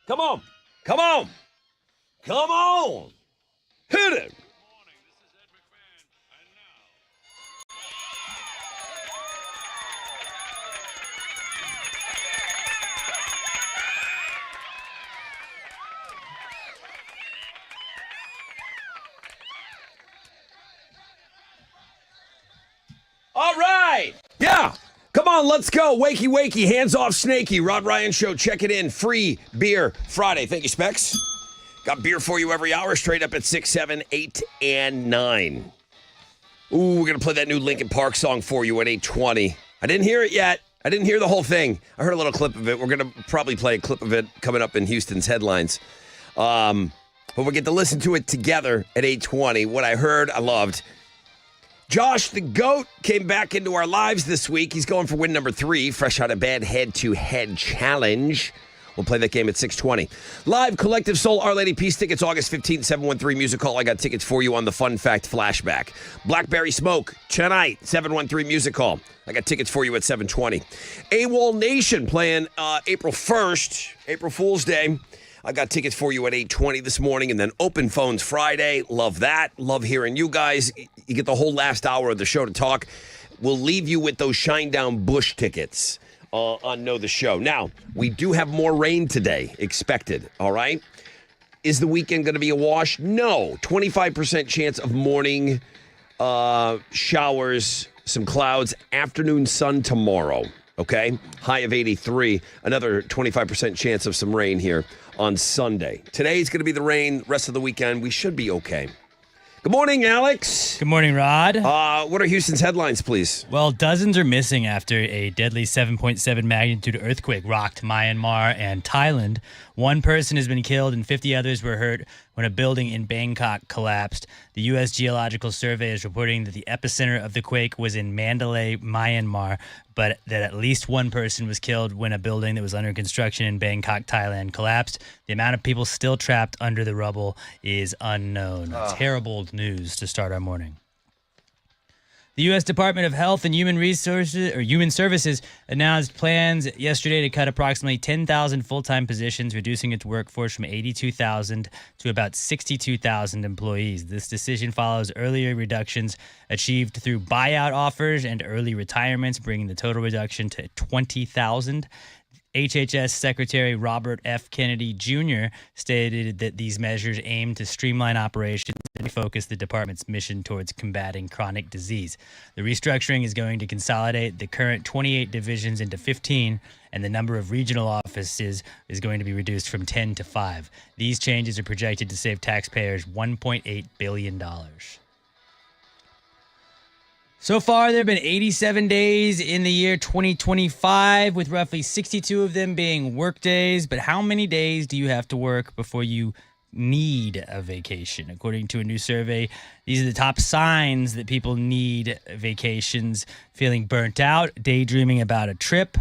Come on. Come on. Come on. Hit it. All right. Yeah. Come on, let's go. Wakey, wakey, hands off Snakey. Rod Ryan Show, check it in. Free Beer Friday. Thank you, Specs. Got beer for you every hour, straight up at 6, 7, 8, and 9. Ooh, we're going to play that new Linkin Park song for you at 8:20. I didn't hear it yet. I didn't hear the whole thing. I heard a little clip of it. We're going to probably play a clip of it coming up in Houston's headlines. But we'll get to listen to it together at 8:20. What I heard, I loved. Josh the GOAT came back into our lives this week. He's going for win number 3, fresh out of bed head-to-head challenge. We'll play that game at 6:20. Live Collective Soul Our Lady Peace tickets August 15th, 713 Music Hall. I got tickets for you on the Fun Fact Flashback. Blackberry Smoke tonight, 713 Music Hall. I got tickets for you at 7:20. AWOL Nation playing April 1st, April Fool's Day. I got tickets for you at 8:20 this morning, and then Open Phones Friday. Love that. Love hearing you guys. You get the whole last hour of the show to talk. We'll leave you with those Shinedown Bush tickets on Know the Show. Now, we do have more rain today expected, all right? Is the weekend going to be a wash? No. 25% chance of morning showers, some clouds, afternoon sun tomorrow, okay? High of 83. Another 25% chance of some rain here on Sunday. Today's going to be the rain. Rest of the weekend, we should be okay. Good morning, Alex. Good morning, Rod. What are Houston's headlines, please? Well, dozens are missing after a deadly 7.7 magnitude earthquake rocked Myanmar and Thailand. One person has been killed and 50 others were hurt when a building in Bangkok collapsed. The U.S. Geological Survey is reporting that the epicenter of the quake was in Mandalay, Myanmar, but that at least one person was killed when a building that was under construction in Bangkok, Thailand collapsed. The amount of people still trapped under the rubble is unknown. Terrible news to start our morning. The U.S. Department of Health and Human Services announced plans yesterday to cut approximately 10,000 full-time positions, reducing its workforce from 82,000 to about 62,000 employees. This decision follows earlier reductions achieved through buyout offers and early retirements, bringing the total reduction to 20,000. HHS Secretary Robert F. Kennedy Jr. stated that these measures aim to streamline operations and focus the department's mission towards combating chronic disease. The restructuring is going to consolidate the current 28 divisions into 15, and the number of regional offices is going to be reduced from 10 to 5. These changes are projected to save taxpayers $1.8 billion. So far, there have been 87 days in the year 2025, with roughly 62 of them being work days. But how many days do you have to work before you need a vacation? According to a new survey, these are the top signs that people need vacations: feeling burnt out, daydreaming about a trip,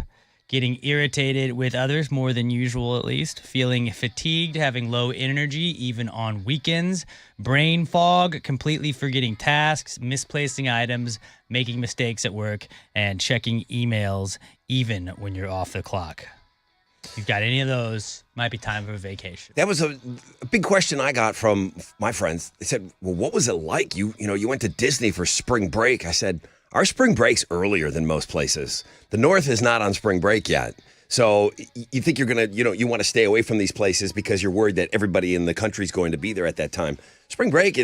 getting irritated with others more than usual at least, feeling fatigued, having low energy even on weekends, brain fog, completely forgetting tasks, misplacing items, making mistakes at work, and checking emails even when you're off the clock. If you've got any of those, might be time for a vacation. That was a big question I got from my friends. They said, well, what was it like? You went to Disney for spring break. I said, our spring break's earlier than most places. The North is not on spring break yet. So you think you're going to, you want to stay away from these places because you're worried that everybody in the country is going to be there at that time. Spring break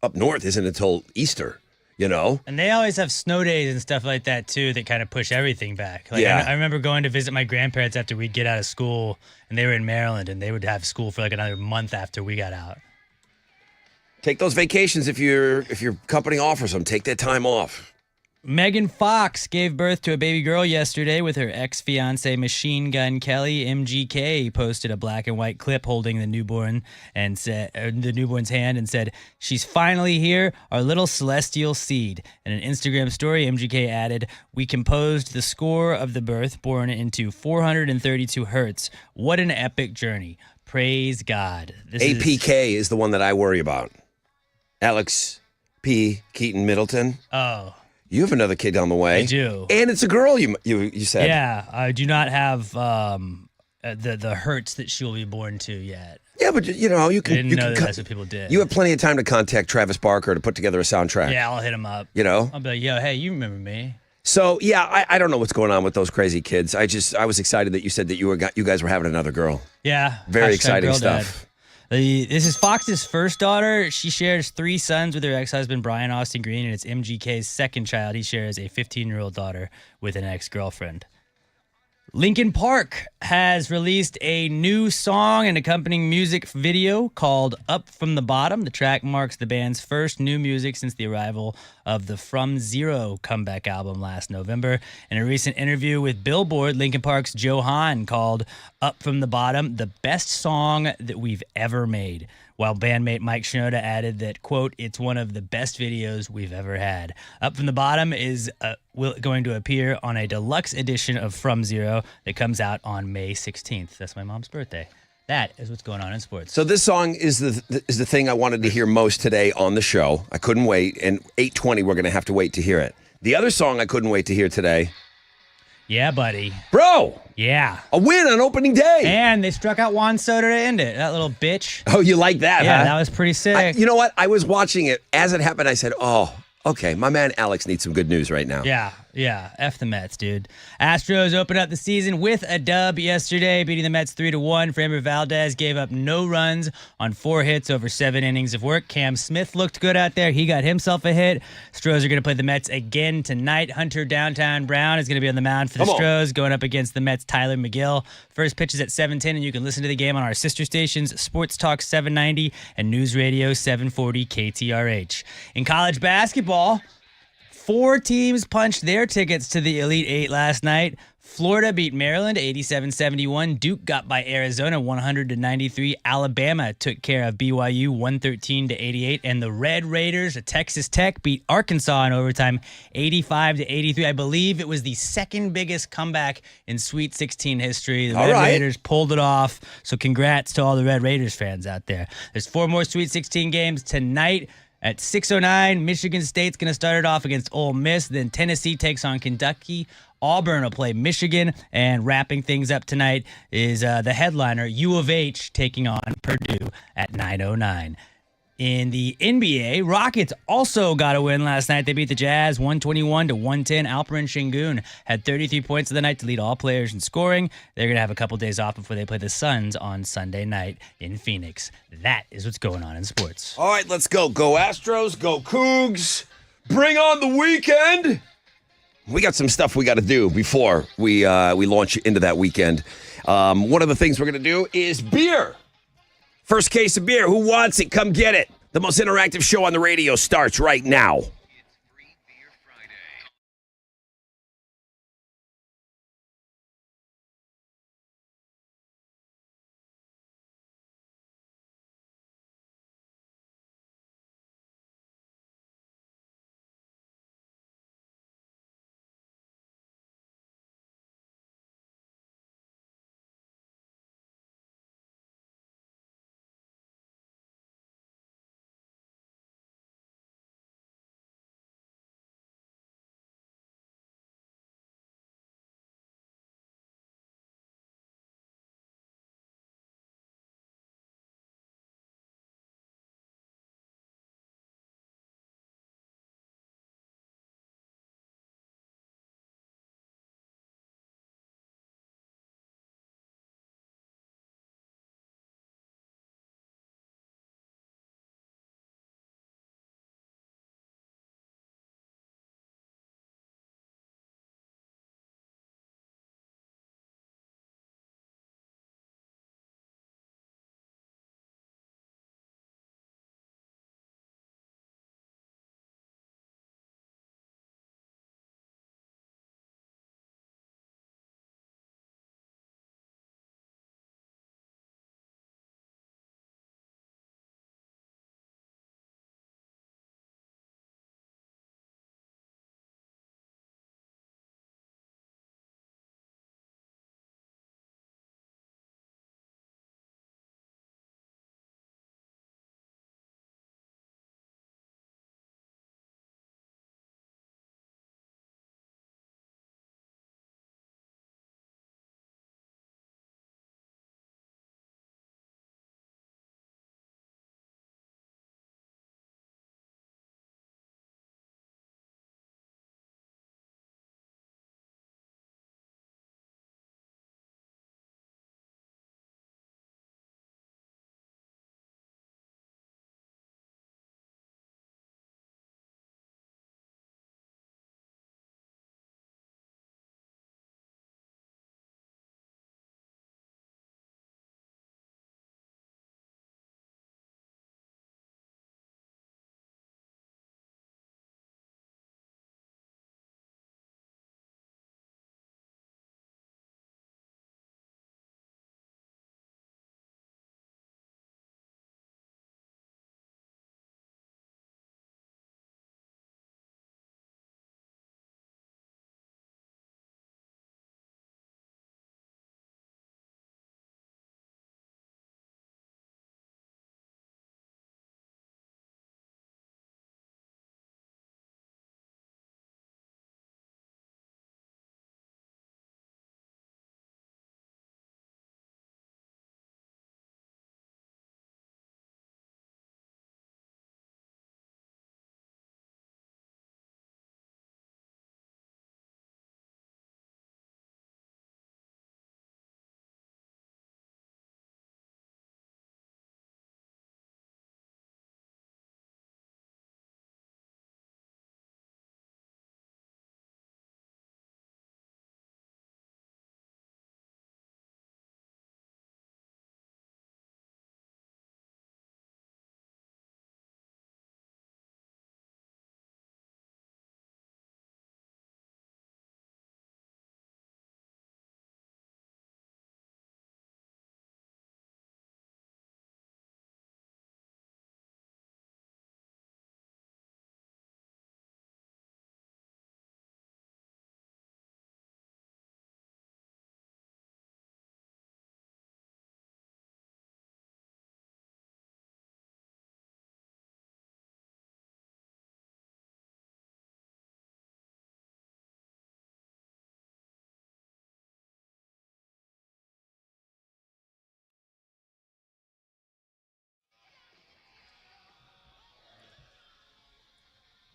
up north isn't until Easter, And they always have snow days and stuff like that, too, that kind of push everything back. I remember going to visit my grandparents after we'd get out of school, and they were in Maryland, and they would have school for another month after we got out. Take those vacations if your company offers them. Take that time off. Megan Fox gave birth to a baby girl yesterday with her ex-fiancé Machine Gun Kelly. MGK posted a black and white clip holding the newborn and said, the newborn's hand, and said, "She's finally here, our little celestial seed." In an Instagram story, MGK added, "We composed the score of the birth, born into 432 hertz. What an epic journey. Praise God." APK is the one that I worry about. Alex P. Keaton Middleton. Oh. You have another kid on the way. I do. And it's a girl, you said. Yeah, I do not have the hurts that she will be born to yet. Yeah, but you know, you I can. didn't You know can that that's what people did. You have plenty of time to contact Travis Barker to put together a soundtrack. Yeah, I'll hit him up. You know? I'll be like, yo, hey, you remember me? So yeah, I don't know what's going on with those crazy kids. I was excited that you said that you guys were having another girl. Yeah. Very Hashtag exciting girl stuff. dad. This is Fox's first daughter. She shares 3 sons with her ex-husband, Brian Austin Green, and it's MGK's second child. He shares a 15-year-old daughter with an ex-girlfriend. Linkin Park has released a new song and accompanying music video called Up From the Bottom. The track marks the band's first new music since the arrival of the From Zero comeback album last November. In a recent interview with Billboard, Linkin Park's Joe Hahn called Up From the Bottom the best song that we've ever made, while bandmate Mike Shinoda added that, quote, it's one of the best videos we've ever had. Up From the Bottom is going to appear on a deluxe edition of From Zero that comes out on May 16th. That's my mom's birthday. That is what's going on in sports. So this song is the thing I wanted to hear most today on the show. I couldn't wait, and 8:20 we're going to have to wait to hear it. The other song I couldn't wait to hear today. Yeah, buddy. Bro! Yeah. A win on opening day! And they struck out Juan Soto to end it. That little bitch. Oh, you like that, Yeah, huh? that was pretty sick. You know what? I was watching it. As it happened, I said, oh, okay, my man Alex needs some good news right now. Yeah. F the Mets, dude. Astros opened up the season with a dub yesterday, beating the Mets 3-1. Framber Valdez gave up no runs on 4 hits over 7 innings of work. Cam Smith looked good out there. He got himself a hit. Stros are going to play the Mets again tonight. Hunter Downtown Brown is going to be on the mound for the Stros, going up against the Mets' Tyler McGill. First pitch is at 7:10, and you can listen to the game on our sister stations, Sports Talk 790 and News Radio 740 KTRH. In college basketball, 4 teams punched their tickets to the Elite Eight last night. Florida beat Maryland 87-71. Duke got by Arizona 100-93. Alabama took care of BYU 113-88. And the Red Raiders of Texas Tech beat Arkansas in overtime 85-83. I believe it was the second biggest comeback in Sweet 16 history. The Red Raiders pulled it off. So congrats to all the Red Raiders fans out there. There's 4 more Sweet 16 games tonight. At 6:09, Michigan State's going to start it off against Ole Miss. Then Tennessee takes on Kentucky. Auburn will play Michigan. And wrapping things up tonight is the headliner, U of H, taking on Purdue at 9:09. In the NBA, Rockets also got a win last night. They beat the Jazz 121-110. Alperen Şengün had 33 points of the night to lead all players in scoring. They're going to have a couple days off before they play the Suns on Sunday night in Phoenix. That is what's going on in sports. All right, let's go. Go Astros, go Cougs. Bring on the weekend. We got some stuff we got to do before we launch into that weekend. One of the things we're going to do is beer. First case of beer. Who wants it? Come get it. The most interactive show on the radio starts right now.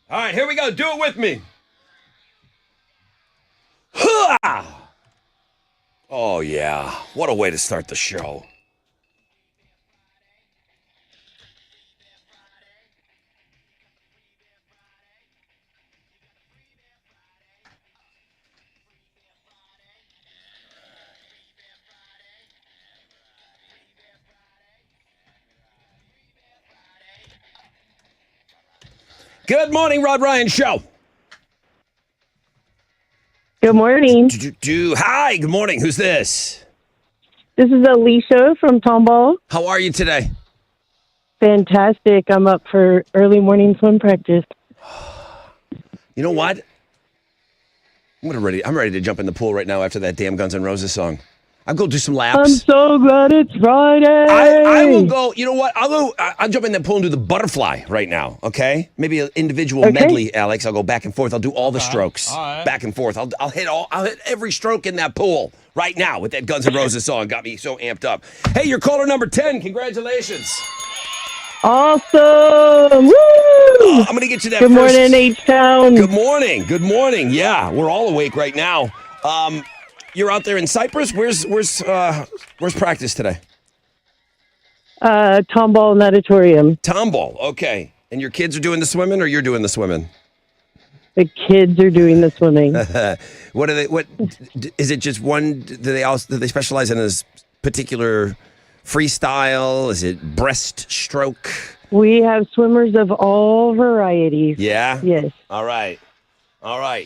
All right, here we go. Do it with me. Hoo-ah! Oh, yeah. What a way to start the show. Good morning, Rod Ryan Show. Good morning. Hi, good morning. Who's this? This is Alicia from Tomball. How are you today? Fantastic. I'm up for early morning swim practice. You know what? I'm ready to jump in the pool right now after that damn Guns N' Roses song. I'll go do some laps. I'm so glad it's Friday. I will go, you know what? I'll jump in that pool and do the butterfly right now, okay? Maybe an individual medley, Alex. I'll go back and forth. I'll do all the strokes. All right. Back and forth. I'll hit every stroke in that pool right now with that Guns N' Roses song. Got me so amped up. Hey, you're caller number 10. Congratulations. Awesome. Woo! I'm going to get you that Good morning, H-Town. Good morning. Good morning. Yeah, we're all awake right now. You're out there in Cyprus. Where's practice today? Tomball Natatorium. Tomball. Okay. And your kids are doing the swimming, or you're doing the swimming? The kids are doing the swimming. What is it? Just one? Do they specialize in a particular freestyle? Is it breaststroke? We have swimmers of all varieties. Yeah. Yes. All right.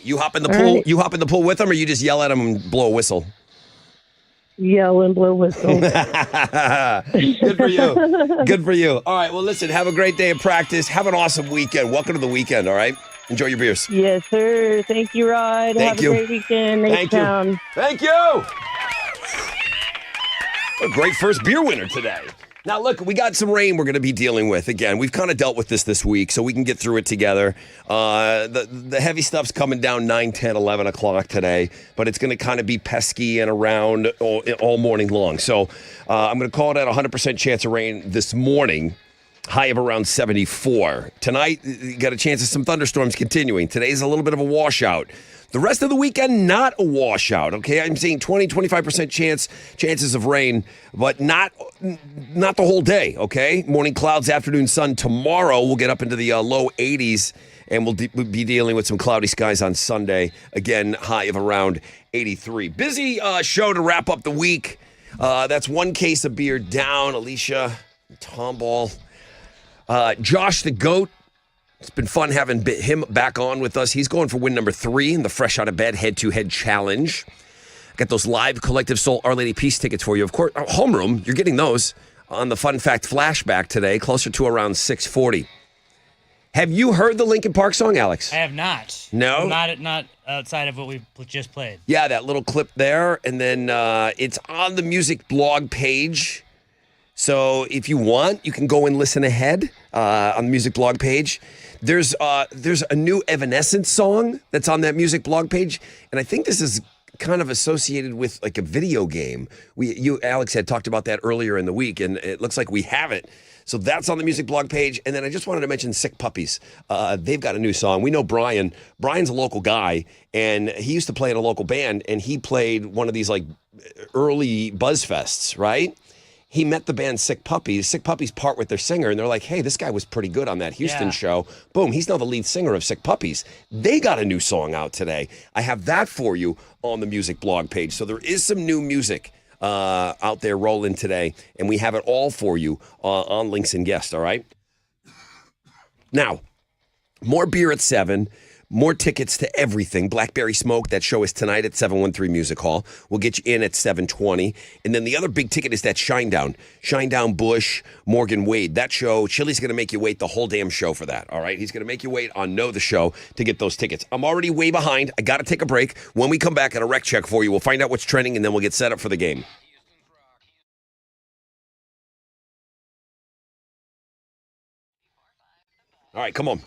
You hop in the pool. Right. You hop in the pool with them, or you just yell at them and blow a whistle? Yell and blow whistle. Good for you. Good for you. All right. Well, listen. Have a great day of practice. Have an awesome weekend. Welcome to the weekend. All right. Enjoy your beers. Yes, sir. Thank you, Rod. Have a great weekend. Thank you. Thank you. What a great first beer winner today. Now, look, we got some rain we're going to be dealing with. Again, we've kind of dealt with this week, so we can get through it together. The heavy stuff's coming down 9, 10, 11 o'clock today, but it's going to kind of be pesky and around all morning long. So I'm going to call it at 100% chance of rain this morning, high of around 74. Tonight, you got a chance of some thunderstorms continuing. Today's a little bit of a washout. The rest of the weekend, not a washout, okay? I'm seeing 20, 25% chances of rain, but not the whole day, okay? Morning clouds, afternoon sun. Tomorrow, we'll get up into the low 80s, and we'll be dealing with some cloudy skies on Sunday. Again, high of around 83. Busy show to wrap up the week. That's one case of beer down. Alicia, Tomball. Josh the Goat. It's been fun having him back on with us. He's going for win number 3 in the Fresh Out of Bed head-to-head challenge. Got those live Collective Soul Our Lady Peace tickets for you. Of course, homeroom, you're getting those on the Fun Fact Flashback today, closer to around 6:40. Have you heard the Linkin Park song, Alex? I have not. No? Not outside of what we just played. Yeah, that little clip there. And then it's on the music blog page. So if you want, you can go and listen ahead on the music blog page. There's a new Evanescence song that's on that music blog page, and I think this is kind of associated with like a video game. Alex had talked about that earlier in the week, and it looks like we have it. So that's on the music blog page. And then I just wanted to mention Sick Puppies. They've got a new song. We know Brian. Brian's a local guy, and he used to play in a local band, and he played one of these like early buzz fests, right? He met the band Sick Puppies. Sick Puppies part with their singer, and they're like, hey, this guy was pretty good on that Houston show. Boom, he's now the lead singer of Sick Puppies. They got a new song out today. I have that for you on the music blog page. So there is some new music out there rolling today, and we have it all for you on Links and Guest, all right? Now, more beer at 7. More tickets to everything. Blackberry Smoke, that show is tonight at 713 Music Hall. We'll get you in at 720. And then the other big ticket is that Shinedown. Shinedown Bush, Morgan Wade. That show, Chili's going to make you wait the whole damn show for that, all right? He's going to make you wait on Know the Show to get those tickets. I'm already way behind. I got to take a break. When we come back at a rec check for you, we'll find out what's trending, and then we'll get set up for the game. All right, come on.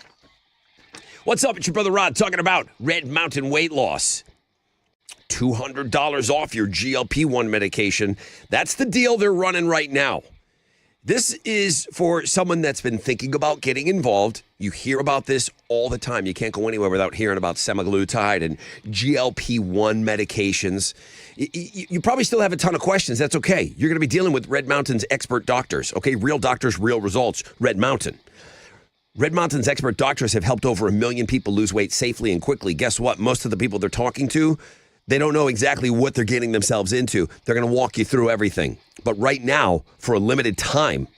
What's up? It's your brother Rod talking about Red Mountain Weight Loss. $200 off your GLP-1 medication. That's the deal they're running right now. This is for someone that's been thinking about getting involved. You hear about this all the time. You can't go anywhere without hearing about semaglutide and GLP-1 medications. You probably still have a ton of questions. That's okay. You're going to be dealing with Red Mountain's expert doctors. Okay, real doctors, real results. Red Mountain. Red Mountain's expert doctors have helped over 1 million people lose weight safely and quickly. Guess what? Most of the people they're talking to, they don't know exactly what they're getting themselves into. They're going to walk you through everything. But right now, for a limited time,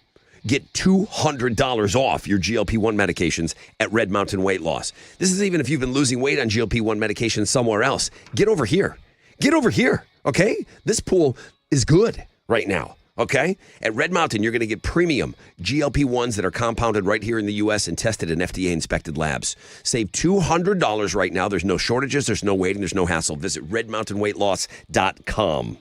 get $200 off your GLP-1 medications at Red Mountain Weight Loss. This is even if you've been losing weight on GLP-1 medications somewhere else. Get over here. Get over here, okay? This pool is good right now, okay? At Red Mountain, you're going to get premium GLP-1s that are compounded right here in the U.S. and tested in FDA-inspected labs. Save $200 right now. There's no shortages. There's no waiting. There's no hassle. Visit redmountainweightloss.com.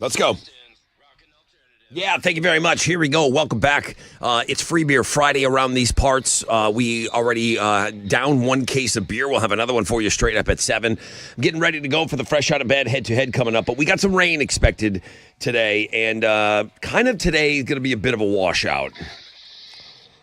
Let's go. Yeah, thank you very much. Here we go. Welcome back. It's Free Beer Friday around these parts. We already down one case of beer. We'll have another one for you straight up at 7. I'm getting ready to go for the fresh out of bed head-to-head coming up. But we got some rain expected today. And kind of today is going to be a bit of a washout.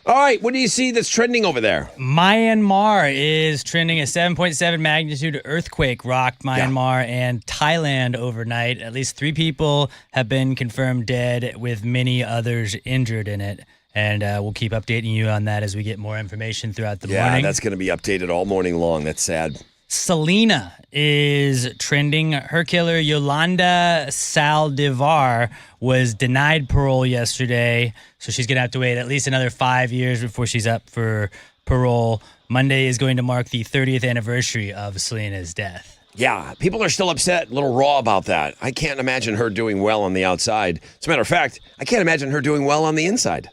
All right, what do you see that's trending over there? Myanmar is trending. A 7.7 magnitude earthquake rocked Myanmar and Thailand overnight. At least 3 people have been confirmed dead, with many others injured in it. And we'll keep updating you on that as we get more information throughout the morning. Yeah, that's going to be updated all morning long. That's sad. Selena is trending. Her killer, Yolanda Saldivar, was denied parole yesterday, so she's going to have to wait at least another 5 years before she's up for parole. Monday is going to mark the 30th anniversary of Selena's death. Yeah, people are still upset, a little raw about that. I can't imagine her doing well on the outside. As a matter of fact, I can't imagine her doing well on the inside.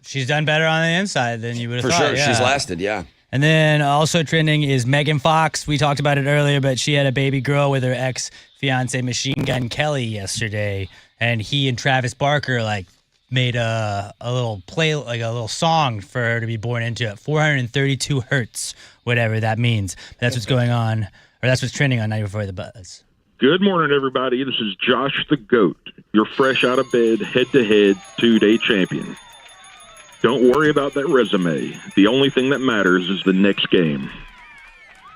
She's done better on the inside than you would have thought. For sure, yeah. she's lasted, yeah. And then also trending is Megan Fox. We talked about it earlier, but she had a baby girl with her ex-fiance Machine Gun Kelly yesterday, and he and Travis Barker made a little play, like a little song for her to be born into at 432 hertz, whatever that means. That's what's going on, or that's what's trending on 94 The Buzz. Good morning, everybody. This is Josh the GOAT, your fresh out of bed, head-to-head 2-day champion. Don't worry about that resume. The only thing that matters is the next game.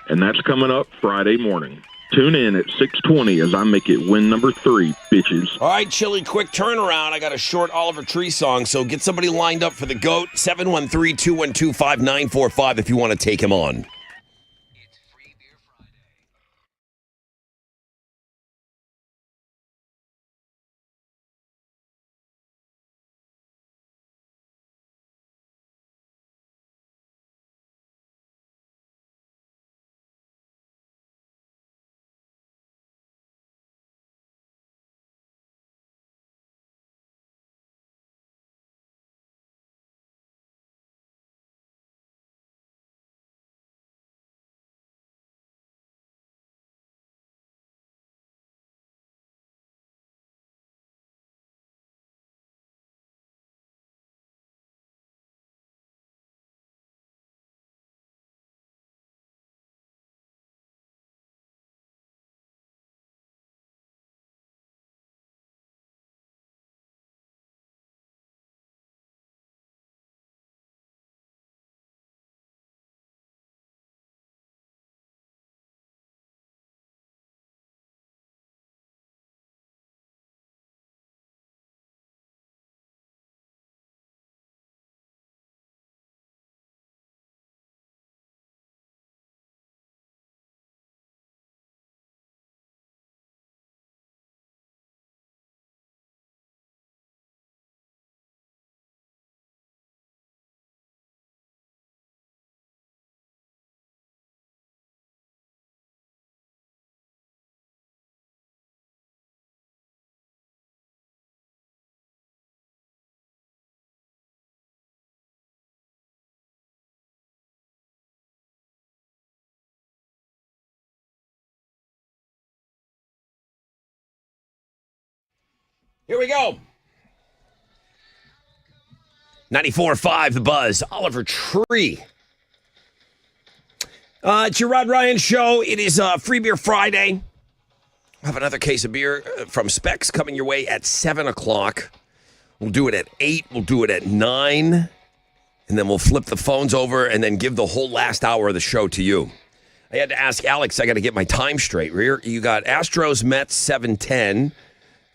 And that's coming up Friday morning. Tune in at 6:20 as I make it win number 3, bitches. All right, Chili, quick turnaround. I got a short Oliver Tree song, so get somebody lined up for the GOAT. 713-212-5945 if you want to take him on. Here we go. 94.5 The Buzz. Oliver Tree. It's your Rod Ryan Show. It is Free Beer Friday. We'll have another case of beer from Specs coming your way at 7 o'clock. We'll do it at 8. We'll do it at 9. And then we'll flip the phones over and then give the whole last hour of the show to you. I had to ask Alex, I got to get my time straight. You got Astros, Mets, 7-10.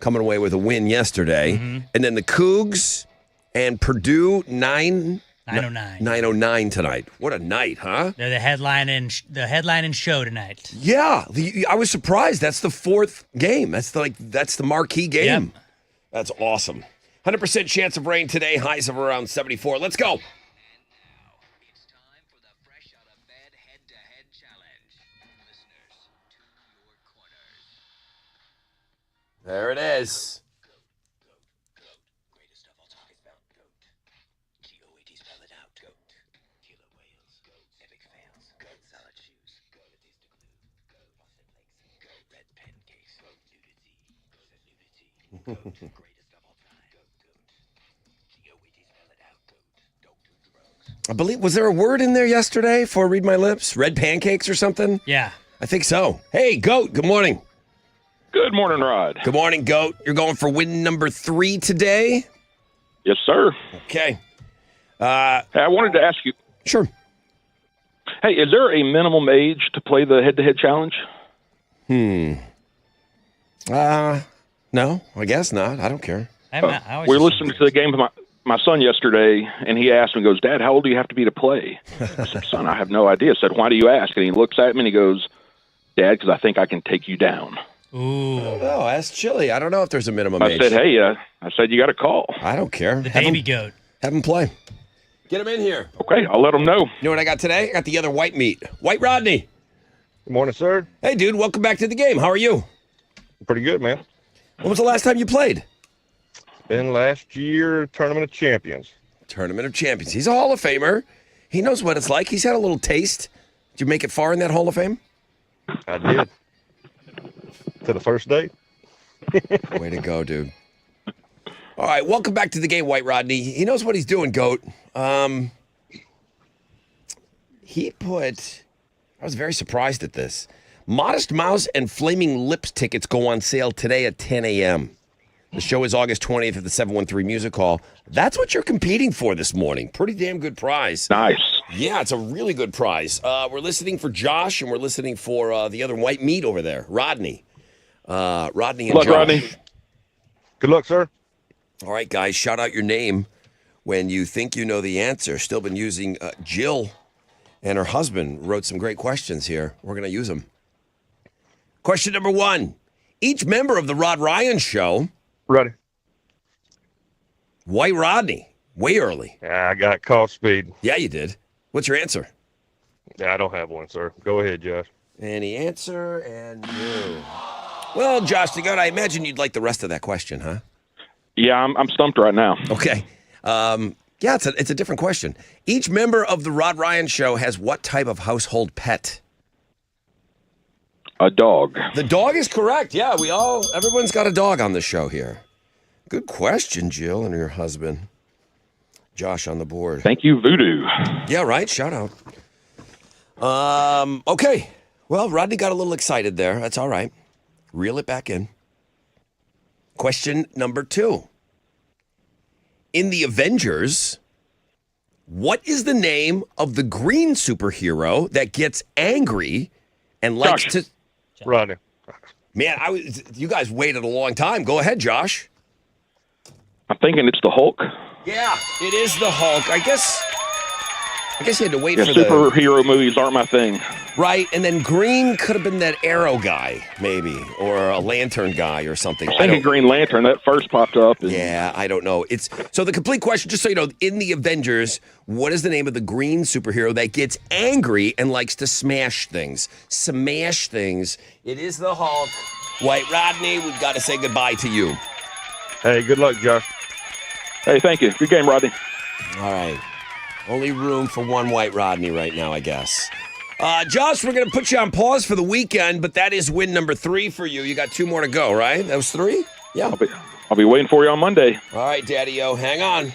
Coming away with a win yesterday. Mm-hmm. And then the Cougs and Purdue, 909 tonight. What a night, huh? They're the headline and show tonight. Yeah, I was surprised. That's the 4th game. That's the marquee game. Yep. That's awesome. 100% chance of rain today, highs of around 74. Let's go. There it is. Greatest of all time is found. GOAT. GOAT, spell it out. GOAT. Killer whales. GOAT. Epic fails. GOAT. Solid shoes. GOAT. Batista glue. GOAT. Frosted flakes. GOAT. Red pen case. GOAT. Nudity. GOAT. I believe, was there a word in there yesterday for Read My Lips? Red pancakes or something? Yeah. I think so. Hey, Goat, good morning. Good morning, Rod. Good morning, Goat. You're going for win number 3 today? Yes, sir. Okay. Hey, I wanted to ask you, Sure. hey, is there a minimum age to play the head-to-head challenge? No, I guess not. I don't care. I was We were just listening to the game with my son yesterday, and he asked me, goes, Dad, how old do you have to be to play? I said, son, I have no idea. I said, why do you ask? And he looks at me and he goes, Dad, because I think I can take you down. Ooh. Oh, that's chilly. I don't know if there's a minimum I age. said, hey, I said, you got a call. I don't care. The Have baby him, goat. have him play. Get him in here. Okay, I'll let him know. You know what I got today? I got the other white meat. White Rodney. Good morning, sir. Hey, dude, welcome back to the game. How are you? Pretty good, man. When was the last time you played? Been last year, Tournament of Champions. Tournament of Champions. He's a Hall of Famer. He knows what it's like. He's had a little taste. Did you make it far in that Hall of Fame? I did. To the first date. Way to go, dude. All right, welcome back to the game, White Rodney. He knows what he's doing, Goat. He put, I was very surprised at this. Modest Mouse and Flaming Lips tickets go on sale today at 10 a.m. The show is August 20th at the 713 Music Hall. That's what you're competing for this morning. Pretty damn good prize. Nice. Yeah, it's a really good prize. We're listening for Josh, and we're listening for the other white meat over there, Rodney. Rodney and Good luck, Josh. Rodney. Good luck, sir. All right, guys, shout out your name when you think you know the answer. Still been using Jill and her husband wrote some great questions here. We're going to use them. Question number 1. Each member of the Rod Ryan Show, Ready? White Rodney, way early. Yeah, I got caught speed. Yeah, you did. What's your answer? Yeah, I don't have one, sir. Go ahead, Josh. Any answer and no. Well, Josh, to go, I imagine you'd like the rest of that question, huh? Yeah, I'm stumped right now. Okay. Yeah, it's a different question. Each member of the Rod Ryan Show has what type of household pet? A dog. The dog is correct. Yeah, everyone's got a dog on the show here. Good question, Jill and your husband. Josh on the board. Thank you, Voodoo. Yeah, right. Shout out. Okay. Well, Rodney got a little excited there. That's all right. Reel it back in. Question number 2. In the Avengers, what is the name of the green superhero that gets angry and likes Josh. to... Rodney. Man, you guys waited a long time. Go ahead, Josh. I'm thinking it's the Hulk. Yeah, it is the Hulk. I guess you had to wait Yeah, for superhero movies aren't my thing. right, and then green could have been that Arrow guy, maybe, or a Lantern guy or something. I was thinking Green Lantern. That first popped up. Yeah, I don't know. So the complete question, just so you know, in the Avengers, what is the name of the green superhero that gets angry and likes to smash things? Smash things. It is the Hulk. White Rodney, we've got to say goodbye to you. Hey, good luck, Josh. Hey, thank you. Good game, Rodney. All right. Only room for one White Rodney right now, I guess. Josh, we're going to put you on pause for the weekend, but that is win number 3 for you. You got 2 more to go, right? That was 3? Yeah. I'll be waiting for you on Monday. All right, Daddy-O, hang on.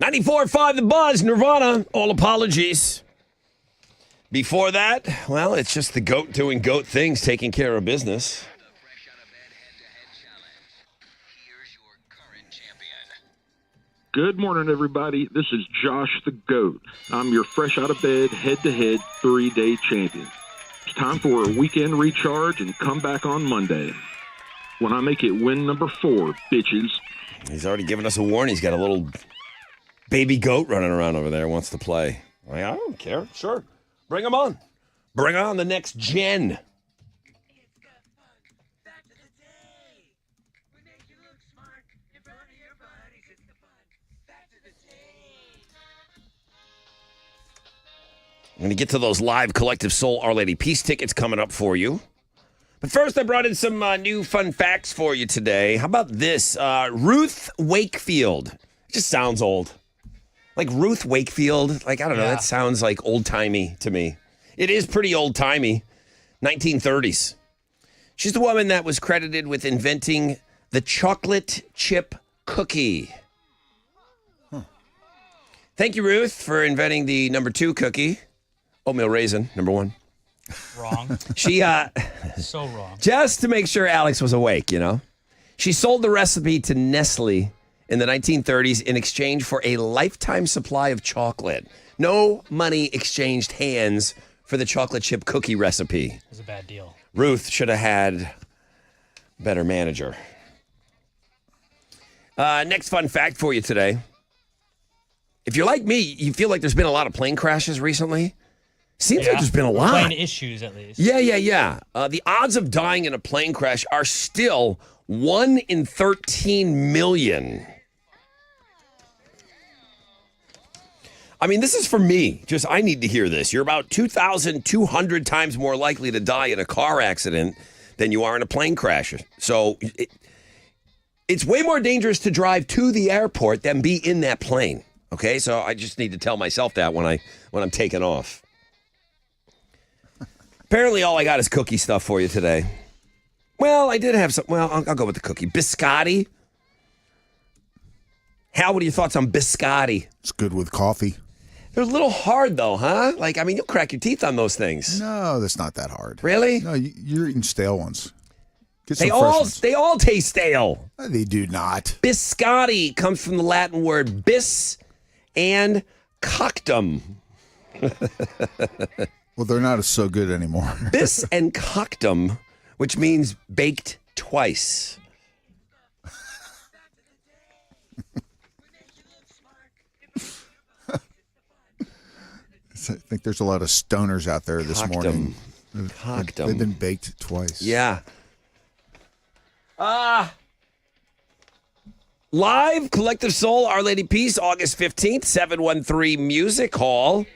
94.5 The Buzz, Nirvana, all apologies. Before that, well, it's just the GOAT doing GOAT things, taking care of business. Good morning, everybody. This is Josh the GOAT. I'm your fresh out of bed, head-to-head 3-day champion. It's time for a weekend recharge and come back on Monday when I make it win number 4, bitches. He's already given us a warning. He's got a little baby goat running around over there, wants to play. I don't care. Sure. Bring him on. Bring on the next gen. I'm going to get to those live Collective Soul Our Lady Peace tickets coming up for you. But first, I brought in some new fun facts for you today. How about this? Ruth Wakefield. It just sounds old. Like Ruth Wakefield. Like, I don't know. That sounds like old-timey to me. It is pretty old-timey. 1930s. She's the woman that was credited with inventing the chocolate chip cookie. Thank you, Ruth, for inventing the number 2 cookie. Oatmeal raisin, number 1. Wrong. She, So wrong. just to make sure Alex was awake, you know, she sold the recipe to Nestle in the 1930s in exchange for a lifetime supply of chocolate. No money exchanged hands for the chocolate chip cookie recipe. It was a bad deal. Ruth should have had a better manager. Next fun fact for you today. If you're like me, you feel like there's been a lot of plane crashes recently. Seems like there's been a lot. Plane issues, at least. Yeah. The odds of dying in a plane crash are still 1 in 13 million. I mean, this is for me. Just, I need to hear this. You're about 2,200 times more likely to die in a car accident than you are in a plane crash. So it's way more dangerous to drive to the airport than be in that plane. Okay, so I just need to tell myself that when I'm taking off. Apparently, all I got is cookie stuff for you today. Well, I did have some. Well, I'll go with the cookie. Biscotti. Hal, what are your thoughts on biscotti? It's good with coffee. They're a little hard, though, huh? Like, I mean, you'll crack your teeth on those things. No, that's not that hard. Really? No, you're eating stale ones. Get some They fresh all ones. they all taste stale. They do not. Biscotti comes from the Latin word bis and coctum. Well, they're not so good anymore. Bis and coctum, which means baked twice. I think there's a lot of stoners out there this morning. Coctum. They've been baked twice. Yeah. Live Collective Soul Our Lady Peace, August 15th, 713 Music Hall.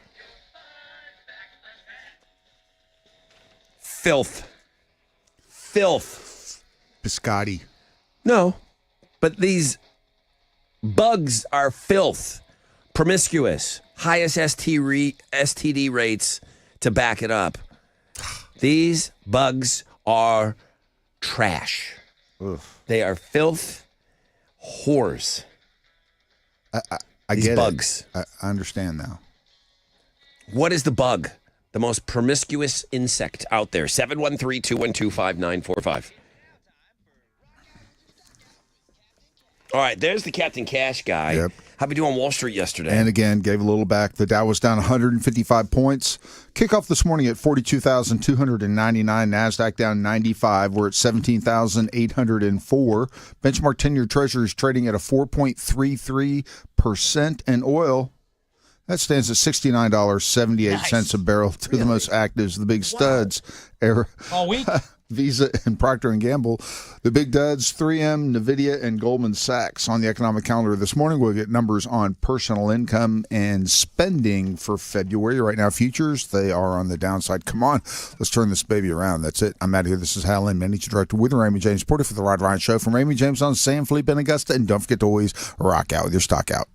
Filth. Biscotti. No, but these bugs are filth. Promiscuous. Highest STD rates to back it up. These bugs are trash. Oof. They are filth whores. I These get bugs. it. I understand now. What is the bug? The most promiscuous insect out there. 713-212-5945. All right, there's the Captain Cash guy. Yep. How'd we do on Wall Street yesterday? And again, gave a little back. The Dow was down 155 points. Kickoff this morning at 42,299. NASDAQ down 95. We're at 17,804. Benchmark 10-year Treasuries trading at a 4.33%. And oil, that stands at $69.78 a barrel. Two of the most actives, the big studs. All week. Visa and Procter & Gamble. The big duds, 3M, NVIDIA, and Goldman Sachs. On the economic calendar this morning, we'll get numbers on personal income and spending for February. Right now, futures, they are on the downside. Come on, let's turn this baby around. That's it. I'm out of here. This is Hal Lynn, Managing Director with the Raymond James Porter for the Rod Ryan Show. From Raymond James on San Felipe and Augusta. And don't forget to always rock out with your stock out.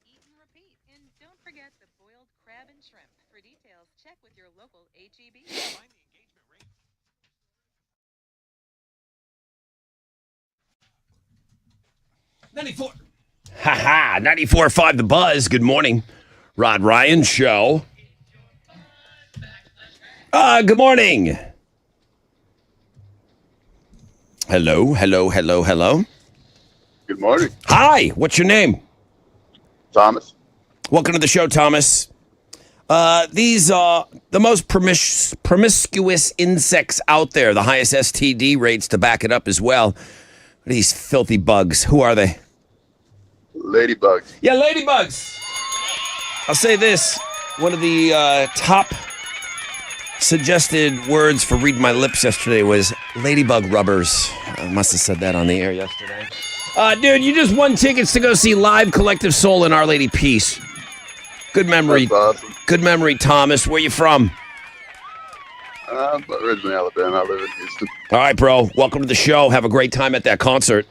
eat and repeat. And don't forget the boiled crab and shrimp. For details, check with your local HEB. Find the engagement rate. 94. Ha 94.5 The Buzz. Good morning. Rod Ryan Show. Good morning. Hello. Good morning, Hi, what's your name? Thomas. Welcome to the show, Thomas. These are the most promiscuous insects out there. The highest STD rates to back it up as well. These filthy bugs. Who are they? Ladybugs. Yeah, ladybugs. I'll say this. One of the top suggested words for reading my lips yesterday was ladybug rubbers. I must have said that on the air yesterday. Dude, you just won tickets to go see Live Collective Soul and Our Lady Peace. Good memory. That's awesome. Good memory, Thomas. Where you from? I'm originally Alabama. I live in Houston. All right, bro. Welcome to the show. Have a great time at that concert.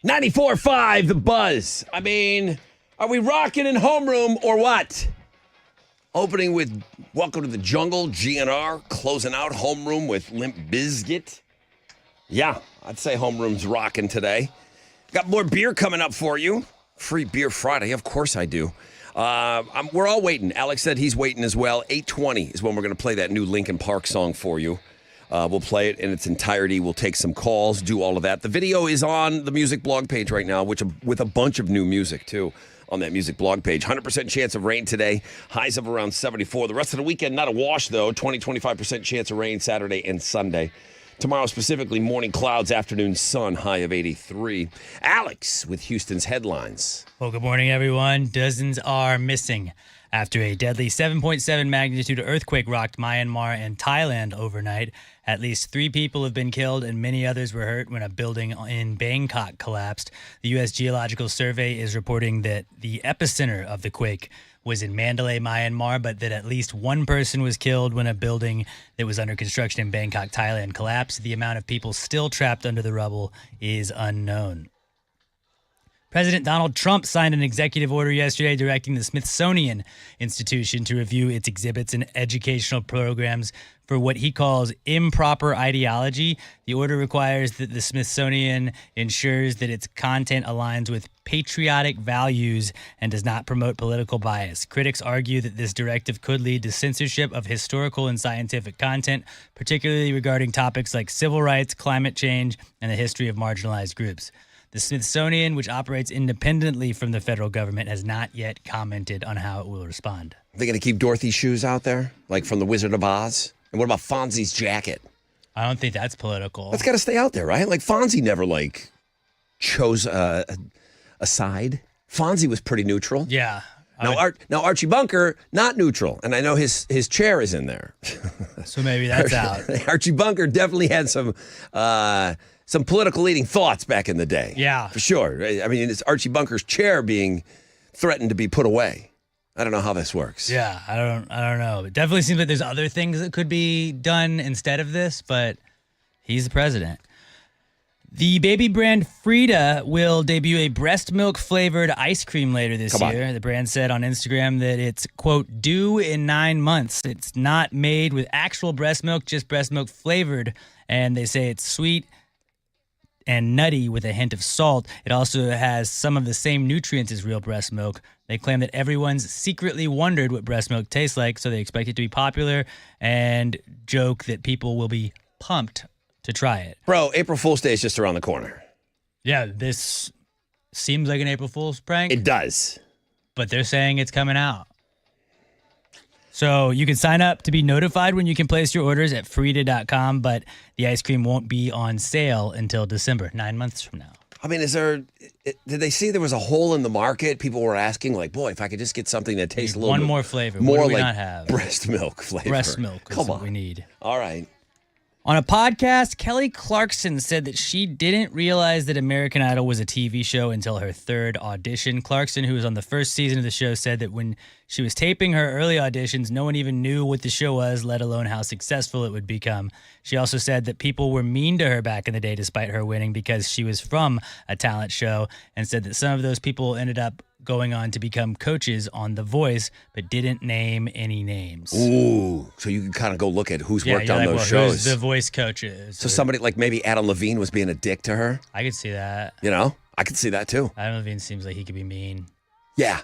.94.5 The Buzz. I mean, are we rocking in homeroom or what? Opening with Welcome to the Jungle, GNR. Closing out homeroom with Limp Bizkit. Yeah, I'd say homeroom's rocking today. Got more beer coming up for you. Free Beer Friday. Of course I do. We're all waiting. Alex said he's waiting as well. 8:20 is when we're going to play that new Linkin Park song for you. We'll play it in its entirety. We'll take some calls, do all of that. The video is on the music blog page right now, with a bunch of new music, too, on that music blog page. 100% chance of rain today. Highs of around 74. The rest of the weekend, not a wash, though. 20-25% chance of rain Saturday and Sunday. Tomorrow, specifically, morning clouds, afternoon sun, high of 83. Alex with Houston's headlines. Well, good morning, everyone. Dozens are missing After a deadly 7.7 magnitude earthquake rocked Myanmar and Thailand overnight, at least 3 people have been killed and many others were hurt when a building in Bangkok collapsed. The U.S. Geological Survey is reporting that the epicenter of the quake was in Mandalay, Myanmar, but that at least 1 person was killed when a building that was under construction in Bangkok, Thailand collapsed. The amount of people still trapped under the rubble is unknown. President Donald Trump signed an executive order yesterday directing the Smithsonian Institution to review its exhibits and educational programs for what he calls improper ideology. The order requires that the Smithsonian ensures that its content aligns with patriotic values and does not promote political bias. Critics argue that this directive could lead to censorship of historical and scientific content, particularly regarding topics like civil rights, climate change, and the history of marginalized groups. The Smithsonian, which operates independently from the federal government, has not yet commented on how it will respond. Are they going to keep Dorothy's shoes out there, like from The Wizard of Oz? And what about Fonzie's jacket? I don't think that's political. That's got to stay out there, right? Like Fonzie never chose a side. Fonzie was pretty neutral. Yeah. Now Archie Bunker, not neutral, and I know his chair is in there. So maybe that's out. Archie Bunker definitely had some political leading thoughts back in the day. Yeah. For sure. I mean, it's Archie Bunker's chair being threatened to be put away. I don't know how this works. Yeah, I don't know. It definitely seems like there's other things that could be done instead of this, but he's the president. The baby brand Frida will debut a breast milk flavored ice cream later this year. The brand said on Instagram that it's, quote, due in 9 months. It's not made with actual breast milk, just breast milk flavored. And they say it's sweet and nutty with a hint of salt. It also has some of the same nutrients as real breast milk. They claim that everyone's secretly wondered what breast milk tastes like, so they expect it to be popular and joke that people will be pumped to try it. Bro, April Fool's Day is just around the corner. Yeah, this seems like an April Fool's prank. It does. But they're saying it's coming out. So you can sign up to be notified when you can place your orders at Frida.com, but the ice cream won't be on sale until December, 9 months from now. I mean, did they see there was a hole in the market? People were asking, like, boy, if I could just get something that tastes a little One bit more flavor. more What do we like not have? breast milk flavor. Breast milk is Come what on. we need. All right. On a podcast, Kelly Clarkson said that she didn't realize that American Idol was a TV show until her 3rd audition. Clarkson, who was on the 1st season of the show, said that when she was taping her early auditions, no one even knew what the show was, let alone how successful it would become. She also said that people were mean to her back in the day despite her winning because she was from a talent show, and said that some of those people ended up going on to become coaches on The Voice, but didn't name any names. Ooh, so you can kind of go look at who's worked on those shows. Who's The Voice coaches? So somebody like maybe Adam Levine was being a dick to her. I could see that. You know, I could see that too. Adam Levine seems like he could be mean. Yeah.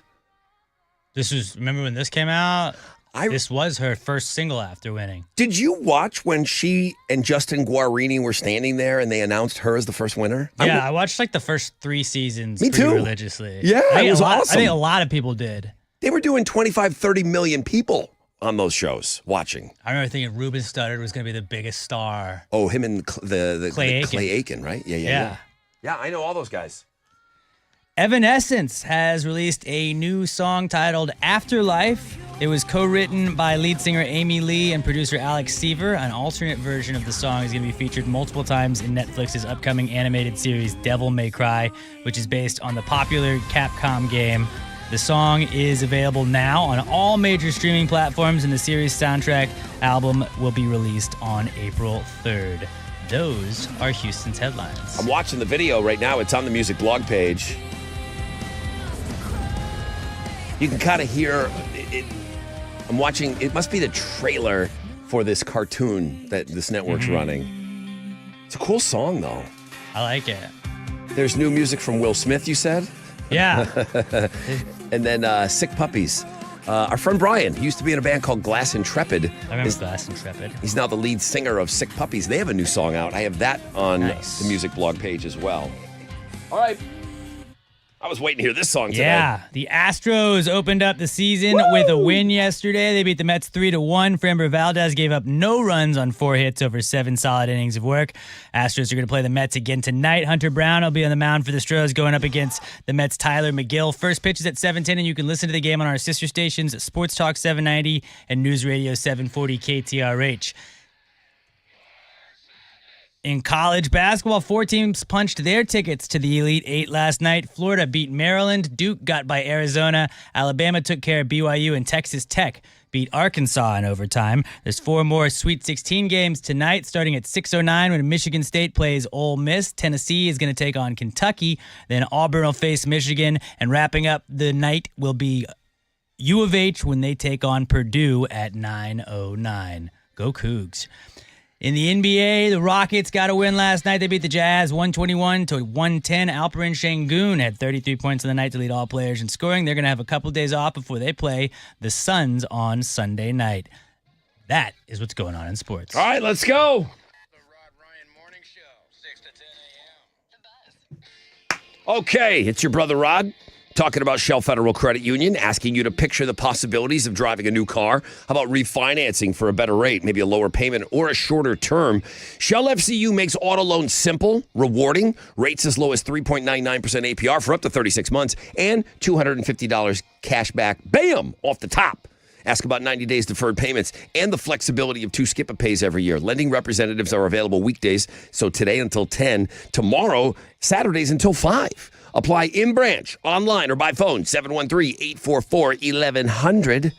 Remember when this came out? This was her first single after winning. Did you watch when she and Justin Guarini were standing there and they announced her as the first winner? Yeah, I watched like the first 3 seasons Me pretty too. religiously. Yeah, it was awesome. I think a lot of people did. They were doing 25, 30 million people on those shows watching. I remember thinking Ruben Studdard was going to be the biggest star. Oh, him and the Clay Aiken, right? Yeah. Yeah, I know all those guys. Evanescence has released a new song titled Afterlife. It was co-written by lead singer Amy Lee and producer Alex Seaver. An alternate version of the song is going to be featured multiple times in Netflix's upcoming animated series Devil May Cry, which is based on the popular Capcom game. The song is available now on all major streaming platforms, and the series soundtrack album will be released on April 3rd. Those are Houston's headlines. I'm watching the video right now. It's on the music blog page. You can kind of hear it. I'm watching, it must be the trailer for this cartoon that this network's running. It's a cool song, though. I like it. There's new music from Will Smith, you said? Yeah. And then Sick Puppies. Our friend Brian, he used to be in a band called Glass Intrepid. I remember Glass Intrepid. He's now the lead singer of Sick Puppies. They have a new song out. I have that on Nice. the music blog page as well. All right. I was waiting to hear this song today. Yeah, the Astros opened up the season with a win yesterday. They beat the Mets 3-1. Framber Valdez gave up no runs on 4 hits over 7 solid innings of work. Astros are going to play the Mets again tonight. Hunter Brown will be on the mound for the Stros going up against the Mets' Tyler McGill. First pitch is at 7:10, and you can listen to the game on our sister stations, Sports Talk 790 and News Radio 740 KTRH. In college basketball, 4 teams punched their tickets to the Elite Eight last night. Florida beat Maryland. Duke got by Arizona. Alabama took care of BYU, and Texas Tech beat Arkansas in overtime. There's 4 more Sweet 16 games tonight, starting at 6:09 when Michigan State plays Ole Miss. Tennessee is going to take on Kentucky. Then Auburn will face Michigan. And wrapping up the night will be U of H when they take on Purdue at 9:09. Go Cougs. In the NBA, the Rockets got a win last night. They beat the Jazz 121-110. Alperen Şengün had 33 points in the night to lead all players in scoring. They're going to have a couple days off before they play the Suns on Sunday night. That is what's going on in sports. All right, let's go. The Rod Ryan Morning Show, 6 to 10 a.m. Okay, it's your brother Rod talking about Shell Federal Credit Union, asking you to picture the possibilities of driving a new car. How about refinancing for a better rate, maybe a lower payment or a shorter term? Shell FCU makes auto loans simple, rewarding, rates as low as 3.99% APR for up to 36 months, and $250 cash back, bam, off the top. Ask about 90 days deferred payments and the flexibility of 2 skip-a-pays every year. Lending representatives are available weekdays, so today until 10, tomorrow, Saturdays until 5. Apply in branch, online, or by phone, 713-844-1100.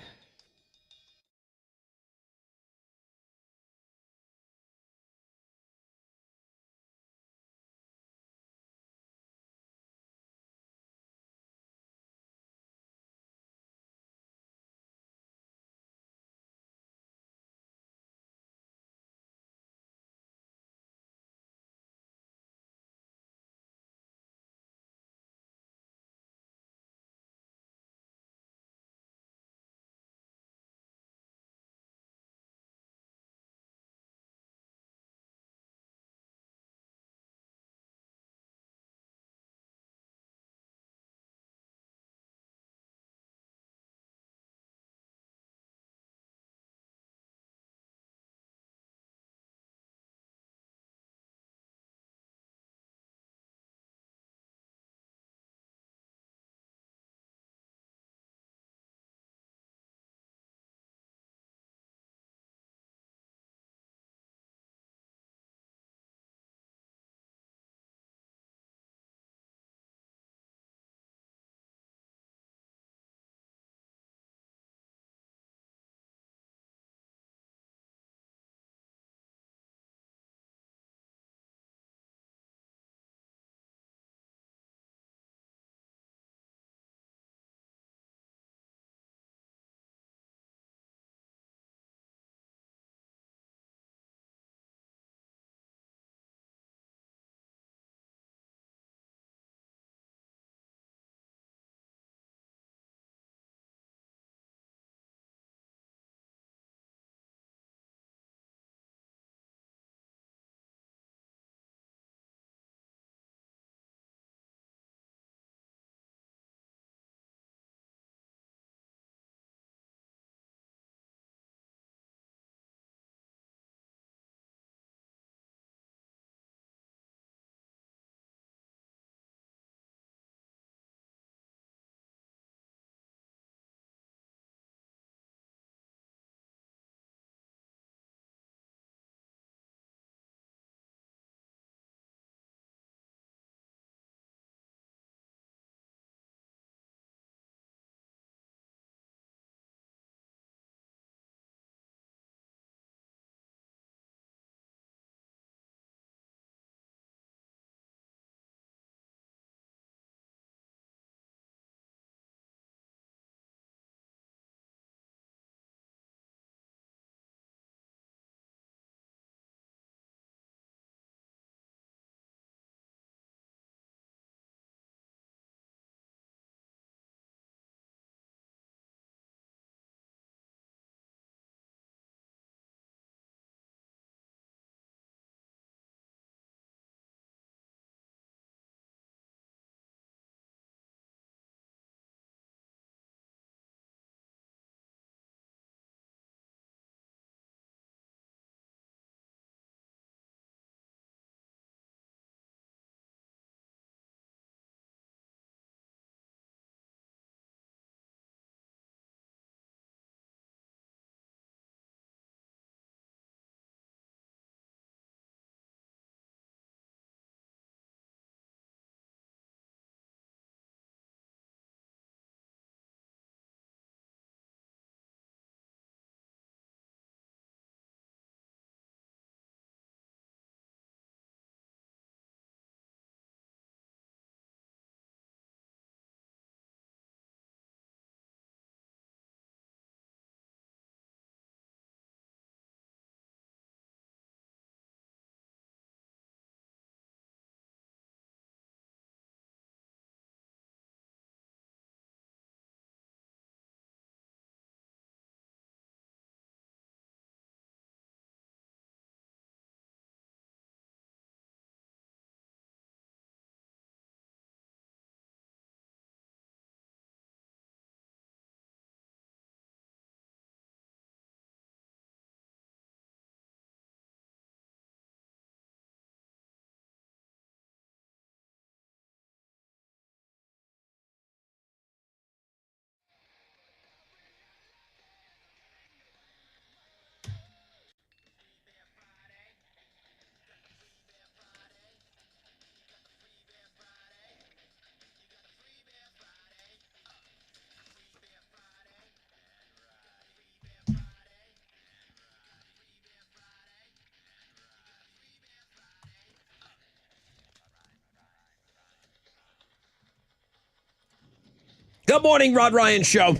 Good morning, Rod Ryan Show.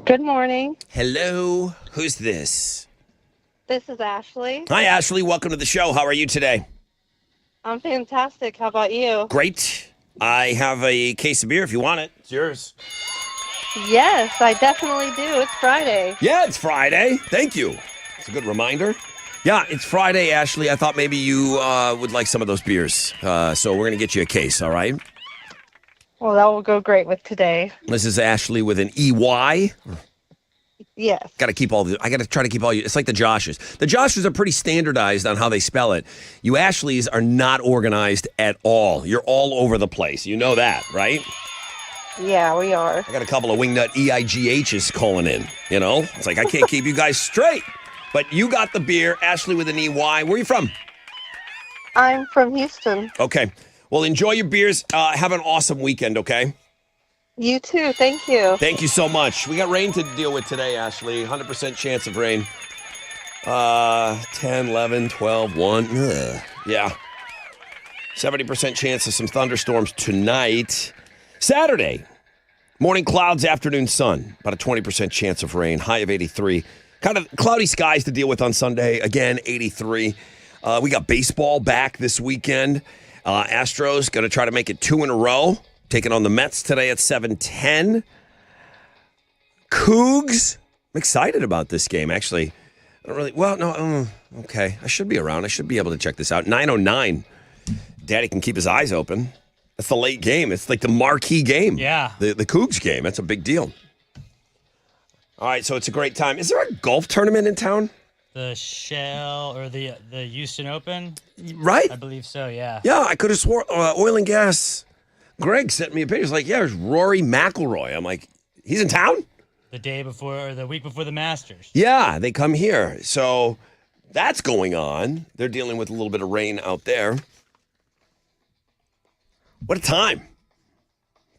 Good morning. Hello. Who's this? This is Ashley. Hi, Ashley. Welcome to the show. How are you today? I'm fantastic. How about you? Great. I have a case of beer if you want it. It's yours. Yes, I definitely do. It's Friday. Yeah, it's Friday. Thank you. It's a good reminder. Yeah, it's Friday, Ashley. I thought maybe you would like some of those beers. So we're going to get you a case, all right? Well, that will go great with today. This is Ashley with an EY. Yes. I got to try to keep all you. It's like the Joshes. The Joshes are pretty standardized on how they spell it. You Ashleys are not organized at all. You're all over the place. You know that, right? Yeah, we are. I got a couple of wingnut EIGHs calling in. You know, it's like I can't keep you guys straight. But you got the beer, Ashley with an EY. Where are you from? I'm from Houston. Okay. Well, enjoy your beers. Have an awesome weekend, okay? You too. Thank you. Thank you so much. We got rain to deal with today, Ashley. 100% chance of rain. 10, 11, 12, 1. Ugh. Yeah. 70% chance of some thunderstorms tonight. Saturday, morning clouds, afternoon sun. About a 20% chance of rain. High of 83. Kind of cloudy skies to deal with on Sunday. Again, 83. We got baseball back this weekend. Astros going to try to make it 2 in a row. Taking on the Mets today at 7:10. Cougs. I'm excited about this game, actually. I don't really. Well, no. Okay. I should be around. I should be able to check this out. 9:09. Daddy can keep his eyes open. That's the late game. It's like the marquee game. Yeah. The Cougs game. That's a big deal. All right. So it's a great time. Is there a golf tournament in town? The Shell or the Houston Open? Right? I believe so, yeah. Yeah. I could have swore oil and gas. Greg sent me a picture. He's like, yeah, there's Rory McIlroy. I'm like, he's in town? The day before or the week before the Masters. Yeah, they come here. So that's going on. They're dealing with a little bit of rain out there. What a time.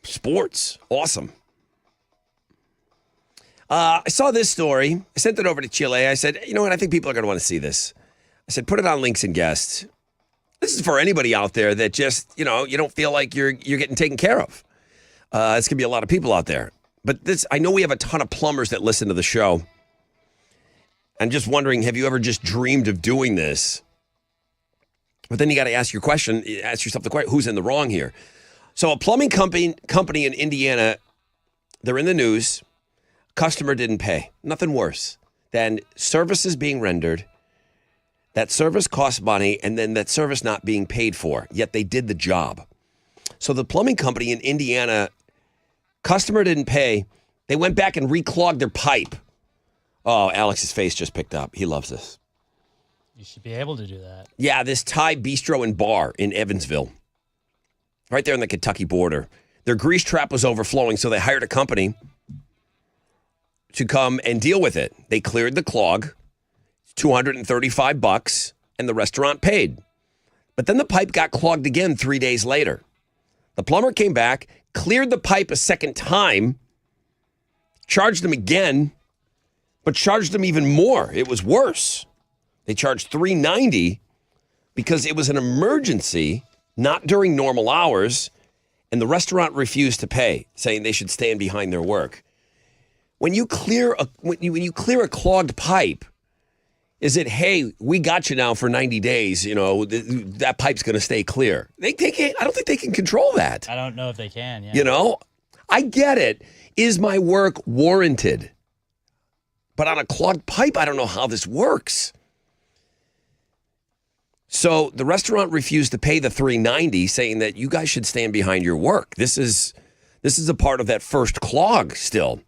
Sports. Awesome. I saw this story. I sent it over to Chile. I said, you know what? I think people are going to want to see this. I said, put it on Links and Guests. This is for anybody out there that just, you don't feel like you're getting taken care of. It's going to be a lot of people out there. But I know we have a ton of plumbers that listen to the show. I'm just wondering, have you ever just dreamed of doing this? But then you got to ask yourself the question, who's in the wrong here? So a plumbing company in Indiana, they're in the news. Customer didn't pay. Nothing worse than services being rendered. That service costs money, and then that service not being paid for, yet they did the job. So the plumbing company in Indiana, customer didn't pay. They went back and reclogged their pipe. Oh, Alex's face just picked up. He loves this. You should be able to do that. Yeah, this Thai bistro and bar in Evansville, right there on the Kentucky border. Their grease trap was overflowing, so they hired a company to come and deal with it. They cleared the clog. $235, and the restaurant paid. But then the pipe got clogged again 3 days later. The plumber came back, cleared the pipe a second time, charged them again, but charged them even more. It was worse. They charged $390 because it was an emergency, not during normal hours, and the restaurant refused to pay, saying they should stand behind their work. When you clear a clogged pipe, is it, hey, we got you now for 90 days, that pipe's going to stay clear? They can't, I don't think they can control that. I don't know if they can, yeah. I get it. Is my work warranted? But on a clogged pipe, I don't know how this works. So the restaurant refused to pay the $390, saying that you guys should stand behind your work. This is a part of that first clog still.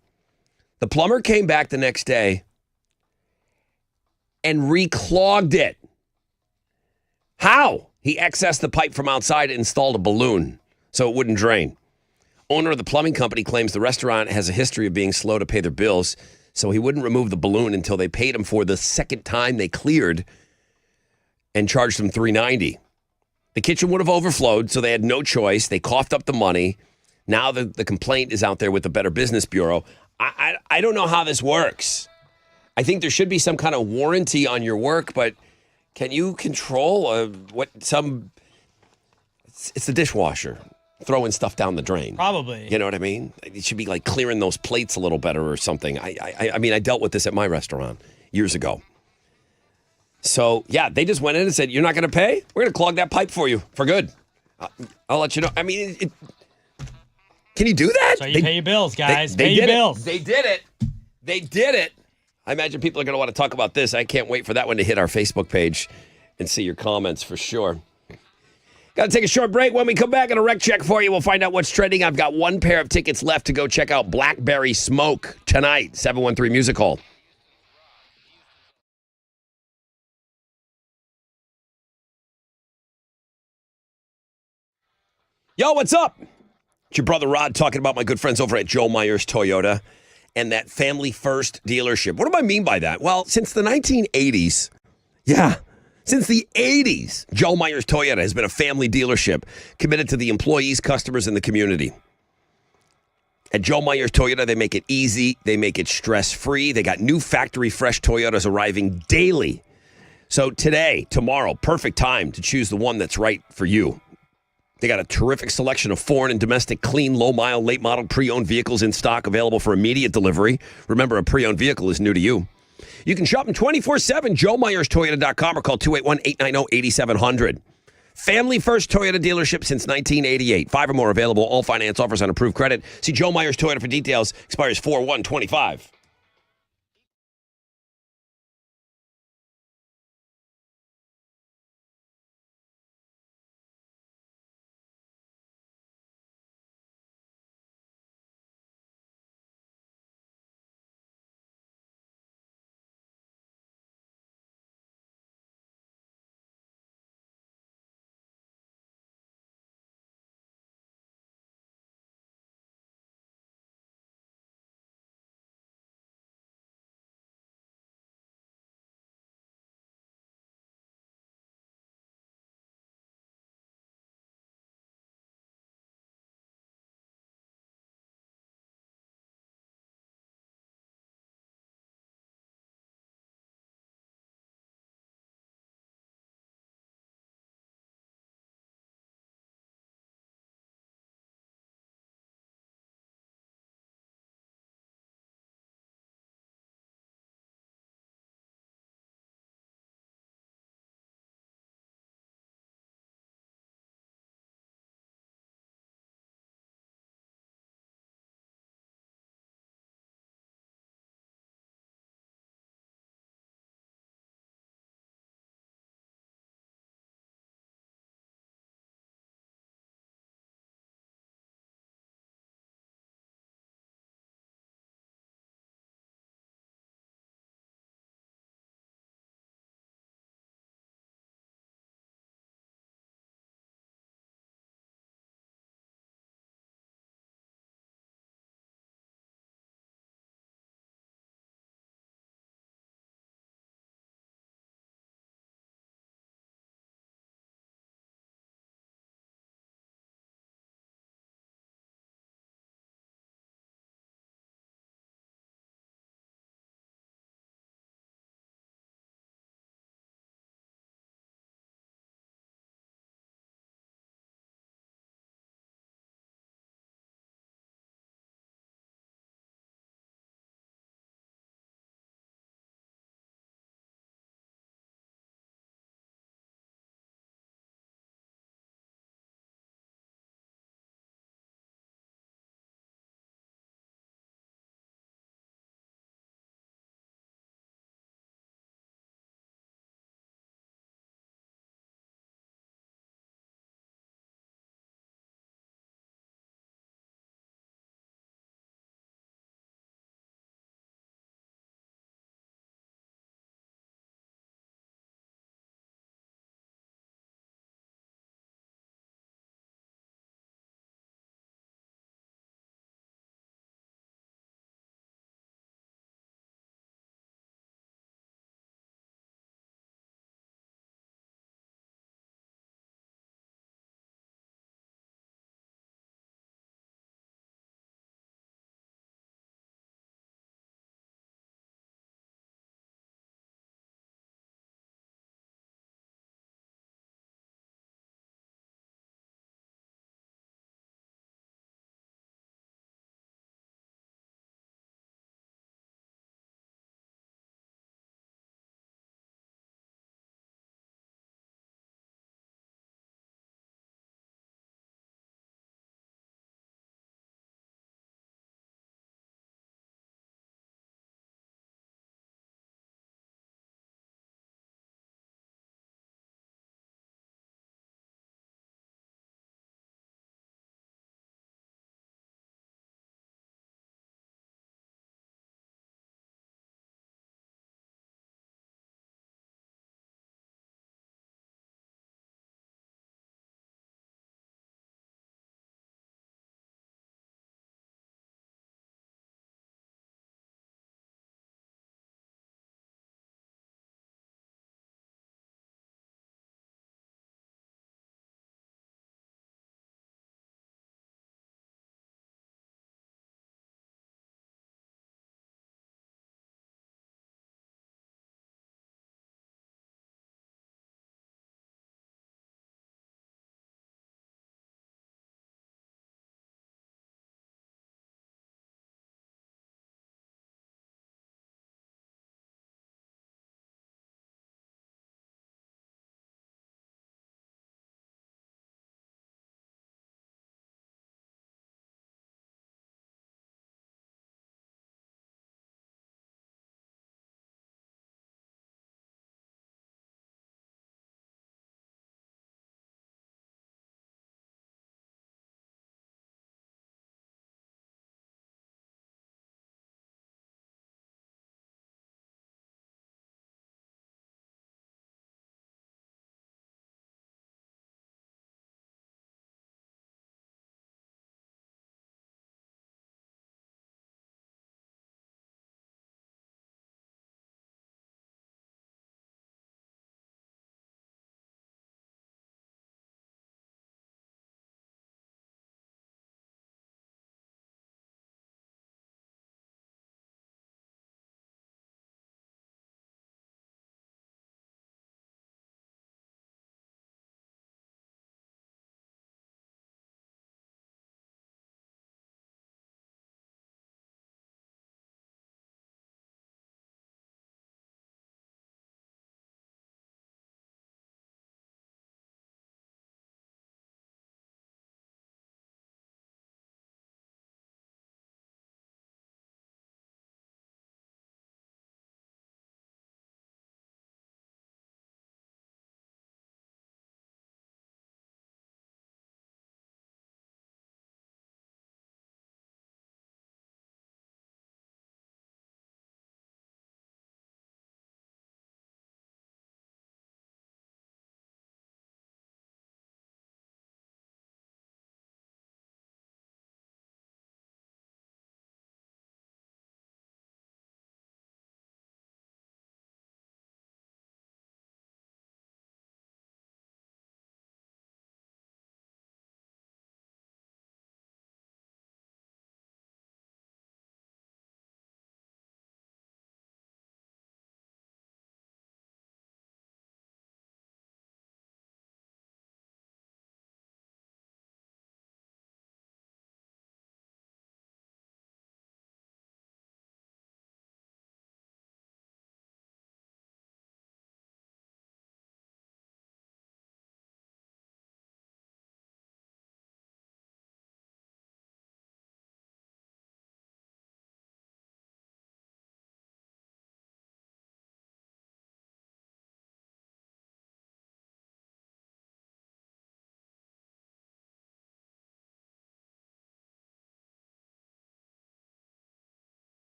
The plumber came back the next day and reclogged it. How? He accessed the pipe from outside and installed a balloon so it wouldn't drain. Owner of the plumbing company claims the restaurant has a history of being slow to pay their bills, so he wouldn't remove the balloon until they paid him for the second time they cleared and charged him $390. The kitchen would have overflowed, so they had no choice. They coughed up the money. Now the complaint is out there with the Better Business Bureau. I don't know how this works. I think there should be some kind of warranty on your work, but can you control it's the dishwasher. throwing stuff down the drain. Probably. You know what I mean? It should be like clearing those plates a little better or something. I mean, I dealt with this at my restaurant years ago. So, yeah, they just went in and said, you're not going to pay? We're going to clog that pipe for you for good. I'll let you know. I mean, can you do that? So you pay your bills, guys. They pay your did bills. They did it. They did it. I imagine people are going to want to talk about this. I can't wait for that one to hit our Facebook page and see your comments for sure. Got to take a short break. When we come back on a rec check for you, we'll find out what's trending. I've got one pair of tickets left to go check out Blackberry Smoke tonight, 713 Music Hall. Yo, what's up? It's your brother Rod talking about my good friends over at Joe Myers Toyota and that family first dealership. What do I mean by that? Well, since the 1980s, since the 80s, Joe Myers Toyota has been a family dealership committed to the employees, customers, and the community. At Joe Myers Toyota, they make it easy. They make it stress-free. They got new factory fresh Toyotas arriving daily. So today, tomorrow, perfect time to choose the one that's right for you. They got a terrific selection of foreign and domestic, clean, low-mile, late-model, pre-owned vehicles in stock available for immediate delivery. Remember, a pre-owned vehicle is new to you. You can shop them 24/7, JoeMyersToyota.com, or call 281-890-8700. Family first Toyota dealership since 1988. 5 or more available. All finance offers on approved credit. See Joe Myers Toyota for details. Expires 4/1/25.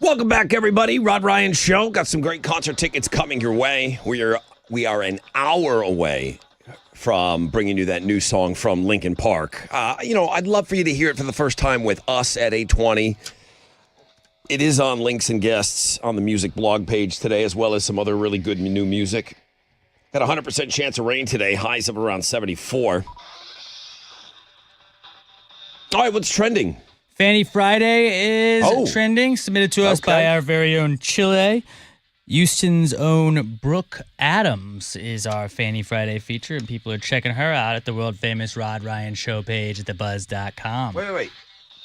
Welcome back, everybody. Rod Ryan Show. Got some great concert tickets coming your way. We are an hour away from bringing you that new song from Linkin Park. I'd love for you to hear it for the first time with us at 8:20. It is on Links and Guests on the music blog page today, as well as some other really good new music. Got a 100% chance of rain today, highs of around 74. All right, what's trending? Fanny Friday is trending, submitted to us by our very own Chile. Houston's own Brooke Adams is our Fanny Friday feature, and people are checking her out at the world-famous Rod Ryan Show page at thebuzz.com. Wait.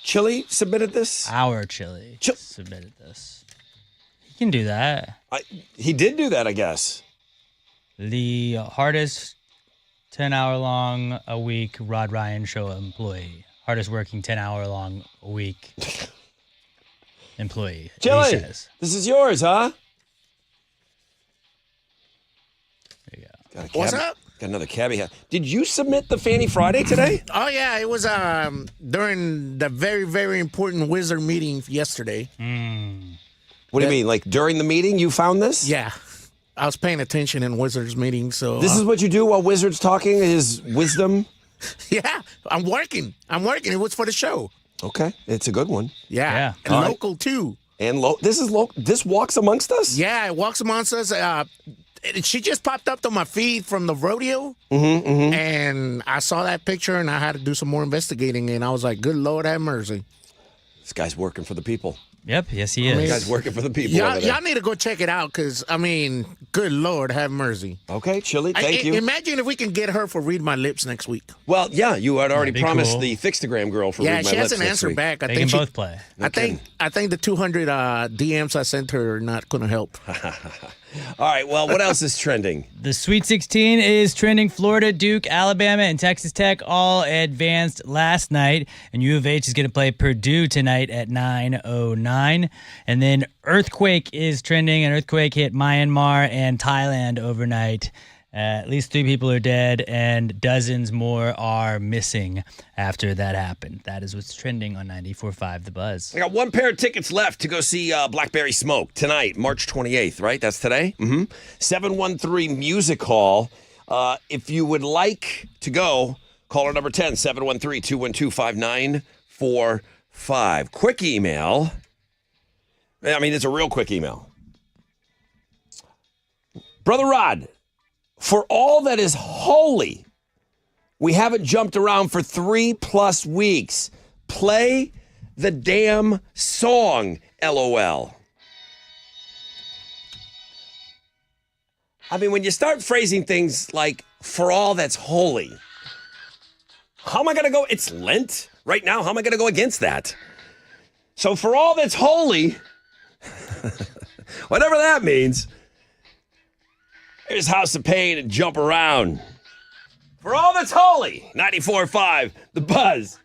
Chile submitted this? Our Chile submitted this. He can do that. He did do that, I guess. The hardest 10-hour-long a week Rod Ryan Show employee. Hardest working 10-hour-long a week employee. Chili, he says. This is yours, huh? There you go. What's up? Got another cabbie hat. Did you submit the Fanny Friday today? Oh, yeah. It was during the very, very important Wizard meeting yesterday. What do you mean? Like during the meeting you found this? Yeah. I was paying attention in Wizards meeting, so... This is what you do while Wizard's talking? His wisdom? Yeah. I'm working. It was for the show. Okay. It's a good one. Yeah. And All local, too. And this is local. This walks amongst us? Yeah, it walks amongst us. She just popped up on my feed from the rodeo, and I saw that picture, and I had to do some more investigating, and I was like, good Lord have mercy. This guy's working for the people. Yep, yes he is. This guy's working for the people. Y'all need to go check it out, because, good Lord have mercy. Okay, Chili, thank you. Imagine if we can get her for Read My Lips next week. Well, yeah, you had already promised cool. the Fixtagram girl for Read My Lips. Yeah, she hasn't answered back. They can both play. No I think the 200 DMs I sent her are not going to help. All right, well, what else is trending? The Sweet 16 is trending. Florida, Duke, Alabama, and Texas Tech all advanced last night. And U of H is going to play Purdue tonight at 9:09. And then Earthquake is trending. An earthquake hit Myanmar and Thailand overnight. At least 3 people are dead, and dozens more are missing after that happened. That is what's trending on 94.5 The Buzz. I got 1 pair of tickets left to go see Blackberry Smoke tonight, March 28th, right? That's today? 713 Music Hall. If you would like to go, caller number 10, 713-212-5945. Quick email. It's a real quick email. Brother Rod, for all that is holy, we haven't jumped around for 3+ weeks. Play the damn song, LOL. When you start phrasing things like, for all that's holy, how am I going to go? It's Lent right now. How am I going to go against that? So for all that's holy, whatever that means, here's House of Pain and Jump Around. For all that's holy, 94.5, The Buzz.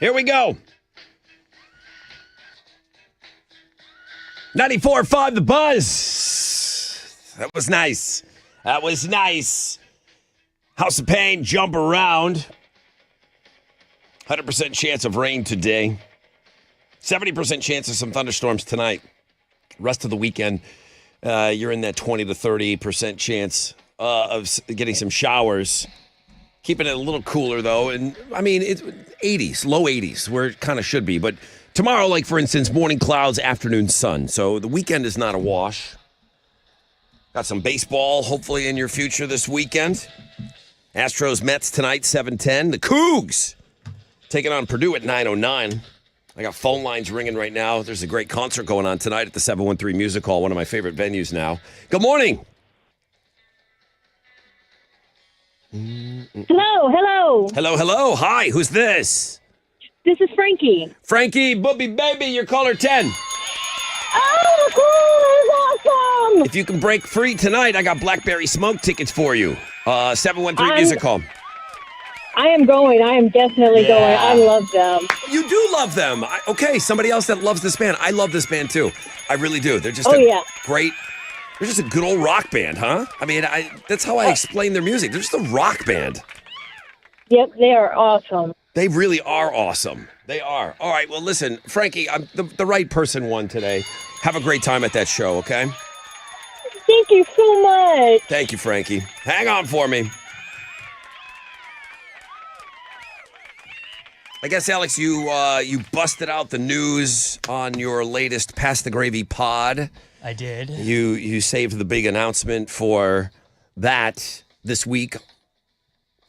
Here we go. 94.5 The Buzz. That was nice. That was nice. House of Pain, Jump Around. 100% chance of rain today. 70% chance of some thunderstorms tonight. Rest of the weekend, you're in that 20 to 30% chance of getting some showers. Keeping it a little cooler, though. And, I mean, it's 80s, low 80s, where it kind of should be. But tomorrow, like, for instance, morning clouds, afternoon sun. So the weekend is not a wash. Got some baseball, hopefully, in your future this weekend. Astros, Mets tonight, 7:10. The Cougs taking on Purdue at 9:09. I got phone lines ringing right now. There's a great concert going on tonight at the 713 Music Hall, one of my favorite venues now. Good morning. Hello. Hello. Hi, who's this? This is Frankie. Frankie, Booby Baby, you're caller 10. Oh, cool. That's awesome. If you can break free tonight, I got Blackberry Smoke tickets for you. 713 Music Hall. I am going. I am definitely going. I love them. You do love them. Okay, somebody else that loves this band. I love this band, too. I really do. They're just great. They're just a good old rock band, huh? I mean, that's how I explain their music. They're just a rock band. Yep, they are awesome. They really are awesome. They are. All right, well, listen, Frankie, I'm the right person won today. Have a great time at that show, okay? Thank you so much. Thank you, Frankie. Hang on for me. I guess, Alex, you busted out the news on your latest Pass the Gravy pod. I did. You saved the big announcement for that this week,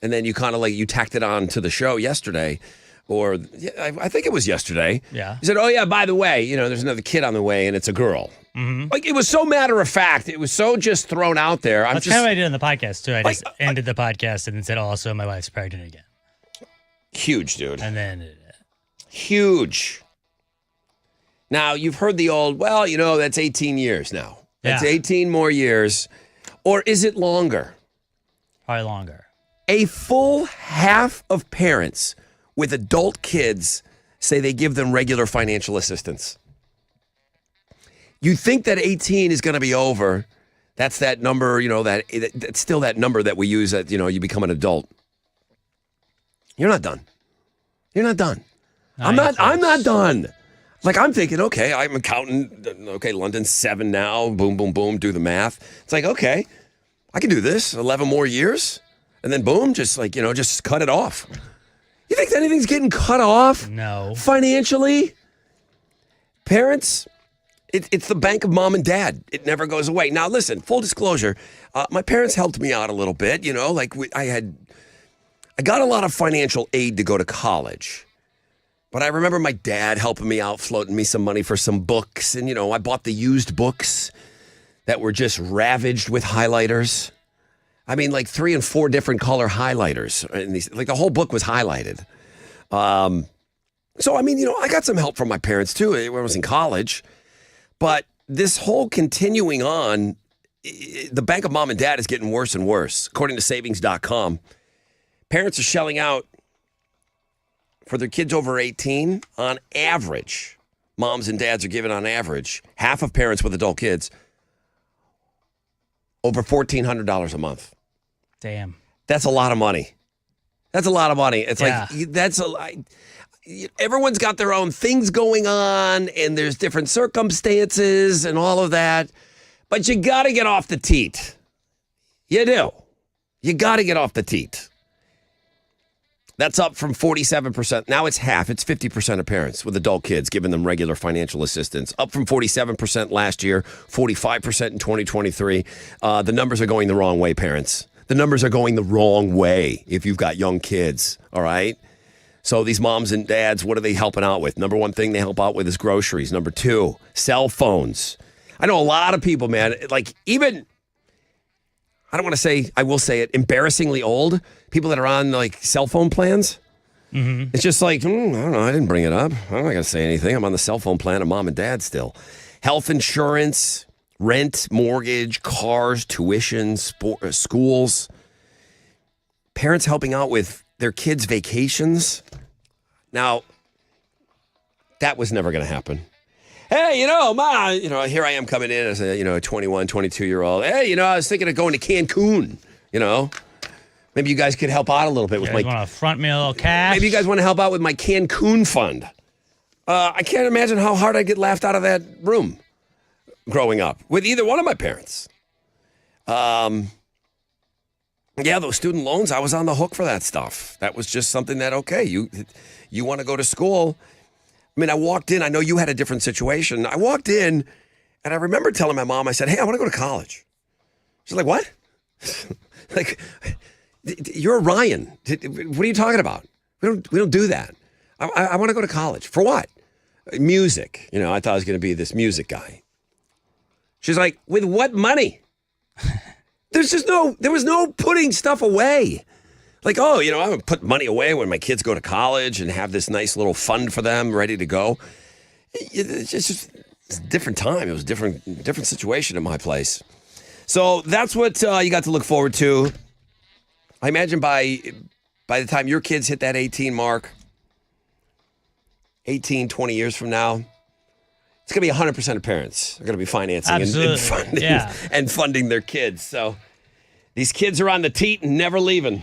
and then you kind of you tacked it on to the show yesterday, or I think it was yesterday. Yeah. You said, "Oh yeah, by the way, there's another kid on the way, and it's a girl." Mm-hmm. Like, it was so matter of fact. It was so just thrown out there. That's kind of what I did on the podcast too. I just ended the podcast and then said, "Also, my wife's pregnant again." Huge, dude. And then huge. Now, you've heard the old, well, that's 18 years now. That's 18 more years. Or is it longer? Probably longer. A full half of parents with adult kids say they give them regular financial assistance. You think that 18 is going to be over. That's that number, that's still that number that we use that, you become an adult. You're not done. You're not done. I'm not done. Like, I'm thinking, okay, I'm counting, okay, London's 7 now, boom, boom, boom, do the math. It's like, okay, I can do this, 11 more years, and then boom, just just cut it off. You think anything's getting cut off? No. Financially? Parents, it's the bank of mom and dad. It never goes away. Now, listen, full disclosure, my parents helped me out a little bit, I got a lot of financial aid to go to college. But I remember my dad helping me out, floating me some money for some books. And, I bought the used books that were just ravaged with highlighters. I mean, 3 and 4 different color highlighters. And the whole book was highlighted. So, I mean, I got some help from my parents, too, when I was in college. But this whole continuing on, the bank of mom and dad is getting worse and worse. According to savings.com, parents are shelling out for their kids over 18, on average, moms and dads are giving on average, half of parents with adult kids, over $1,400 a month. Damn. That's a lot of money. It's everyone's got their own things going on, and there's different circumstances and all of that. But you got to get off the teat. You do. You got to get off the teat. That's up from 47%. Now it's half. It's 50% of parents with adult kids giving them regular financial assistance. Up from 47% last year, 45% in 2023. The numbers are going the wrong way, parents. The numbers are going the wrong way if you've got young kids, all right? So these moms and dads, what are they helping out with? Number one thing they help out with is groceries. Number 2, cell phones. I know a lot of people, man, even... I don't want to say, I will say it, embarrassingly old, people that are on cell phone plans. Mm-hmm. It's just I don't know, I didn't bring it up. I'm not going to say anything. I'm on the cell phone plan of mom and dad still. Health insurance, rent, mortgage, cars, tuition, schools. Parents helping out with their kids' vacations. Now, That was never going to happen. Hey, Ma, here I am coming in as a 21, 22-year-old. Hey, I was thinking of going to Cancun, Maybe you guys could help out a little bit with my... You want to front me a little cash? Maybe you guys want to help out with my Cancun fund. I can't imagine how hard I'd get laughed out of that room growing up with either one of my parents. Yeah, those student loans, I was on the hook for that stuff. That was just something that, okay, you want to go to school. I mean, I walked in. I know you had a different situation. I walked in, and I remember telling my mom, I said, hey, I want to go to college. She's like, what? Like, you're Ryan. What are you talking about? We don't do that. I want to go to college. For what? Music. I thought I was going to be this music guy. She's like, with what money? There was no putting stuff away. Like, I'm going to put money away when my kids go to college and have this nice little fund for them ready to go. It's a different time. It was a different situation at my place. So that's what you got to look forward to. I imagine by the time your kids hit that 18 mark, 18, 20 years from now, it's going to be 100% of parents are going to be financing and funding their kids. So these kids are on the teat and never leaving.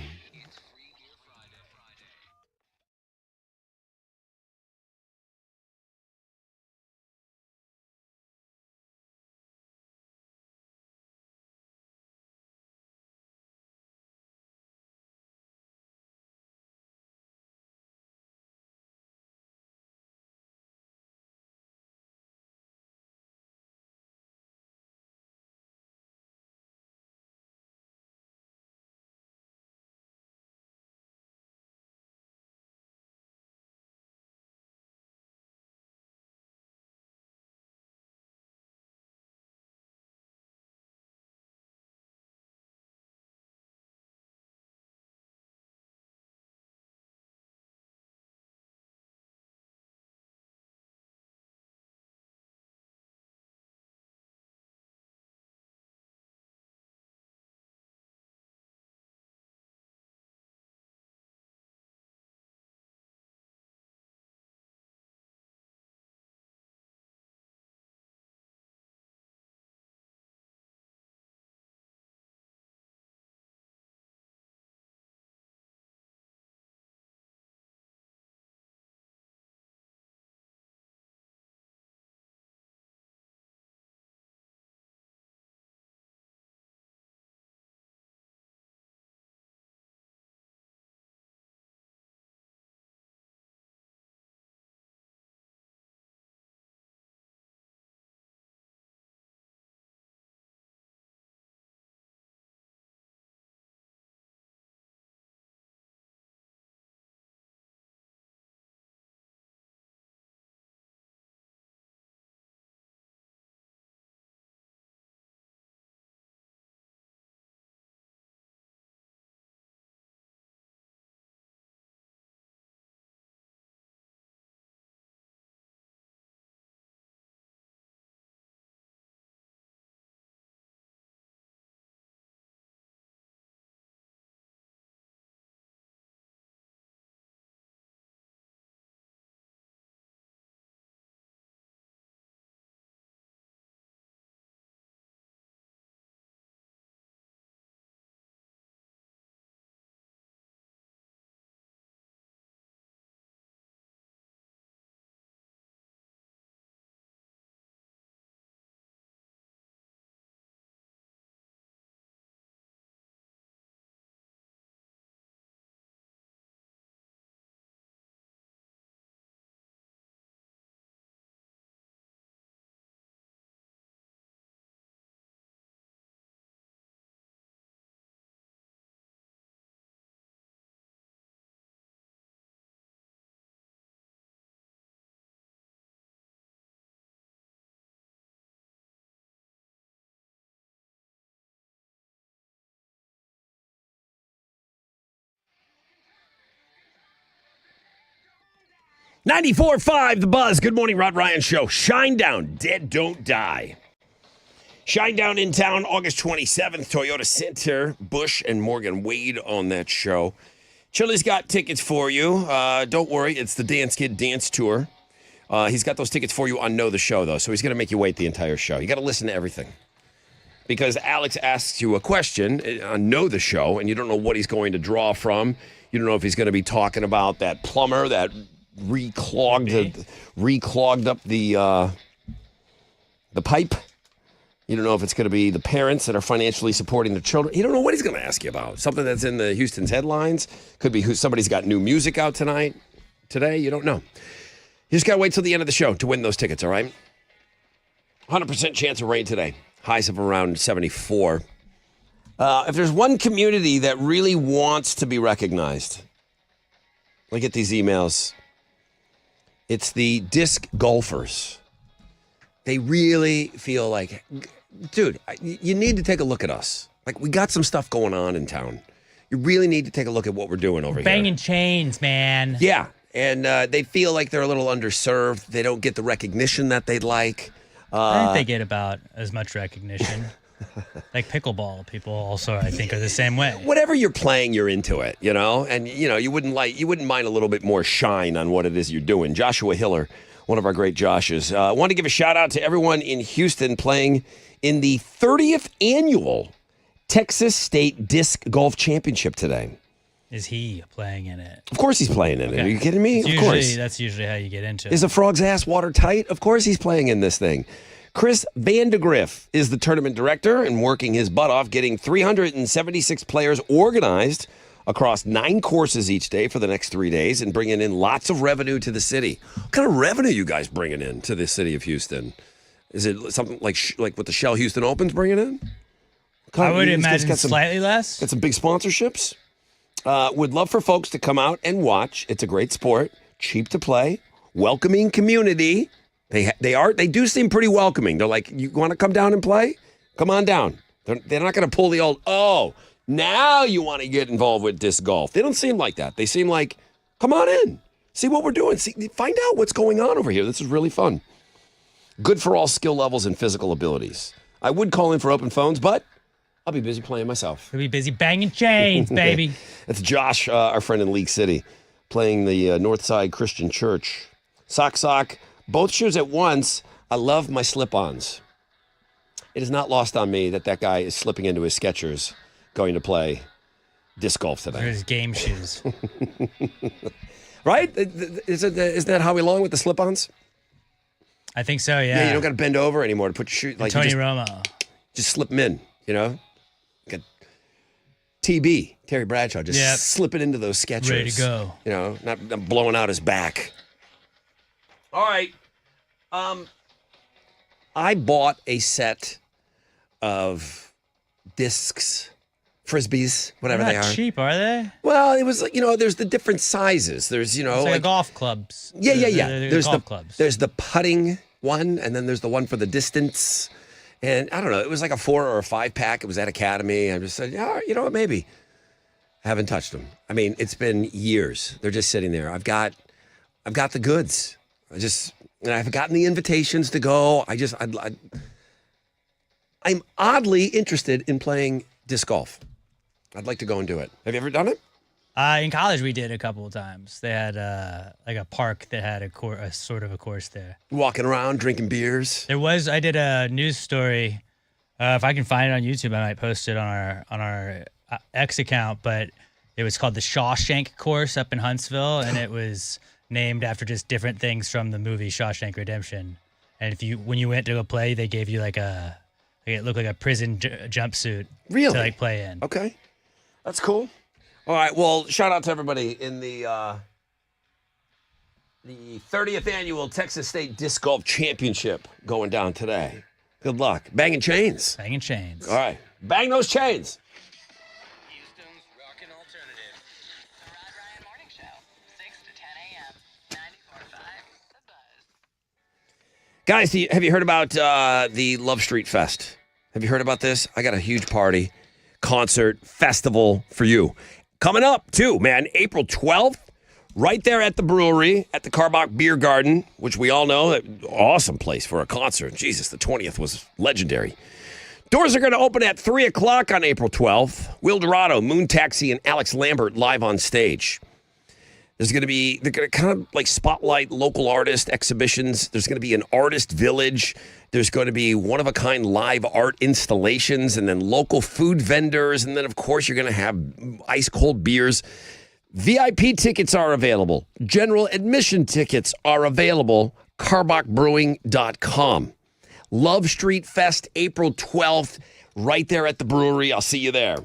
.94.5 The Buzz. Good morning, Rod Ryan Show. Shinedown, Dead Don't Die. Shinedown in town, August 27th. Toyota Center, Bush and Morgan Wade on that show. Chili's got tickets for you. Don't worry, it's the Dance Kid Dance Tour. He's got those tickets for you on Know the Show, though, so he's going to make you wait the entire show. You got to listen to everything. Because Alex asks you a question on Know the Show, and you don't know what he's going to draw from. You don't know if he's going to be talking about that plumber that reclogged up the pipe. You don't know if it's going to be the parents that are financially supporting their children. You don't know what he's going to ask you about. Something that's in the Houston's headlines. Could be somebody's got new music out today. You don't know. You just got to wait till the end of the show to win those tickets, all right? 100% chance of rain today. Highs of around 74. If there's one community that really wants to be recognized, I get these emails. It's the disc golfers. They really feel like, dude, you need to take a look at us. Like, we got some stuff going on in town. You really need to take a look at what we're doing over here. Banging chains, man. Yeah, and they feel like they're a little underserved. They don't get the recognition that they'd like. I think they get about as much recognition. Like pickleball, people also, I think, are the same way. Whatever you're playing, you're into it, you know? And, you know, you wouldn't mind a little bit more shine on what it is you're doing. Joshua Hiller, one of our great Joshes. I want to give a shout out to everyone in Houston playing in the 30th annual Texas State Disc Golf Championship today. Is he playing in it? Of course he's playing in it. Are you kidding me? Of course. That's usually how you get into it. Is a frog's ass watertight? Of course he's playing in this thing. Chris Vandegrift is the tournament director and working his butt off getting 376 players organized across 9 courses each day for the next 3 days and bringing in lots of revenue to the city. What kind of revenue you guys bringing in to the city of Houston? Is it something like what the Shell Houston Open's bringing in? I would imagine slightly less. Got some big sponsorships. Would love for folks to come out and watch. It's a great sport, cheap to play, welcoming community. They do seem pretty welcoming. They're like, you want to come down and play? Come on down. They're not going to pull the old, now you want to get involved with disc golf. They don't seem like that. They seem like, come on in. See what we're doing. Find out what's going on over here. This is really fun. Good for all skill levels and physical abilities. I would call in for open phones, but I'll be busy playing myself. You'll be busy banging chains, baby. It's Josh, our friend in League City, playing the Northside Christian Church. Sock. Both shoes at once. I love my slip-ons. It is not lost on me that guy is slipping into his Skechers going to play disc golf today. There's game shoes. Right? Isn't that how we along with the slip-ons? I think so, yeah. Yeah, you don't got to bend over anymore to put your shoes. Like Tony Romo. Just slip them in, you know? Like a TB, Terry Bradshaw, just slip it into those Skechers. Ready to go. You know, not blowing out his back. All right. I bought a set of discs, frisbees, whatever they are. They're not cheap, are they? Well, it was like, there's the different sizes. There's, it's like golf clubs. Yeah. There's golf clubs. There's the putting one, and then there's the one for the distance. And I don't know, it was like a 4 or a 5 pack. It was at Academy. I just said, yeah, you know what, maybe. Haven't touched them. I mean, it's been years. They're just sitting there. I've got the goods. I've gotten the invitations to go. I'm oddly interested in playing disc golf. I'd like to go and do it. Have you ever done it? In college, we did a couple of times. They had like a park that had a sort of a course there. Walking around, drinking beers. I did a news story. If I can find it on YouTube, I might post it on our X account. But it was called the Shawshank Course up in Huntsville, and it was named after just different things from the movie Shawshank Redemption. And when you went to go play, they gave you it looked like a prison jumpsuit. Really? To like play in. Okay, that's cool. All right, well, shout out to everybody in the 30th annual Texas State Disc Golf Championship going down today. Good luck. Banging chains. Banging chains. All right, bang those chains. Houston's rockin' alternative. The Rod Ryan Morning Show, 6 to 10 a.m. 94.5 The Buzz. Guys, have you heard about the Love Street Fest? Have you heard about this? I got a huge party, concert, festival for you. Coming up, too, man, April 12th, right there at the brewery, at the Carbach Beer Garden, which we all know, awesome place for a concert. Jesus, the 20th was legendary. Doors are going to open at 3 o'clock on April 12th. Will Dorado, Moon Taxi, and Alex Lambert live on stage. They're going to kind of like spotlight local artist exhibitions. There's going to be an artist village. There's going to be one-of-a-kind live art installations, and then local food vendors. And then, of course, you're going to have ice-cold beers. VIP tickets are available. General admission tickets are available. CarbachBrewing.com. Love Street Fest, April 12th, right there at the brewery. I'll see you there.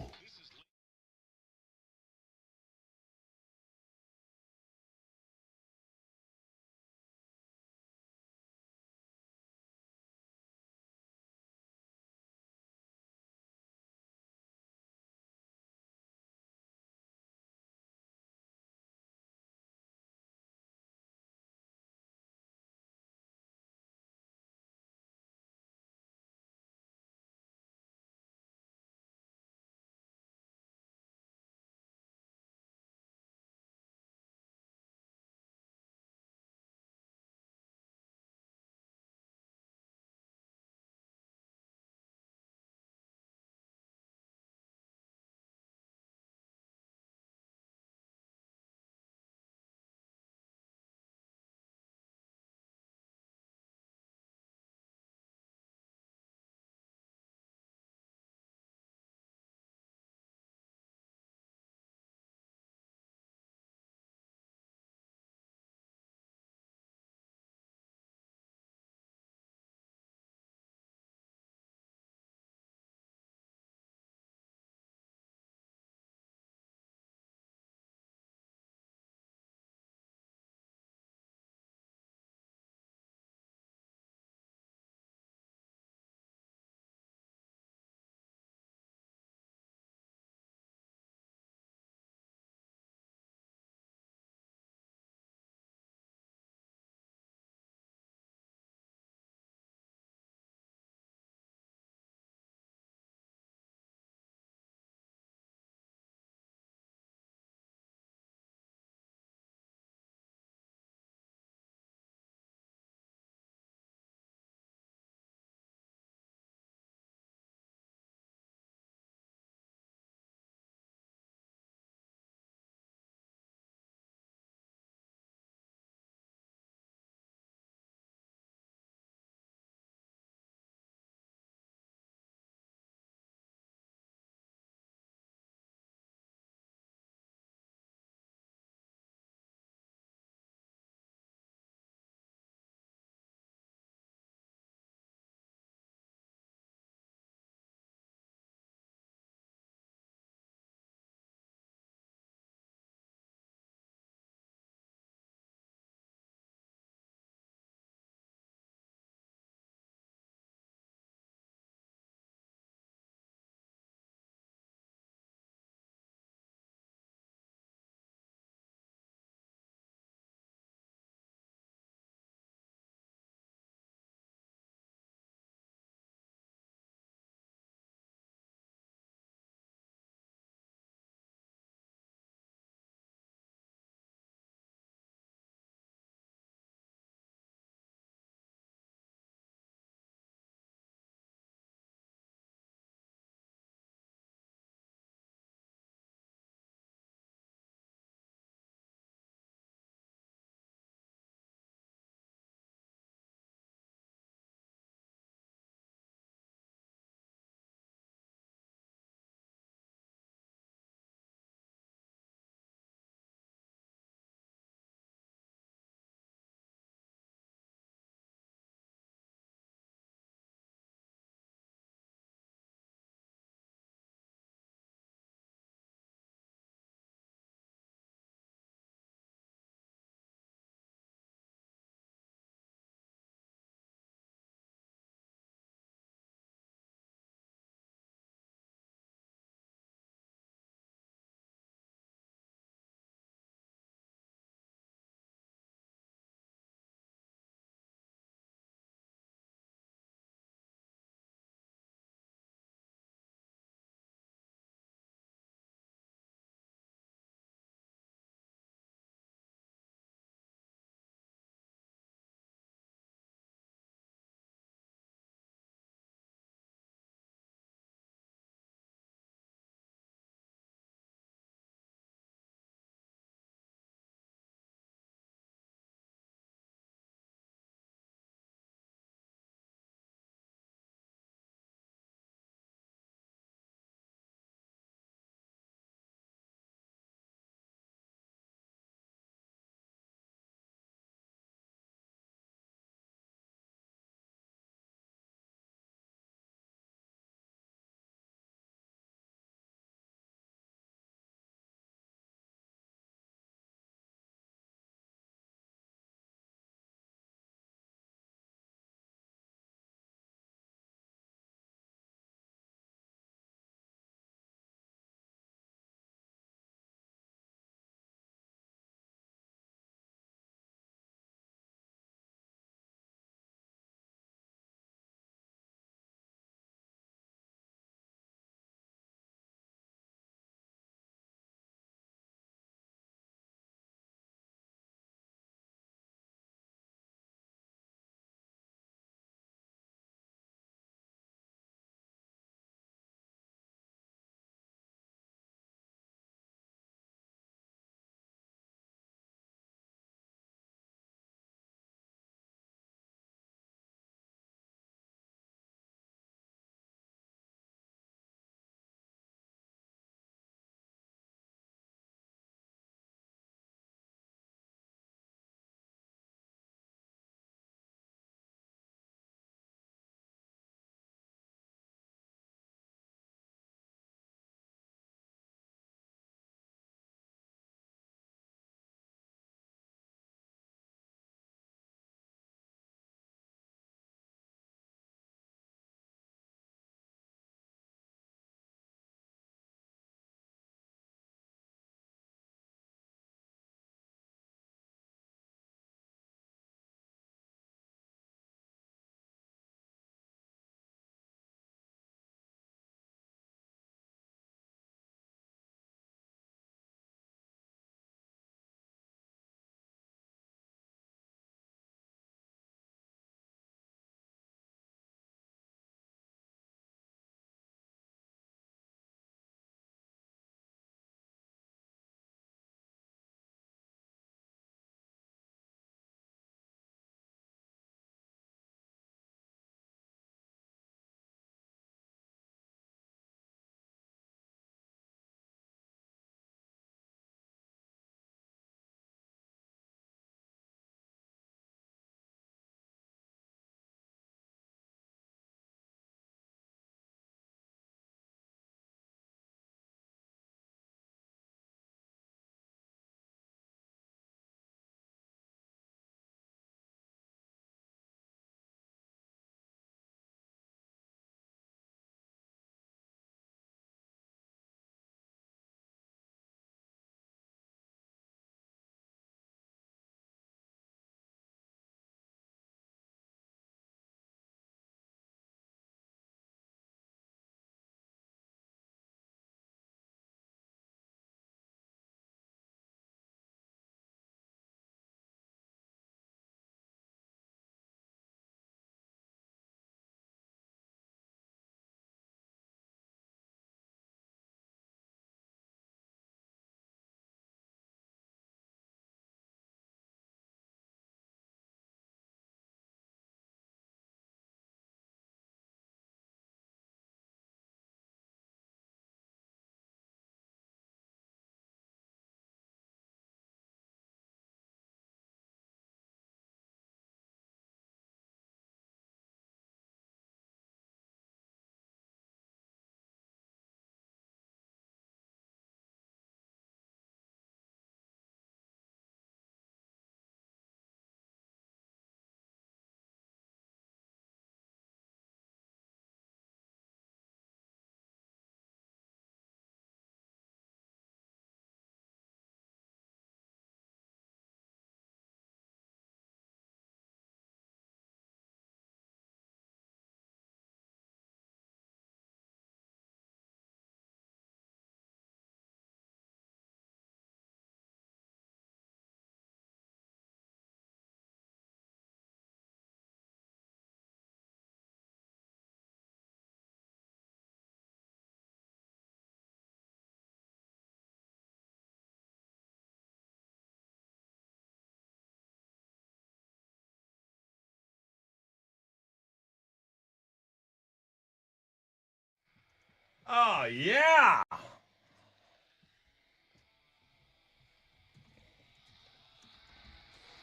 Oh, yeah.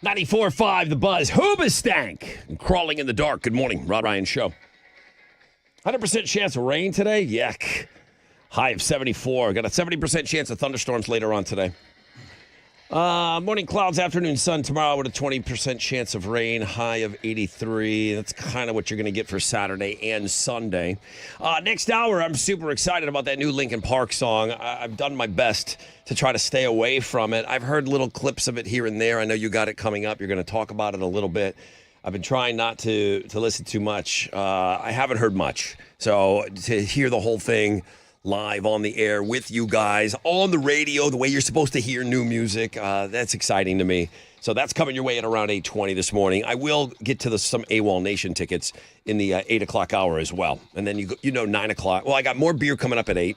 .94.5 The Buzz. Hoobastank. Crawling in the dark. Good morning. Rod Ryan Show. 100% chance of rain today? Yuck. High of 74. Got a 70% chance of thunderstorms later on today. Morning clouds, afternoon sun tomorrow with a 20% chance of rain, high of 83. That's kind of what you're going to get for Saturday and Sunday. Next hour, I'm super excited about that new Linkin Park song. I've done my best to try to stay away from it. I've heard little clips of it here and there. I know you got it coming up. You're going to talk about it a little bit. I've been trying not to listen too much. I haven't heard much. So to hear the whole thing live on the air with you guys on the radio, the way you're supposed to hear new music. That's exciting to me. So that's coming your way at around 8:20 this morning. I will get to some AWOL Nation tickets in the 8 o'clock hour as well. And then 9 o'clock. Well, I got more beer coming up at 8.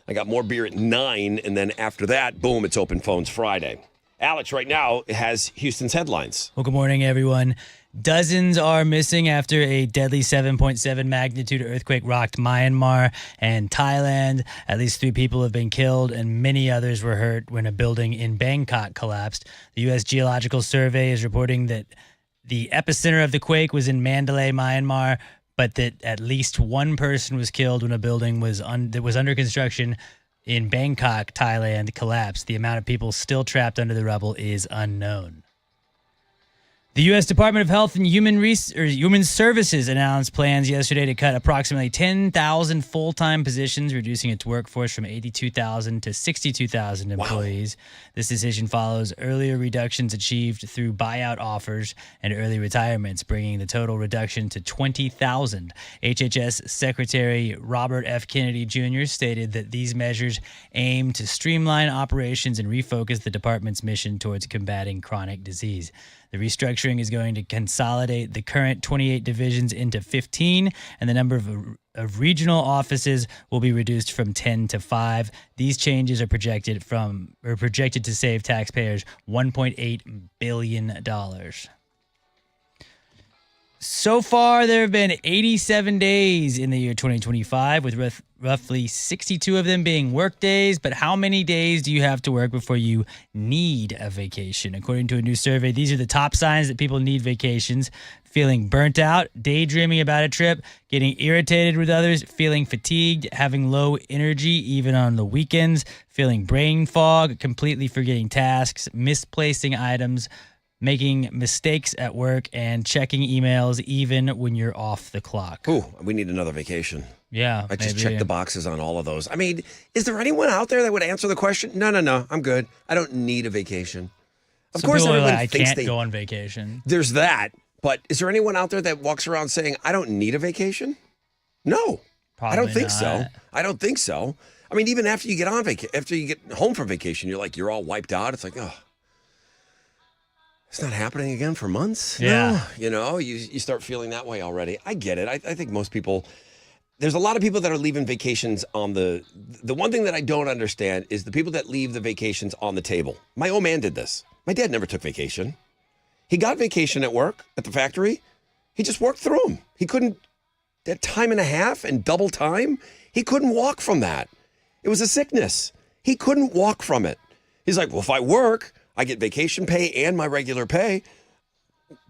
I got more beer at 9. And then after that, boom, it's Open Phones Friday. Alex right now has Houston's headlines. Well, good morning, everyone. Dozens are missing after a deadly 7.7 magnitude earthquake rocked Myanmar and Thailand. At least 3 people have been killed and many others were hurt when a building in Bangkok collapsed. The U.S. Geological Survey is reporting that the epicenter of the quake was in Mandalay, Myanmar, but that at least 1 person was killed when a building that was under construction in Bangkok, Thailand, collapsed. The amount of people still trapped under the rubble is unknown. The U.S. Department of Health and Human Services announced plans yesterday to cut approximately 10,000 full-time positions, reducing its workforce from 82,000 to 62,000 employees. Wow. This decision follows earlier reductions achieved through buyout offers and early retirements, bringing the total reduction to 20,000. HHS Secretary Robert F. Kennedy Jr. stated that these measures aim to streamline operations and refocus the department's mission towards combating chronic disease. The restructuring is going to consolidate the current 28 divisions into 15, and the number of regional offices will be reduced from 10 to 5. These changes are projected to save taxpayers $1.8 billion. So far, there have been 87 days in the year 2025, with roughly 62 of them being work days. But how many days do you have to work before you need a vacation? According to a new survey, these are the top signs that people need vacations: feeling burnt out, daydreaming about a trip, getting irritated with others, feeling fatigued, having low energy even on the weekends, feeling brain fog, completely forgetting tasks, misplacing items, making mistakes at work, and checking emails even when you're off the clock. Ooh, we need another vacation. Yeah, I just checked the boxes on all of those. I mean, is there anyone out there that would answer the question? No, I'm good. I don't need a vacation. Of course, everyone I thinks can't go on vacation. There's that, but is there anyone out there that walks around saying, I don't need a vacation? No, Probably I don't think not. so. I don't think so. I mean, even after you get after you get home from vacation, you're all wiped out. It's like, oh, it's not happening again for months. Yeah. No, you start feeling that way already. I get it. I think most people, there's a lot of people that are leaving vacations on the one thing that I don't understand is the people that leave the vacations on the table. My old man did this. My dad never took vacation. He got vacation at work, at the factory. He just worked through them. He couldn't, that time and a half and double time, he couldn't walk from that. It was a sickness. He couldn't walk from it. He's like, well, if I work, I get vacation pay and my regular pay,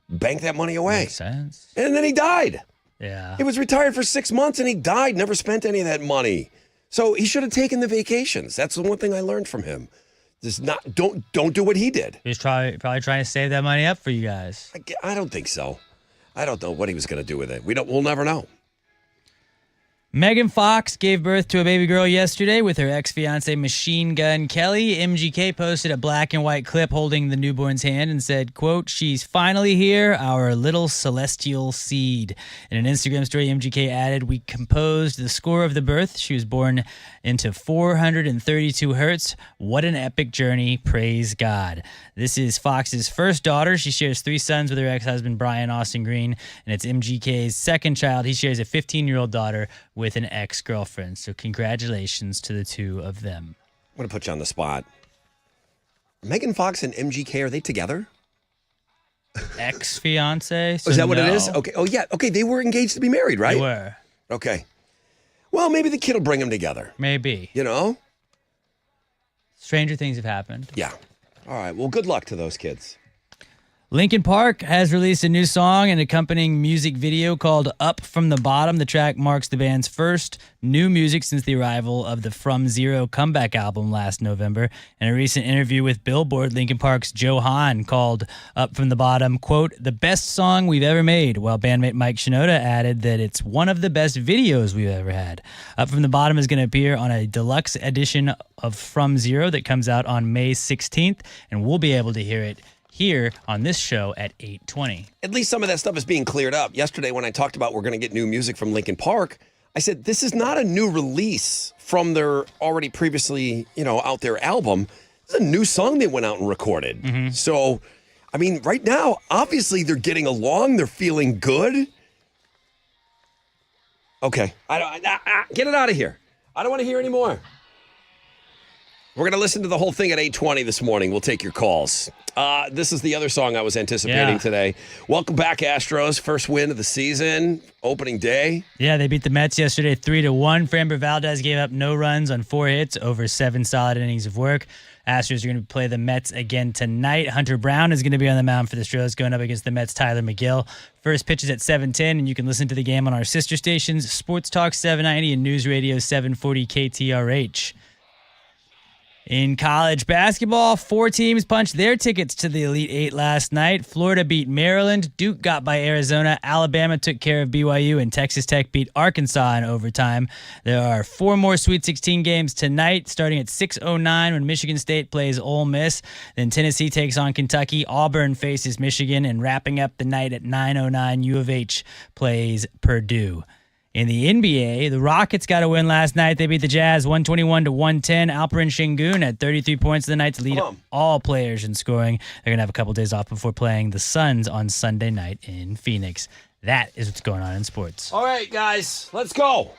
bank that money away. Makes sense. And then he died. Yeah. He was retired for 6 months and he died, never spent any of that money. So he should have taken the vacations. That's the one thing I learned from him. Don't do what he did. He was probably trying to save that money up for you guys. I don't think so. I don't know what he was going to do with it. We'll never know. Megan Fox gave birth to a baby girl yesterday with her ex-fiancé Machine Gun Kelly. MGK posted a black and white clip holding the newborn's hand and said, quote, "She's finally here, our little celestial seed." In an Instagram story, MGK added, "We composed the score of the birth. She was born into 432 hertz. What an epic journey. Praise God." This is Fox's first daughter. She shares 3 sons with her ex-husband, Brian Austin Green, and it's MGK's second child. He shares a 15-year-old daughter with an ex-girlfriend. So congratulations to the 2 of them. I'm going to put you on the spot. Megan Fox and MGK, are they together? Ex-fiance? So is that what no. it is? Okay. Oh, yeah. Okay, they were engaged to be married, right? They were. Okay. Well, maybe the kid will bring them together. Maybe. You know? Stranger things have happened. Yeah. All right. Well, good luck to those kids. Linkin Park has released a new song and accompanying music video called Up From the Bottom. The track marks the band's first new music since the arrival of the From Zero comeback album last November. In a recent interview with Billboard, Linkin Park's Joe Hahn called Up From the Bottom, quote, the best song we've ever made, while bandmate Mike Shinoda added that it's one of the best videos we've ever had. Up From the Bottom is going to appear on a deluxe edition of From Zero that comes out on May 16th, and we'll be able to hear it here on this show at 8:20. At least some of that stuff is being cleared up. Yesterday when I talked about we're going to get new music from Linkin Park, I said this is not a new release from their already previously, out there album. It's a new song they went out and recorded. So, I mean, right now, obviously they're getting along. They're feeling good. Okay. Get it out of here. I don't want to hear any more. We're going to listen to the whole thing at 8:20 this morning. We'll take your calls. This is the other song I was anticipating today. Welcome back, Astros. First win of the season, opening day. Yeah, they beat the Mets yesterday 3-1. Framber Valdez gave up no runs on 4 hits over 7 solid innings of work. Astros are going to play the Mets again tonight. Hunter Brown is going to be on the mound for the Astros going up against the Mets' Tyler McGill. First pitch is at 7:10, and you can listen to the game on our sister stations, Sports Talk 790 and News Radio 740 KTRH. In college basketball, 4 teams punched their tickets to the Elite Eight last night. Florida beat Maryland, Duke got by Arizona, Alabama took care of BYU, and Texas Tech beat Arkansas in overtime. There are 4 more Sweet 16 games tonight, starting at 6:09 when Michigan State plays Ole Miss. Then Tennessee takes on Kentucky, Auburn faces Michigan, and wrapping up the night at 9:09, U of H plays Purdue. In the NBA, the Rockets got a win last night. They beat the Jazz 121-110. Alperen Şengün had 33 points of the night to lead all players in scoring. They're going to have a couple days off before playing the Suns on Sunday night in Phoenix. That is what's going on in sports. All right, guys, let's go.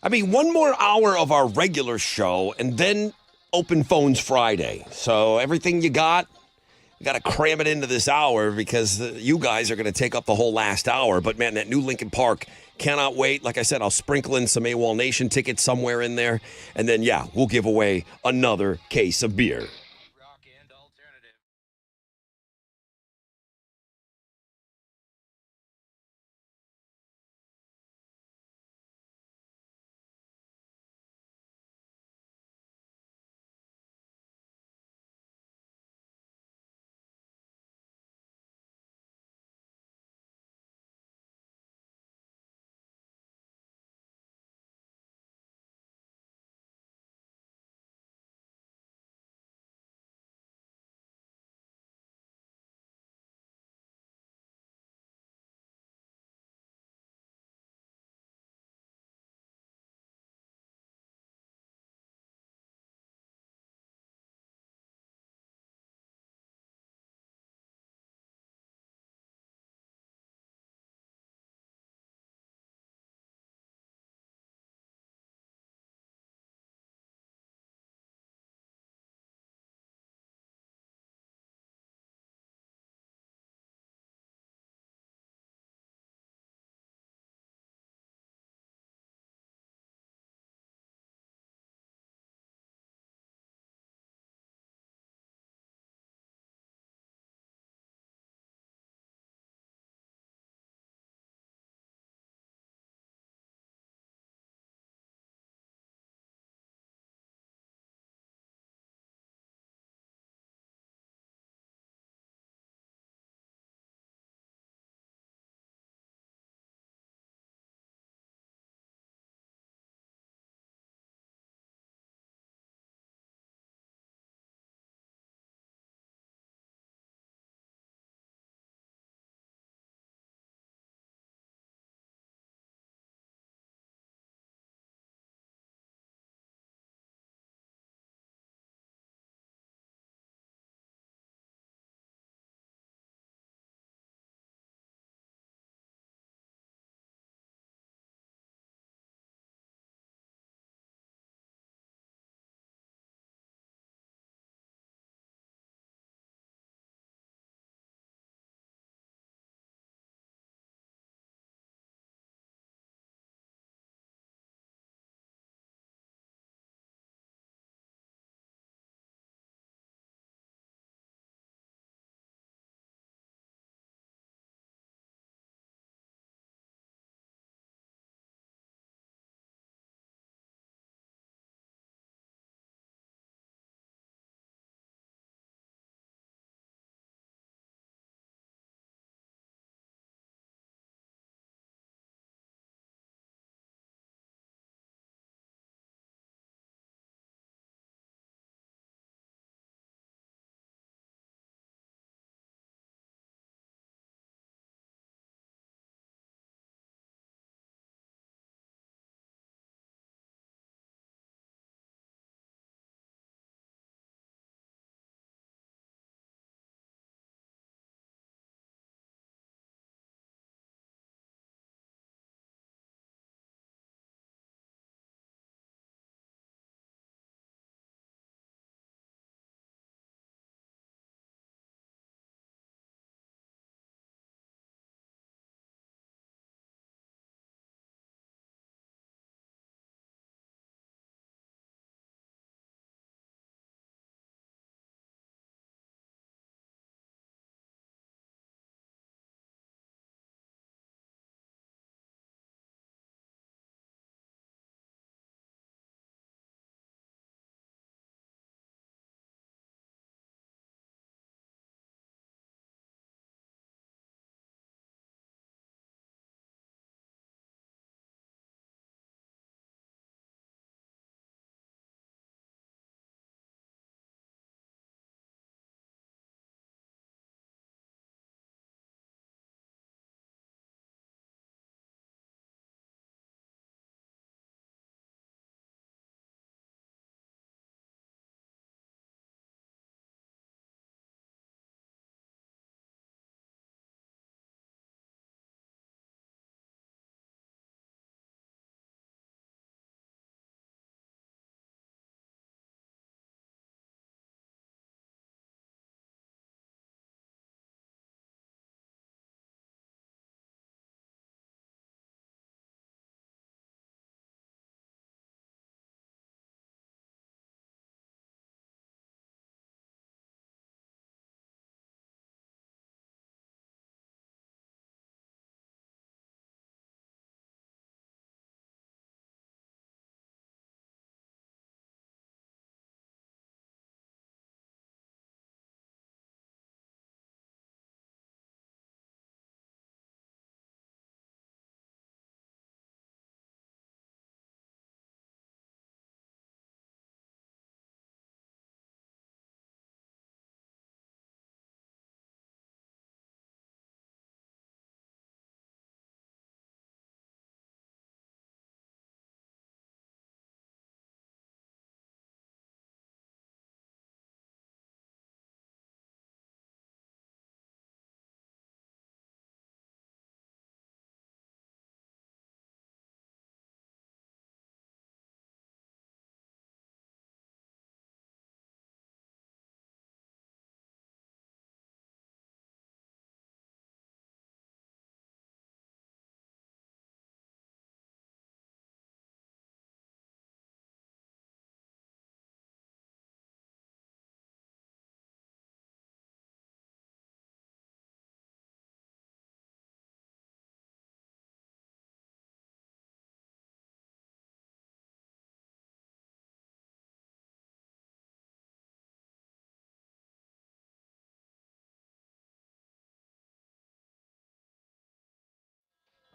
I mean, one more hour of our regular show and then open phones Friday. So everything you got to cram it into this hour because you guys are going to take up the whole last hour. But, man, that new Linkin Park, cannot wait. Like I said, I'll sprinkle in some AWOL Nation tickets somewhere in there. And then, we'll give away another case of beer.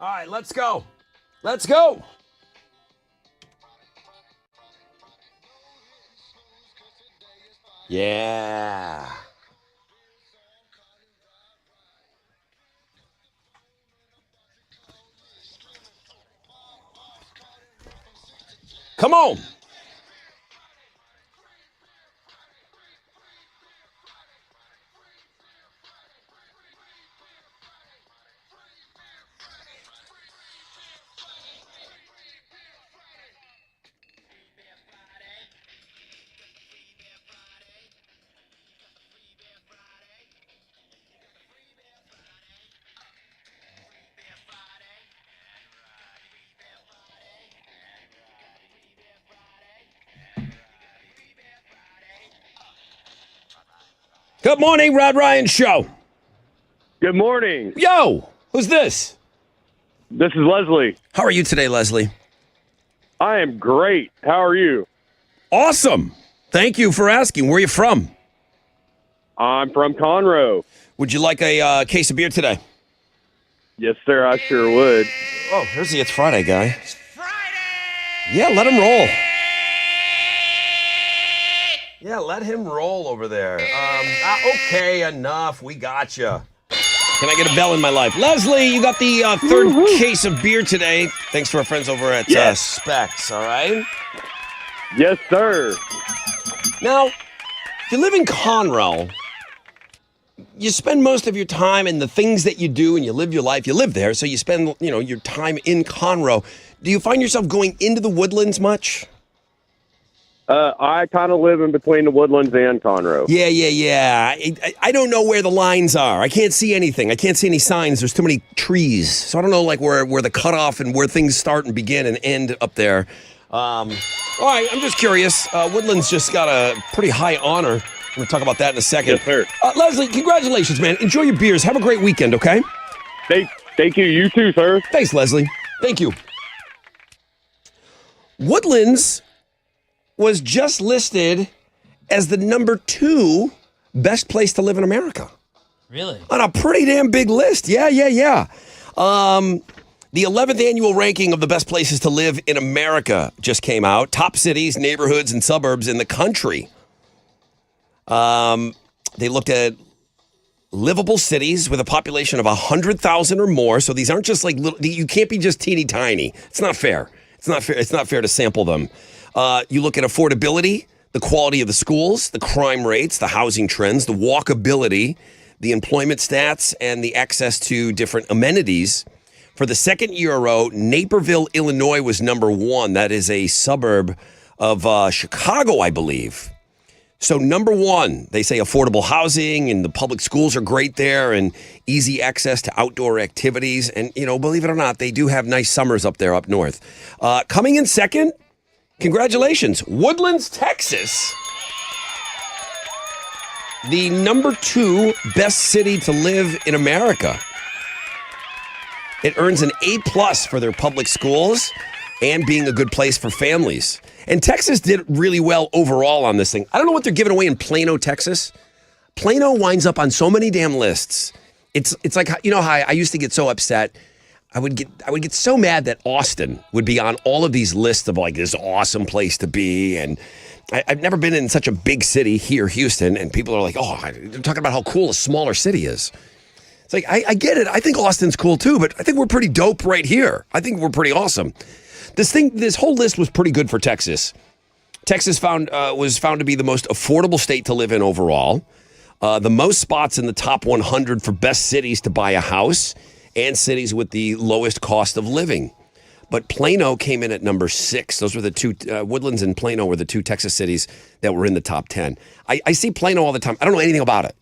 All right, let's go. Let's go. Yeah. Come on. Good morning, Rod Ryan Show. Good morning. Yo, who's this? This is Leslie. How are you today, Leslie? I am great. How are you? Awesome. Thank you for asking. Where are you from? I'm from Conroe. Would you like a case of beer today? Yes, sir. I sure would. Oh, here's the It's Friday guy. It's Friday! Yeah, let him roll. Yeah, let him roll over there. Okay, enough. We got you. Can I get a bell in my life? Leslie, you got the third case of beer today. Thanks to our friends over at Specs, all right? Yes, sir. Now, if you live in Conroe, you spend most of your time in the things that you do and you live your life. You live there, so you spend, your time in Conroe. Do you find yourself going into the Woodlands much? I kind of live in between the Woodlands and Conroe. Yeah. I don't know where the lines are. I can't see anything. I can't see any signs. There's too many trees. So I don't know where the cutoff and where things start and begin and end up there. All right, I'm just curious. Woodlands just got a pretty high honor. I'm going to talk about that in a second. Yes, sir. Leslie, congratulations, man. Enjoy your beers. Have a great weekend, okay? Thank you. You too, sir. Thanks, Leslie. Thank you. Woodlands was just listed as the number 2 best place to live in America. Really? On a pretty damn big list. Yeah. The 11th annual ranking of the best places to live in America just came out. Top cities, neighborhoods, and suburbs in the country. They looked at livable cities with a population of 100,000 or more. So these aren't just like little, you can't be just teeny tiny. It's not fair. It's not fair to sample them. You look at affordability, the quality of the schools, the crime rates, the housing trends, the walkability, the employment stats, and the access to different amenities. For the second year in a row, Naperville, Illinois was number 1. That is a suburb of Chicago, I believe. So number 1, they say affordable housing and the public schools are great there and easy access to outdoor activities. And, believe it or not, they do have nice summers up there up north. Coming in second, congratulations, Woodlands, Texas. The number 2 best city to live in America. It earns an A+ for their public schools and being a good place for families. And Texas did really well overall on this thing. I don't know what they're giving away in Plano, Texas. Plano winds up on so many damn lists. It's like, how I used to get so upset. I would get so mad that Austin would be on all of these lists of like this awesome place to be. And I've never been in such a big city here, Houston, and people are like, they're talking about how cool a smaller city is. It's like, I get it. I think Austin's cool too, but I think we're pretty dope right here. I think we're pretty awesome. This whole list was pretty good for Texas. Texas was found to be the most affordable state to live in overall. The most spots in the top 100 for best cities to buy a house and cities with the lowest cost of living. But Plano came in at number 6. Those were the two, Woodlands and Plano were the 2 Texas cities that were in the top 10. I see Plano all the time. I don't know anything about it.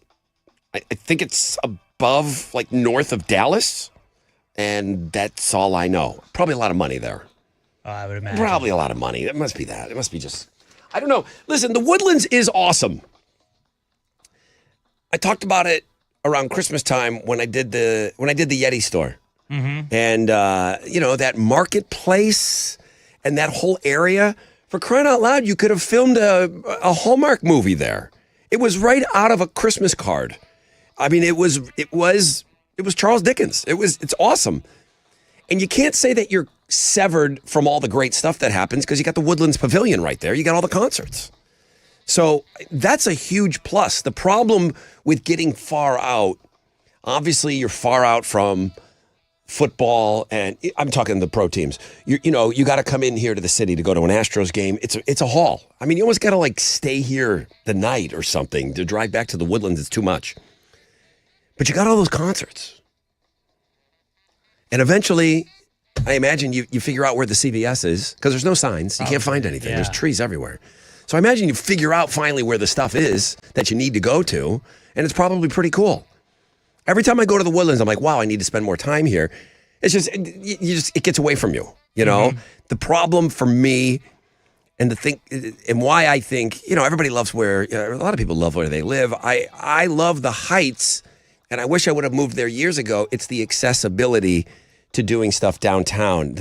I think it's above, like north of Dallas, and that's all I know. Probably a lot of money there. Oh, I would imagine. Probably a lot of money. It must be that. It must be just, I don't know. Listen, the Woodlands is awesome. I talked about it around Christmas time when I did the Yeti store. Mm-hmm. And, that marketplace and that whole area, for crying out loud, you could have filmed a Hallmark movie there. It was right out of a Christmas card. I mean, it was Charles Dickens. It's awesome. And you can't say that you're severed from all the great stuff that happens because you got the Woodlands Pavilion right there. You got all the concerts. So that's a huge plus. The problem with getting far out, obviously you're far out from football, and I'm talking the pro teams. You got to come in here to the city to go to an Astros game. It's a haul. I mean, you almost got to like stay here the night or something. To drive back to the Woodlands, it's too much. But you got all those concerts. And eventually, I imagine you figure out where the CVS is, because there's no signs. You can't find anything. There's trees everywhere. So I imagine you figure out finally where the stuff is that you need to go to, and it's probably pretty cool. Every time I go to the Woodlands, I'm like, wow, I need to spend more time here. It's just, it gets away from you, you know? Mm-hmm. The problem for me and why I think, everybody loves a lot of people love where they live. I love the Heights, and I wish I would have moved there years ago. It's the accessibility to doing stuff downtown.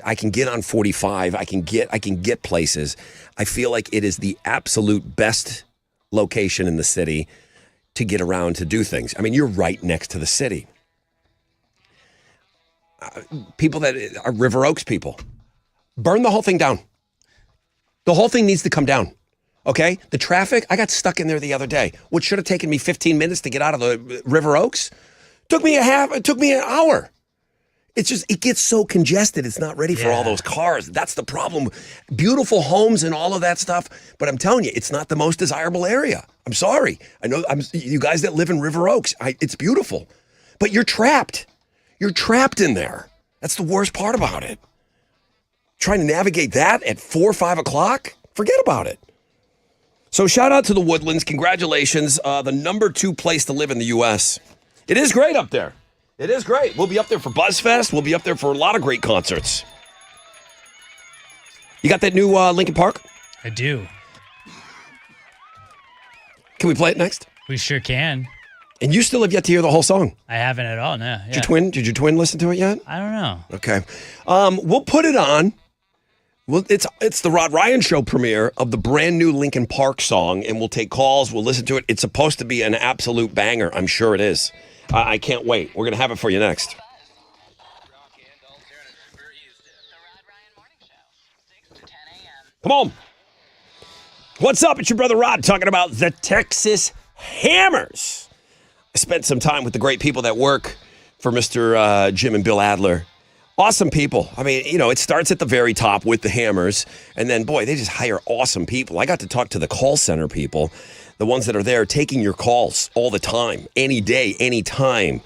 I can get on 45. I can get places. I feel like it is the absolute best location in the city to get around to do things. I mean, you're right next to the city. People that are River Oaks people, burn the whole thing down. The whole thing needs to come down. Okay? The traffic, I got stuck in there the other day. What should have taken me 15 minutes to get out of the River Oaks took me an hour. It's just, it gets so congested. It's not ready for all those cars. That's the problem. Beautiful homes and all of that stuff. But I'm telling you, it's not the most desirable area. I'm sorry. I know you guys that live in River Oaks, it's beautiful. But you're trapped. You're trapped in there. That's the worst part about it. Trying to navigate that at 4 or 5 o'clock? Forget about it. So shout out to the Woodlands. Congratulations. The number 2 place to live in the U.S. It is great up there. It is great. We'll be up there for BuzzFest. We'll be up there for a lot of great concerts. You got that new Linkin Park? I do. Can we play it next? We sure can. And you still have yet to hear the whole song. I haven't at all, no. Yeah. Did your twin listen to it yet? I don't know. Okay. We'll put it on. Well, it's the Rod Ryan Show premiere of the brand new Linkin Park song, and we'll take calls. We'll listen to it. It's supposed to be an absolute banger. I'm sure it is. I can't wait. We're going to have it for you next. Come on. What's up? It's your brother Rod talking about the Texas Hammers. I spent some time with the great people that work for Mr. Jim and Bill Adler. Awesome people. I mean, it starts at the very top with the Hammers, and then, boy, they just hire awesome people. I got to talk to the call center people, the ones that are there taking your calls all the time, any day, any time.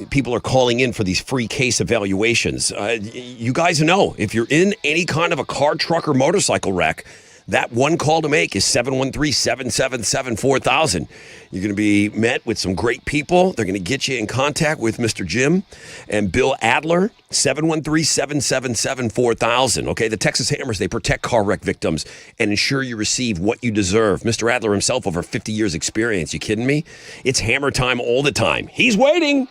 People are calling in for these free case evaluations. You guys know, if you're in any kind of a car, truck, or motorcycle wreck, that one call to make is 713-777-4000. You're going to be met with some great people. They're going to get you in contact with Mr. Jim and Bill Adler, 713-777-4000. Okay, the Texas Hammers, they protect car wreck victims and ensure you receive what you deserve. Mr. Adler himself, over 50 years experience. You kidding me? It's hammer time all the time. He's waiting.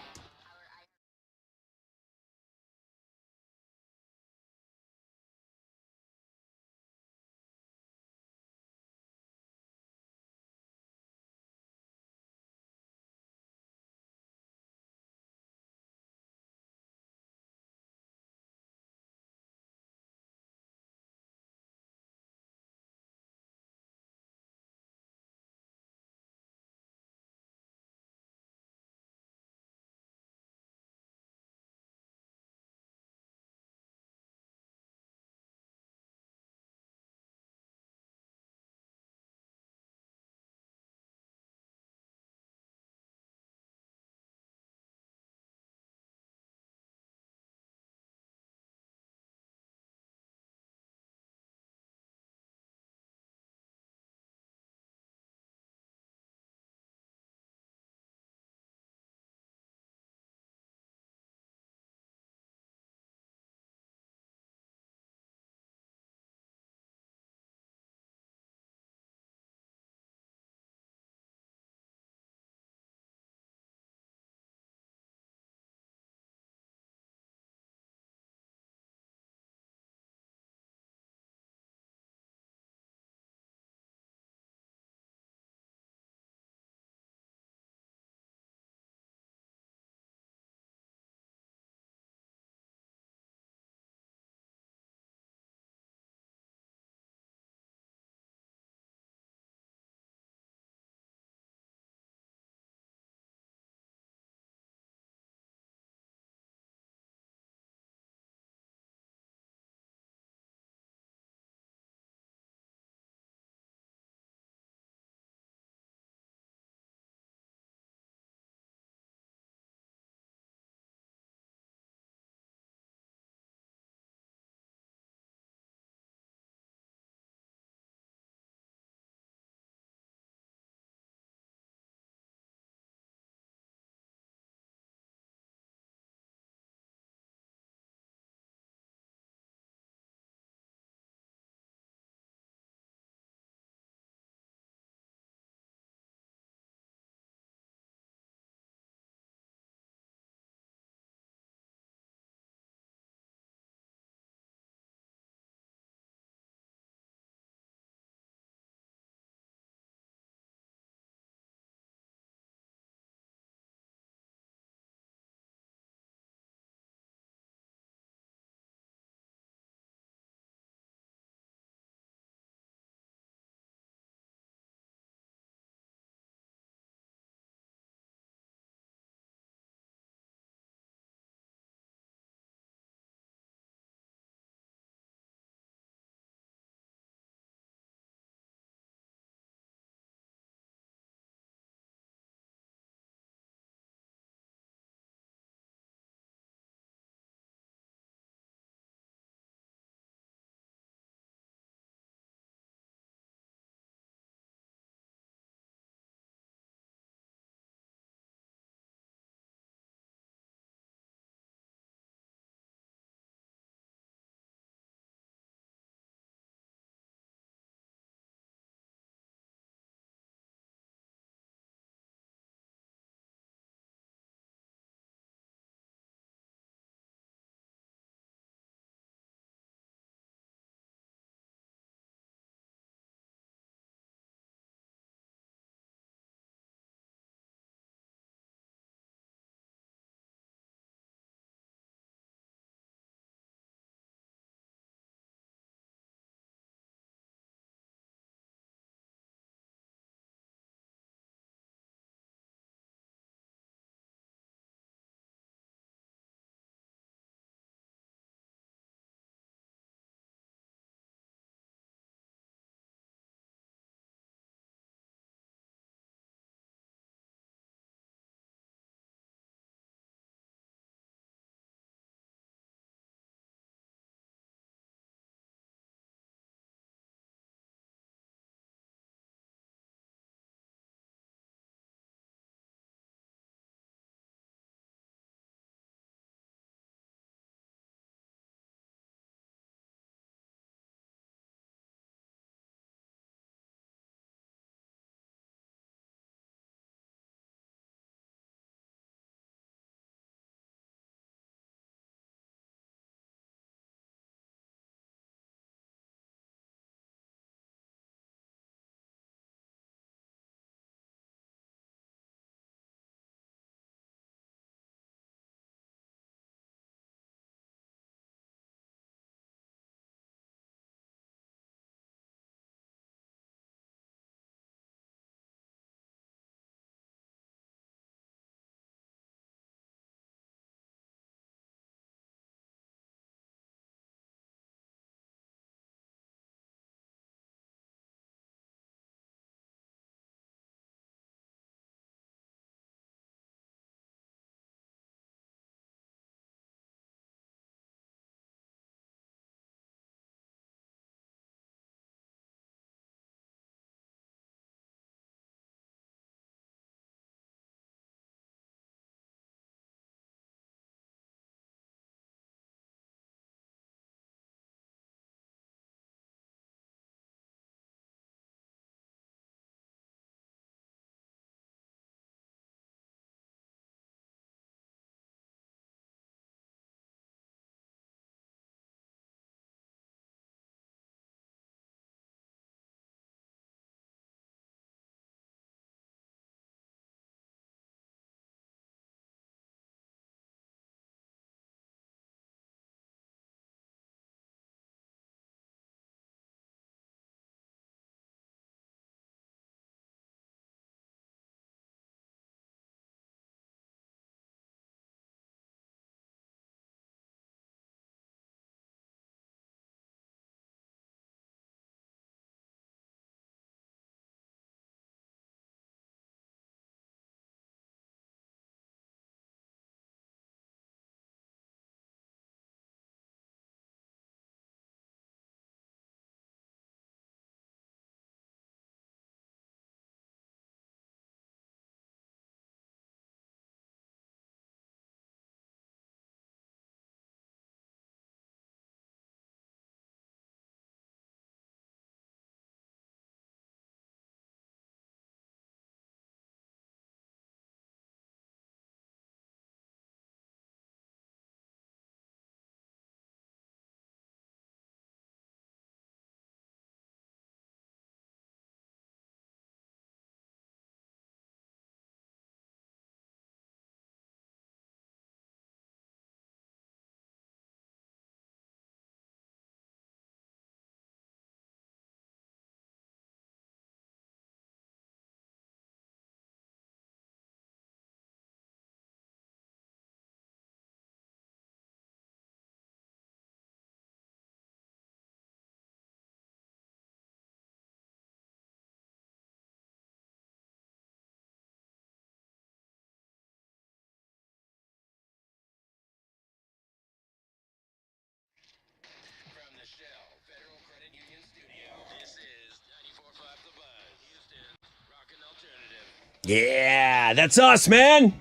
Yeah, that's us, man.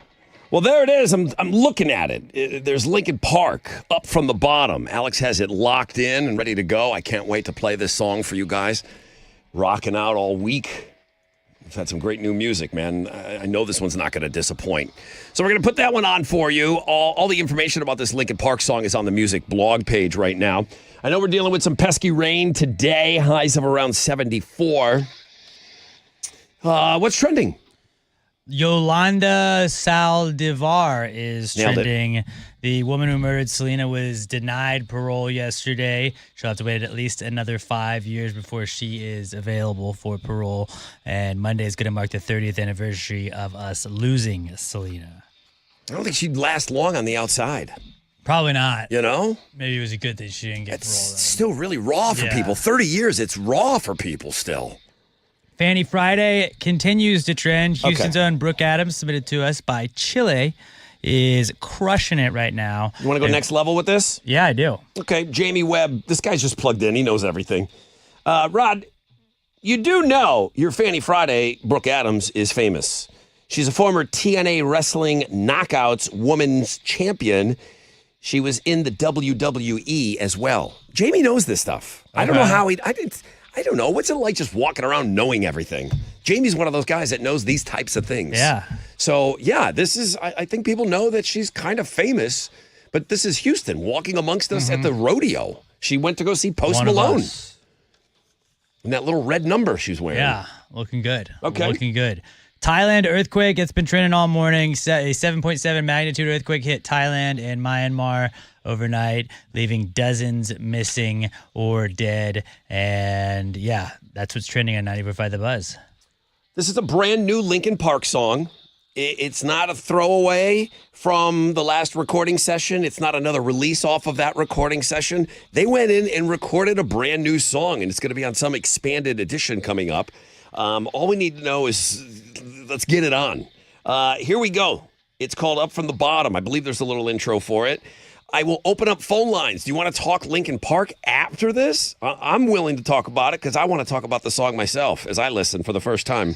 Well, there it is. I'm looking at it. There's Lincoln Park up from the bottom. Alex has it locked in and ready to go. I can't wait to play this song for you guys. Rocking out all week. We've had some great new music, man. I know this one's not going to disappoint. So we're going to put that one on for you. All the information about this Lincoln Park song is on the music blog page right now. I know we're dealing with some pesky rain today, highs of around 74. What's trending? Yolanda Saldivar is Nailed it. trending. The woman who murdered Selena was denied parole yesterday. She'll have to wait at least another 5 years before she is available for parole. And Monday is going to mark the 30th anniversary of us losing Selena. I don't think she'd last long on the outside. Probably not. You know? Maybe it was a good thing she didn't get parole. It's still really raw for Yeah. people. 30 years, it's raw for people still. Fanny Friday continues to trend. Houston's own Brooke Adams, submitted to us by Chile, is crushing it right now. You want to go next level with this? Yeah, I do. Okay, Jamie Webb. This guy's just plugged in. He knows everything. Rod, you do know your Fanny Friday, Brooke Adams, is famous. She's a former TNA Wrestling Knockouts Women's Champion. She was in the WWE as well. Jamie knows this stuff. I don't know how I don't know. What's it like just walking around knowing everything? Jamie's one of those guys that knows these types of things. Yeah. So, yeah, this is, I think people know that she's kind of famous, but this is Houston walking amongst us at the rodeo. She went to go see Post Malone. And that little red number she's wearing. Yeah, looking good. Okay. Looking good. Thailand earthquake, it's been trending all morning. A 7.7 magnitude earthquake hit Thailand and Myanmar overnight, leaving dozens missing or dead. And yeah, that's what's trending on 94.5 The Buzz. This is a brand new Linkin Park song. It's not a throwaway from the last recording session. It's not another release off of that recording session. They went in and recorded a brand new song, and it's going to be on some expanded edition coming up. All we need to know is let's get it on. Here we go. It's called Up From the Bottom. I believe there's a little intro for it. I will open up phone lines. Do you want to talk Linkin Park after this? I'm willing to talk about it because I want to talk about the song myself as I listen for the first time.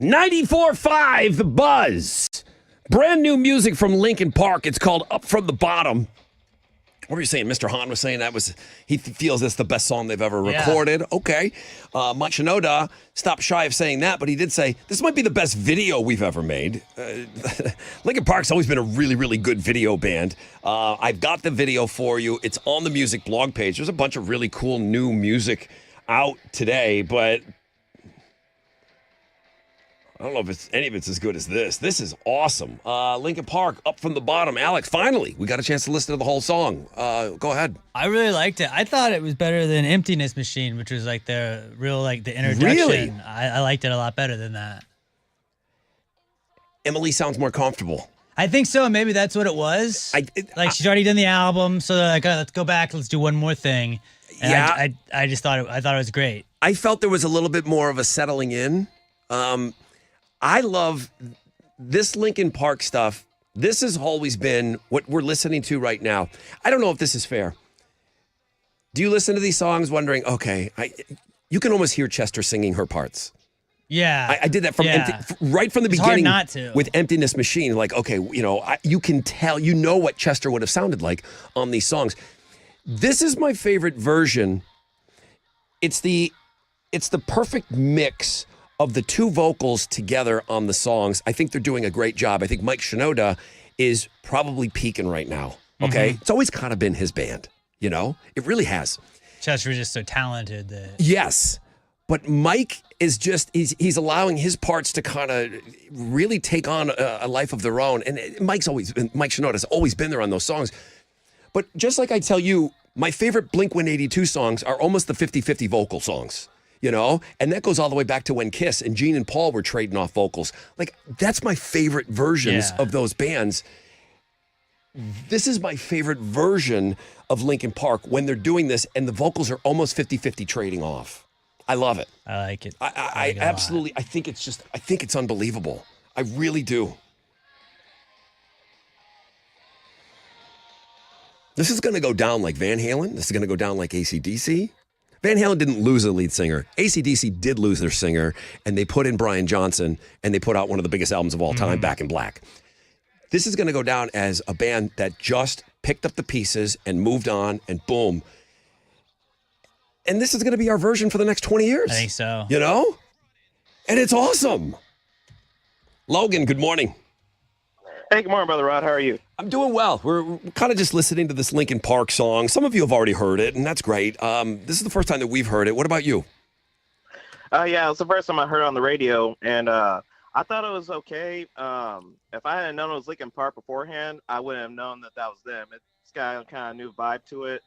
94.5 The Buzz. Brand new music from Linkin Park. It's called Up From the Bottom. What were you saying? Mr. Hahn was saying he feels it's the best song they've ever recorded. Okay. Mike Shinoda stopped shy of saying that, but he did say, this might be the best video we've ever made. Linkin Park's always been a really, really good video band. I've got the video for you. It's on the music blog page. There's a bunch of really cool new music out today, but I don't know if any of it's as good as this. This is awesome. Linkin Park, Up From the Bottom. Alex, finally, we got a chance to listen to the whole song. Go ahead. I really liked it. I thought it was better than Emptiness Machine, which was like the introduction. Really? I liked it a lot better than that. Emily sounds more comfortable. I think so. Maybe that's what it was. She's already done the album, so they're like, oh, let's go back. Let's do one more thing. And I just thought it was great. I felt there was a little bit more of a settling in. I love this Linkin Park stuff. This has always been what we're listening to right now. I don't know if this is fair. Do you listen to these songs wondering, okay, you can almost hear Chester singing her parts. Yeah. I did that right from the beginning hard not to. with Emptiness Machine. Like, okay, you can tell, what Chester would have sounded like on these songs. This is my favorite version. It's the perfect mix of the two vocals together on the songs. I think they're doing a great job. I think Mike Shinoda is probably peaking right now. Okay. It's always kind of been his band, it really has. Chester's just so talented that. Yes. But Mike is he's allowing his parts to kind of really take on a life of their own. And Mike Shinoda's always been there on those songs. But just like I tell you, my favorite Blink-182 songs are almost the 50-50 vocal songs. And that goes all the way back to when Kiss and Gene and Paul were trading off vocals. Like, that's my favorite versions of those bands. This is my favorite version of Linkin Park when they're doing this and the vocals are almost 50-50 trading off. I love it. I like it. I absolutely, I think it's unbelievable. I really do. This is going to go down like Van Halen. This is going to go down like AC/DC. Van Halen didn't lose a lead singer. AC/DC did lose their singer, and they put in Brian Johnson, and they put out one of the biggest albums of all time, Back in Black. This is going to go down as a band that just picked up the pieces and moved on, and boom. And this is going to be our version for the next 20 years. I think so. And it's awesome. Logan, good morning. Hey, good morning, Brother Rod. How are you? I'm doing well. We're kind of just listening to this Linkin Park song. Some of you have already heard it, and that's great. This is the first time that we've heard it. What about you? Yeah, it's the first time I heard it on the radio, and I thought it was okay. If I hadn't known it was Linkin Park beforehand, I wouldn't have known that was them. It's got a kind of new vibe to it.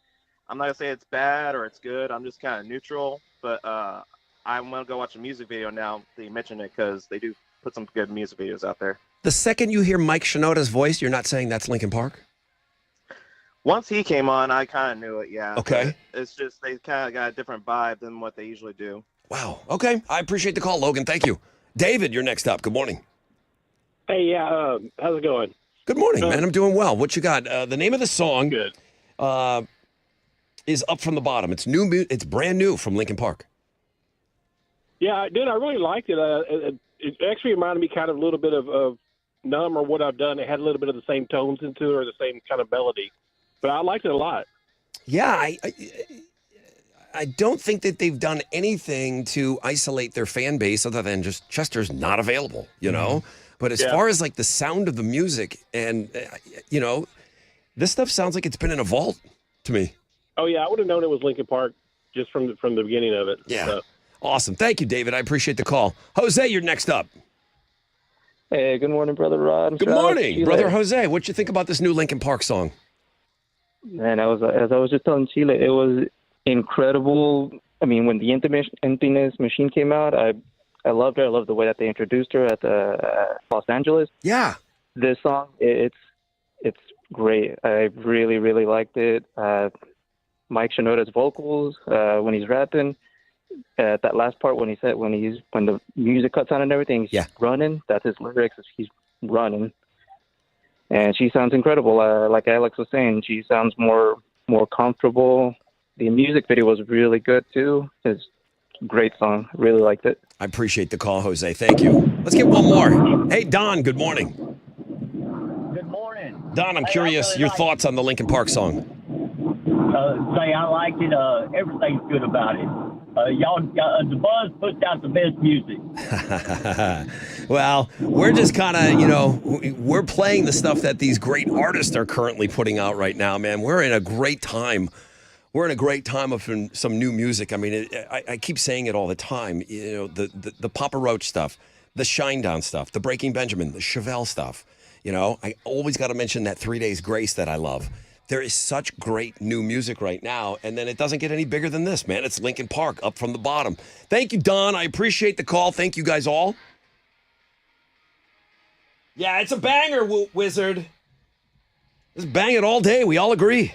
I'm not going to say it's bad or it's good. I'm just kind of neutral, but I'm going to go watch a music video now that you mentioned it because they do put some good music videos out there. The second you hear Mike Shinoda's voice, you're not saying that's Linkin Park? Once he came on, I kind of knew it, yeah. Okay. But it's just they kind of got a different vibe than what they usually do. Wow. Okay. I appreciate the call, Logan. Thank you. David, you're next up. Good morning. Hey, yeah. How's it going? Good morning, man. I'm doing well. What you got? The name of the song is Up From the Bottom. It's new. It's brand new from Linkin Park. Yeah, I did. I really liked it. It actually reminded me kind of a little bit of Numb or What I've Done. It had a little bit of the same tones into it or the same kind of melody. But I liked it a lot. Yeah, I don't think that they've done anything to isolate their fan base other than just Chester's not available, But as far as like the sound of the music and, this stuff sounds like it's been in a vault to me. Oh, yeah, I would have known it was Linkin Park just from the beginning of it. Yeah. So. Awesome. Thank you, David. I appreciate the call. Jose, you're next up. Hey, good morning, Brother Rod. Good morning, Brother Jose. What you think about this new Linkin Park song? Man, as I was just telling Sheila, it was incredible. I mean, when the Emptiness Machine came out, I loved her. I loved the way that they introduced her at Los Angeles. Yeah. This song, it's great. I really, really liked it. Mike Shinoda's vocals when he's rapping. That last part when the music cuts on and everything, he's running. That's his lyrics. He's running, and she sounds incredible. Like Alex was saying, she sounds more comfortable. The music video was really good too. great song. Really liked it. I appreciate the call, Jose. Thank you. Let's get one more. Hey, Don, good morning. Good morning. Don, I'm Hey, curious, I really your like thoughts on the Linkin Park song. Say I liked it. Everything's good about it. The Buzz puts out the best music. Well, we're just kind of, we're playing the stuff that these great artists are currently putting out right now, man. We're in a great time. We're in a great time of some new music. I mean, I keep saying it all the time. The Papa Roach stuff, the Shinedown stuff, the Breaking Benjamin, the Chevelle stuff. I always got to mention that 3 Days Grace that I love. There is such great new music right now, and then it doesn't get any bigger than this, man. It's Linkin Park, up from the bottom. Thank you, Don. I appreciate the call. Thank you guys all. Yeah, it's a banger, Wizard. Just bang it all day. We all agree.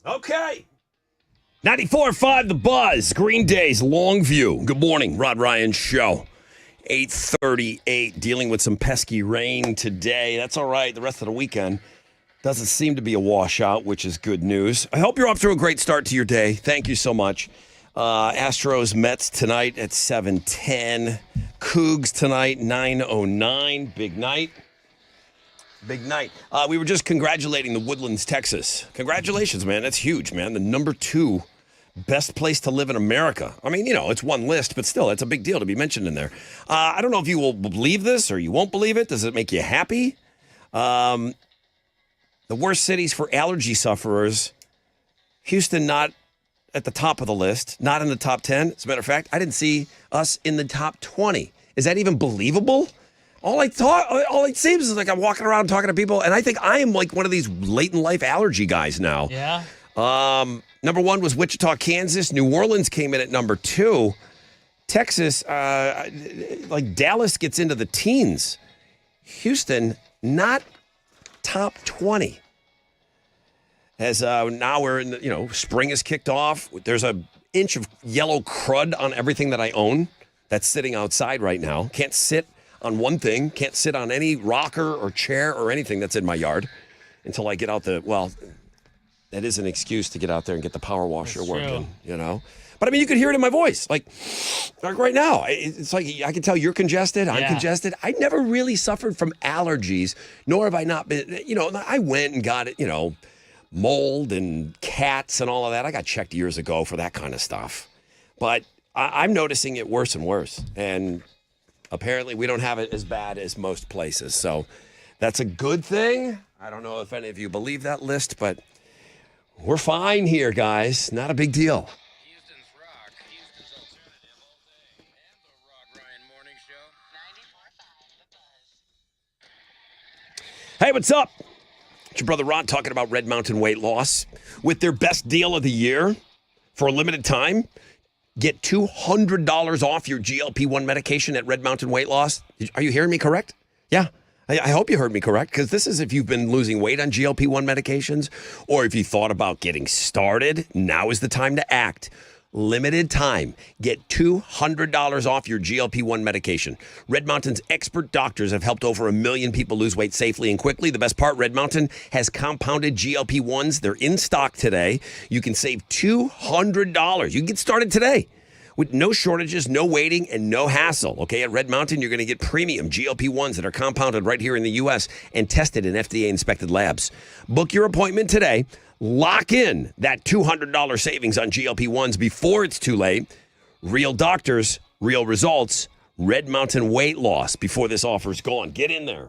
Okay. 94.5 The Buzz, Green Day's Longview. Good morning, Rod Ryan Show. 8:38, dealing with some pesky rain today. That's all right. The rest of the weekend doesn't seem to be a washout, which is good news. I hope you're off to a great start to your day. Thank you so much. Astros Mets tonight at 7:10. Cougs tonight 9:09. Big night. Big night. We were just congratulating the Woodlands, Texas. Congratulations, man. That's huge, man. The number 2 best place to live in America. I mean, it's one list, but still, it's a big deal to be mentioned in there. I don't know if you will believe this or you won't believe it. Does it make you happy? The worst cities for allergy sufferers. Houston not at the top of the list, not in the top 10. As a matter of fact, I didn't see us in the top 20. Is that even believable? All it seems is like I'm walking around talking to people, and I think I am like one of these late in life allergy guys now. Yeah. Number 1 was Wichita, Kansas. New Orleans came in at number 2. Texas, like Dallas gets into the teens. Houston, not top 20. As now we're in, spring is kicked off. There's an inch of yellow crud on everything that I own that's sitting outside right now. Can't sit on one thing. Can't sit on any rocker or chair or anything that's in my yard until I get out that is an excuse to get out there and get the power washer working, But I mean, you can hear it in my voice. Like right now, it's like I can tell you're congested. I'm congested. I never really suffered from allergies, nor have I not been, I went and got it, mold and cats and all of that. I got checked years ago for that kind of stuff. But I'm noticing it worse and worse. And apparently we don't have it as bad as most places. So that's a good thing. I don't know if any of you believe that list, but we're fine here, guys. Not a big deal. Houston's Rock, Houston's alternative all day, and the Rock Ryan Morning Show. 94.5 The Buzz. Hey, what's up? It's your brother Ron talking about Red Mountain Weight Loss. With their best deal of the year for a limited time, get $200 off your GLP-1 medication at Red Mountain Weight Loss. Are you hearing me correct? Yeah. I hope you heard me correct, because this is if you've been losing weight on GLP-1 medications or if you thought about getting started, now is the time to act. Limited time. Get $200 off your GLP-1 medication. Red Mountain's expert doctors have helped over 1 million people lose weight safely and quickly. The best part, Red Mountain has compounded GLP-1s. They're in stock today. You can save $200. You can get started today with no shortages, no waiting, and no hassle. Okay, at Red Mountain, you're going to get premium GLP-1s that are compounded right here in the U.S. and tested in FDA-inspected labs. Book your appointment today. Lock in that $200 savings on GLP-1s before it's too late. Real doctors, real results. Red Mountain Weight Loss before this offer's gone. Get in there.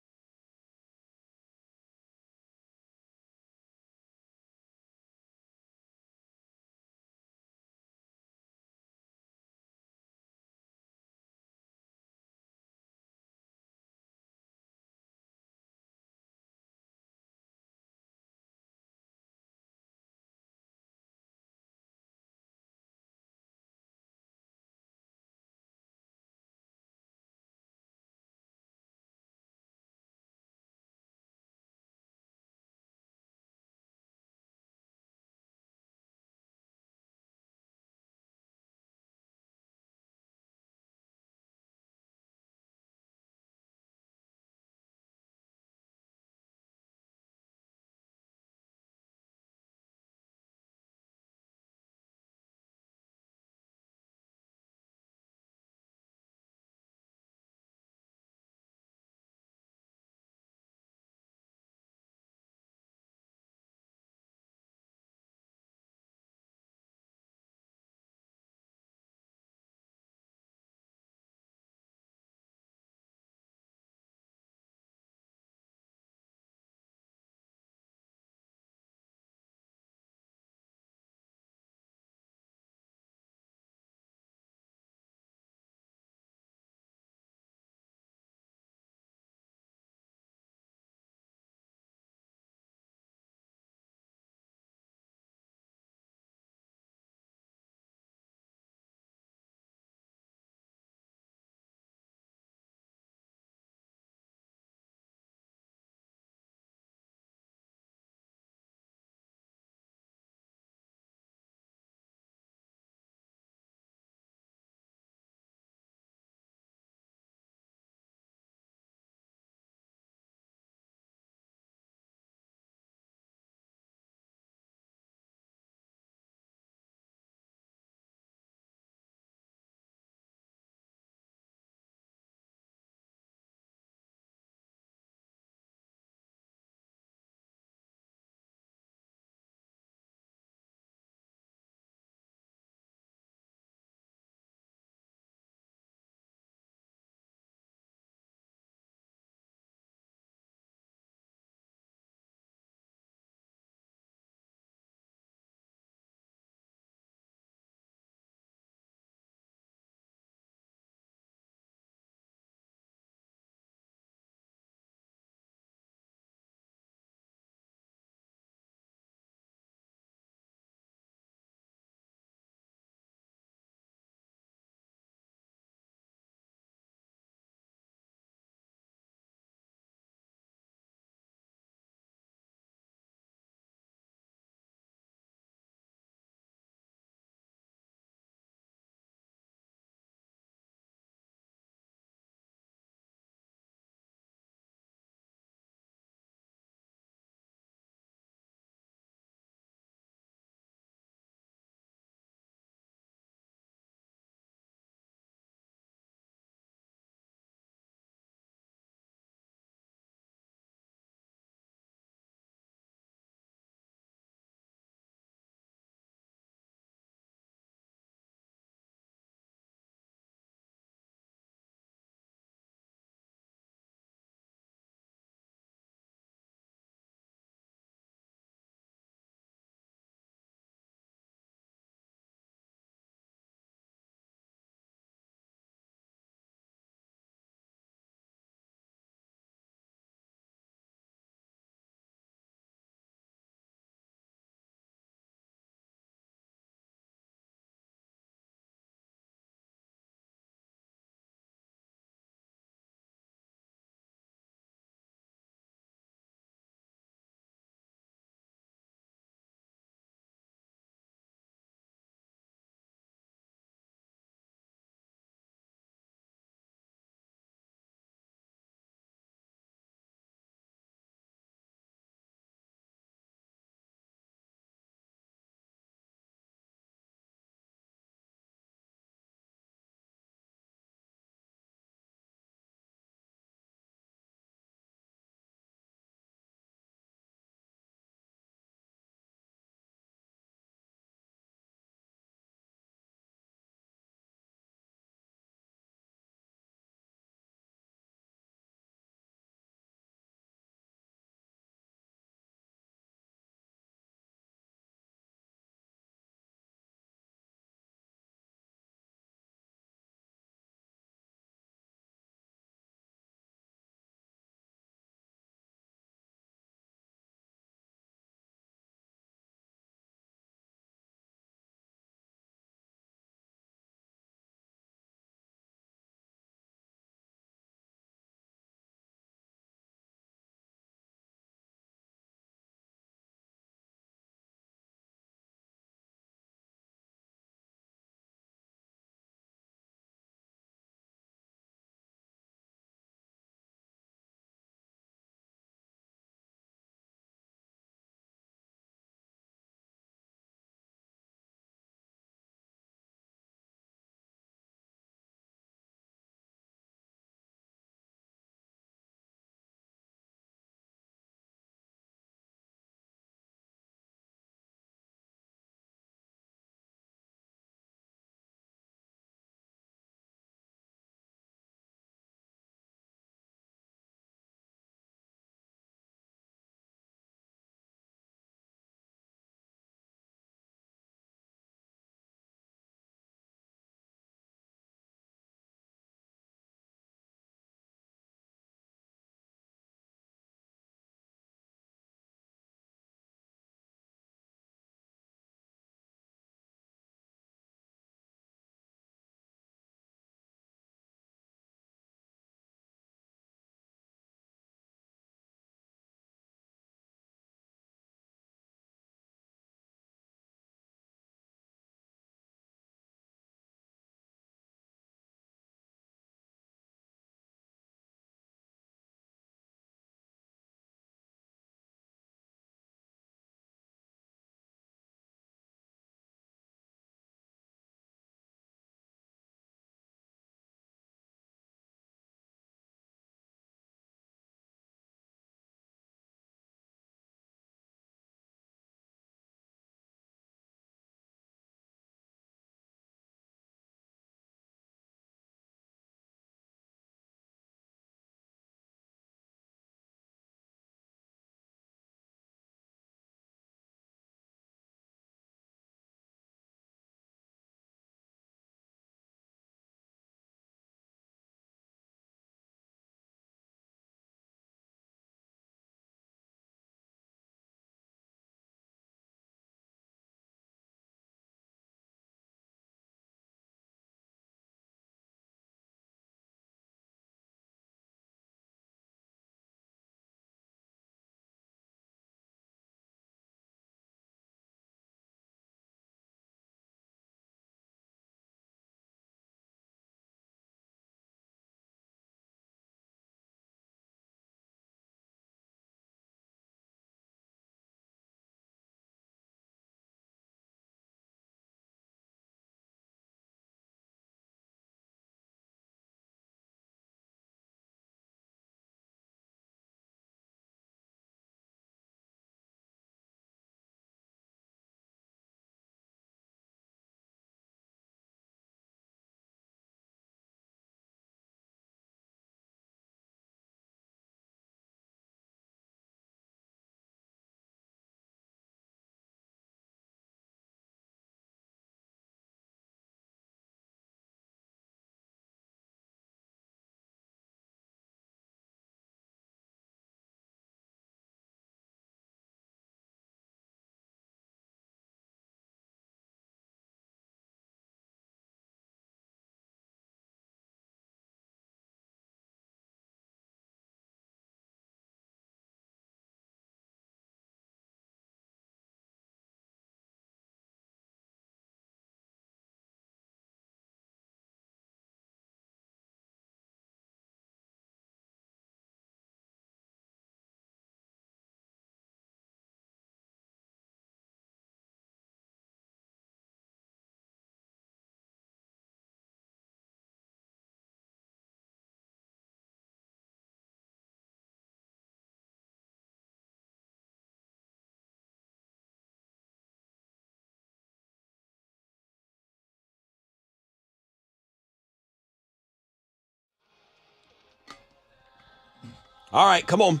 All right, come on.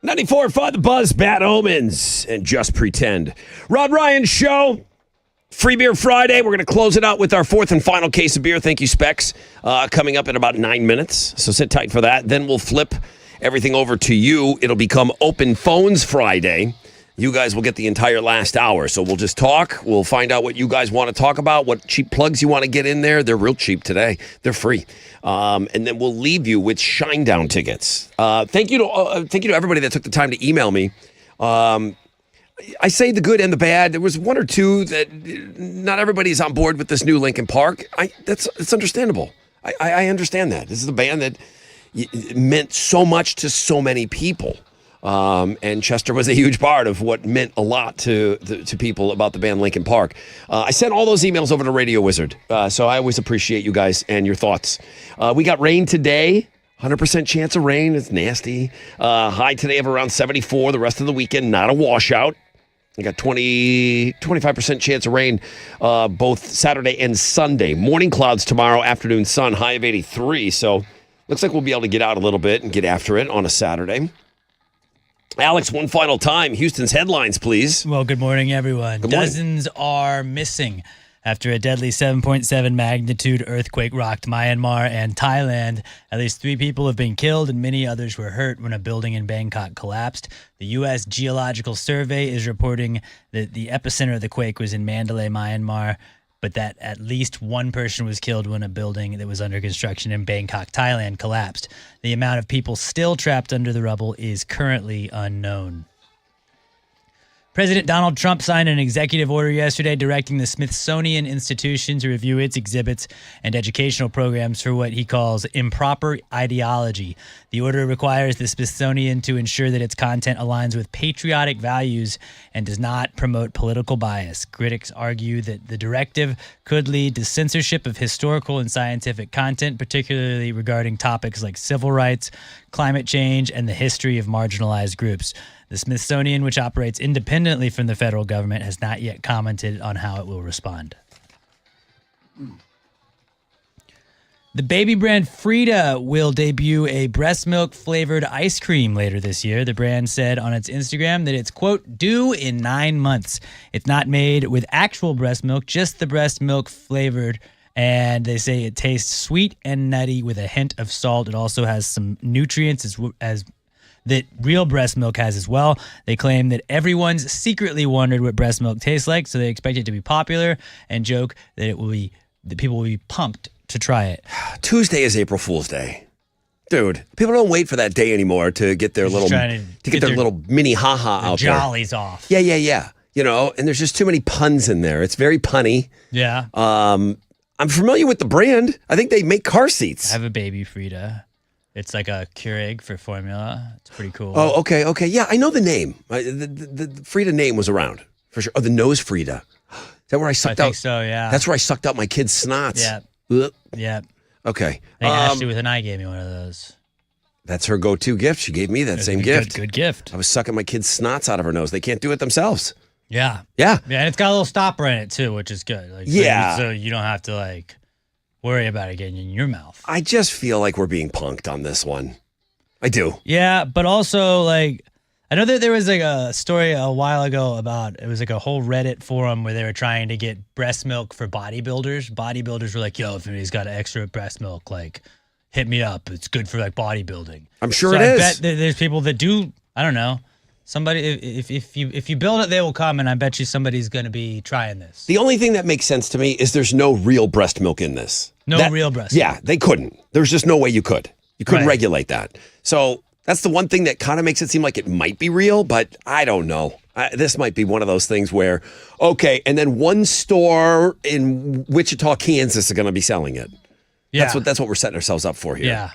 $94.5 The Buzz, Bad Omens, and Just Pretend. Rod Ryan Show. Free Beer Friday. We're going to close it out with our fourth and final case of beer. Thank you, Specs. Coming up in about 9 minutes. So sit tight for that. Then we'll flip everything over to you. It'll become Open Phones Friday. You guys will get the entire last hour. So we'll just talk. We'll find out what you guys want to talk about, what cheap plugs you want to get in there. They're real cheap today. They're free. And then we'll leave you with Shinedown tickets. Thank you to everybody that took the time to email me. I say the good and the bad. There was one or two that not everybody's on board with this new Linkin Park. It's understandable. I understand that. This is a band that meant so much to so many people. And Chester was a huge part of what meant a lot to people about the band Linkin Park. I sent all those emails over to Radio Wizard, so I always appreciate you guys and your thoughts. We got rain today, 100% chance of rain. It's nasty. High today of around 74. The rest of the weekend, not a washout. We got 25% chance of rain both Saturday and Sunday. Morning clouds tomorrow, afternoon sun, high of 83. So looks like we'll be able to get out a little bit and get after it on a Saturday. Alex, one final time. Houston's headlines, please. Well, good morning, everyone. Good morning. Dozens are missing after a deadly 7.7 magnitude earthquake rocked Myanmar and Thailand. At least 3 people have been killed and many others were hurt when a building in Bangkok collapsed. The U.S. Geological Survey is reporting that the epicenter of the quake was in Mandalay, Myanmar, but that at least one person was killed when a building that was under construction in Bangkok, Thailand, collapsed. The amount of people still trapped under the rubble is currently unknown. President Donald Trump signed an executive order yesterday directing the Smithsonian Institution to review its exhibits and educational programs for what he calls improper ideology. The order requires the Smithsonian to ensure that its content aligns with patriotic values and does not promote political bias. Critics argue that the directive could lead to censorship of historical and scientific content, particularly regarding topics like civil rights, climate change, and the history of marginalized groups. The Smithsonian, which operates independently from the federal government, has not yet commented on how it will respond. The baby brand Frida will debut a breast milk flavored ice cream later this year. The brand said on its Instagram that it's, quote, due in 9 months. It's not made with actual breast milk, just the breast milk flavored. And they say it tastes sweet and nutty with a hint of salt. It also has some nutrients as that real breast milk has as well. They claim that everyone's secretly wondered what breast milk tastes like, so they expect it to be popular and joke that people will be pumped to try it. Tuesday is April Fool's Day. Dude, people don't wait for that day anymore to get their little little mini ha-ha out there. Jollies off. Yeah. You know, and there's just too many puns in there. It's very punny. Yeah. I'm familiar with the brand. I think they make car seats. I have a baby Frida. It's like a Keurig for formula. It's pretty cool. Oh, okay. Yeah, I know the name. The Frida name was around for sure. Oh, the nose Frida. Is that where I sucked out? I think so, yeah. That's where I sucked out my kid's snots. Yeah. Yeah. Okay. I think Ashley with an eye gave me one of those. That's her go-to gift. She gave me that same gift. Good gift. I was sucking my kid's snots out of her nose. They can't do it themselves. Yeah. Yeah. Yeah, and it's got a little stopper in it too, which is good. Like, so you don't have to worry about it getting in your mouth. I just feel like we're being punked on this one. I do. Yeah, but also I know that there was a story a while ago about, it was a whole Reddit forum where they were trying to get breast milk for bodybuilders. Bodybuilders were like, yo, if anybody's got extra breast milk, hit me up. It's good for bodybuilding. I'm sure it is. I bet there's people that do, I don't know. Somebody, if you build it, they will come, and I bet you somebody's going to be trying this. The only thing that makes sense to me is there's no real breast milk in this. Real breast milk. Yeah, they couldn't. There's just no way you could. You couldn't regulate that. So that's the one thing that kind of makes it seem like it might be real, but I don't know. This might be one of those things where, okay, and then one store in Wichita, Kansas is going to be selling it. Yeah. That's what we're setting ourselves up for here. Yeah.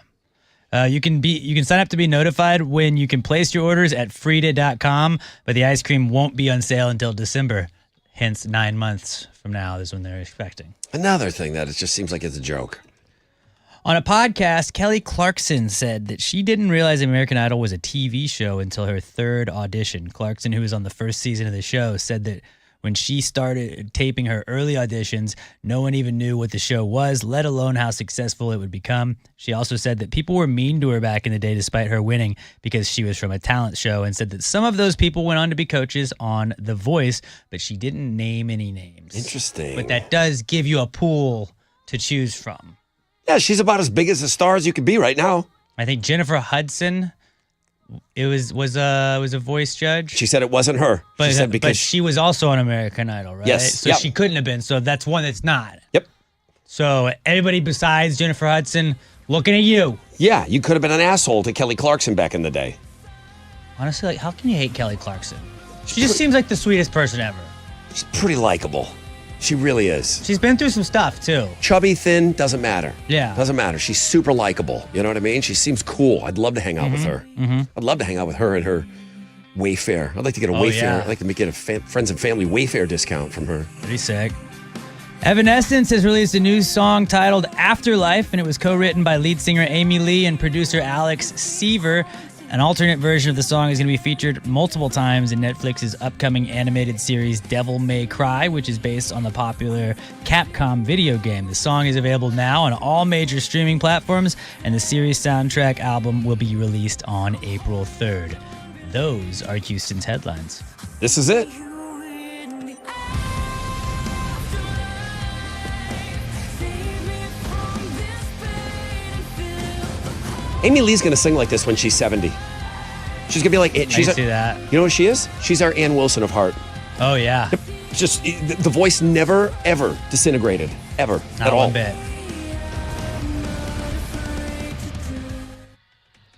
You can sign up to be notified when you can place your orders at Frida.com, but the ice cream won't be on sale until December. Hence, 9 months from now is when they're expecting. Another thing that it just seems like it's a joke. On a podcast, Kelly Clarkson said that she didn't realize American Idol was a TV show until her third audition. Clarkson, who was on the first season of the show, said that when she started taping her early auditions, no one even knew what the show was, let alone how successful it would become. She also said that people were mean to her back in the day despite her winning because she was from a talent show, and said that some of those people went on to be coaches on The Voice, but she didn't name any names. Interesting. But that does give you a pool to choose from. Yeah, she's about as big as a star as you could be right now. I think Jennifer Hudson was a voice judge. She said it wasn't her. But, She said but she was also on American Idol, right? Yes, So yep. she couldn't have been. So that's one that's not. Yep. So everybody besides Jennifer Hudson looking at you. Yeah, you could have been an asshole to Kelly Clarkson back in the day. Honestly, like, how can you hate Kelly Clarkson? She just seems like the sweetest person ever. She's pretty likable. She really is. She's been through some stuff, too. Chubby, thin, doesn't matter. Yeah. Doesn't matter. She's super likable. You know what I mean? She seems cool. I'd love to hang out with her. Mm-hmm. I'd love to hang out with her and her Wayfair. I'd like to get a Wayfair. Yeah. I'd like to get a friends and family Wayfair discount from her. Pretty sick. Evanescence has released a new song titled Afterlife, and it was co-written by lead singer Amy Lee and producer Alex Seaver. An alternate version of the song is going to be featured multiple times in Netflix's upcoming animated series Devil May Cry, which is based on the popular Capcom video game. The song is available now on all major streaming platforms, and the series soundtrack album will be released on April 3rd. Those are Houston's headlines. This is it. Amy Lee's going to sing like this when she's 70. She's going to be like... I see that. You know what she is? She's our Ann Wilson of heart. Oh, yeah. Just the voice never, ever disintegrated. Ever. Not at all. one bit.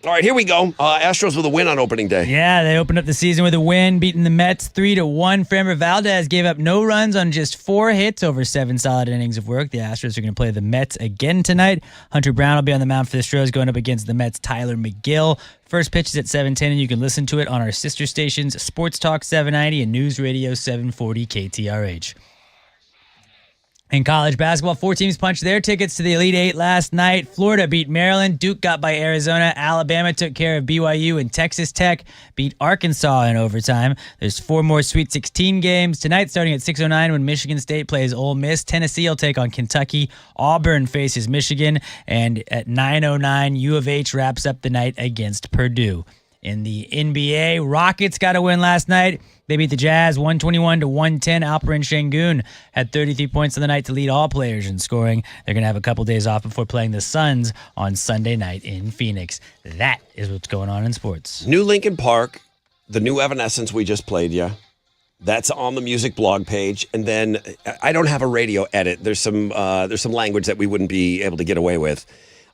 All right, here we go. Astros with a win on opening day. Yeah, they opened up the season with a win, beating the Mets 3-1. Framber Valdez gave up no runs on just 4 hits over 7 solid innings of work. The Astros are going to play the Mets again tonight. Hunter Brown will be on the mound for the Astros, going up against the Mets' Tyler McGill. First pitch is at 7:10, and you can listen to it on our sister stations, Sports Talk 790 and News Radio 740 KTRH. In college basketball, 4 teams punched their tickets to the Elite Eight last night. Florida beat Maryland. Duke got by Arizona. Alabama took care of BYU, and Texas Tech beat Arkansas in overtime. There's 4 more Sweet 16 games tonight, starting at 6:09 when Michigan State plays Ole Miss. Tennessee will take on Kentucky. Auburn faces Michigan, and at 9:09, U of H wraps up the night against Purdue. In the NBA, Rockets got a win last night. They beat the Jazz 121-110. Alperen Şengün had 33 points on the night to lead all players in scoring. They're going to have a couple days off before playing the Suns on Sunday night in Phoenix. That is what's going on in sports. New Lincoln Park, the new Evanescence we just played you. That's on the music blog page. And then I don't have a radio edit. There's some language that we wouldn't be able to get away with.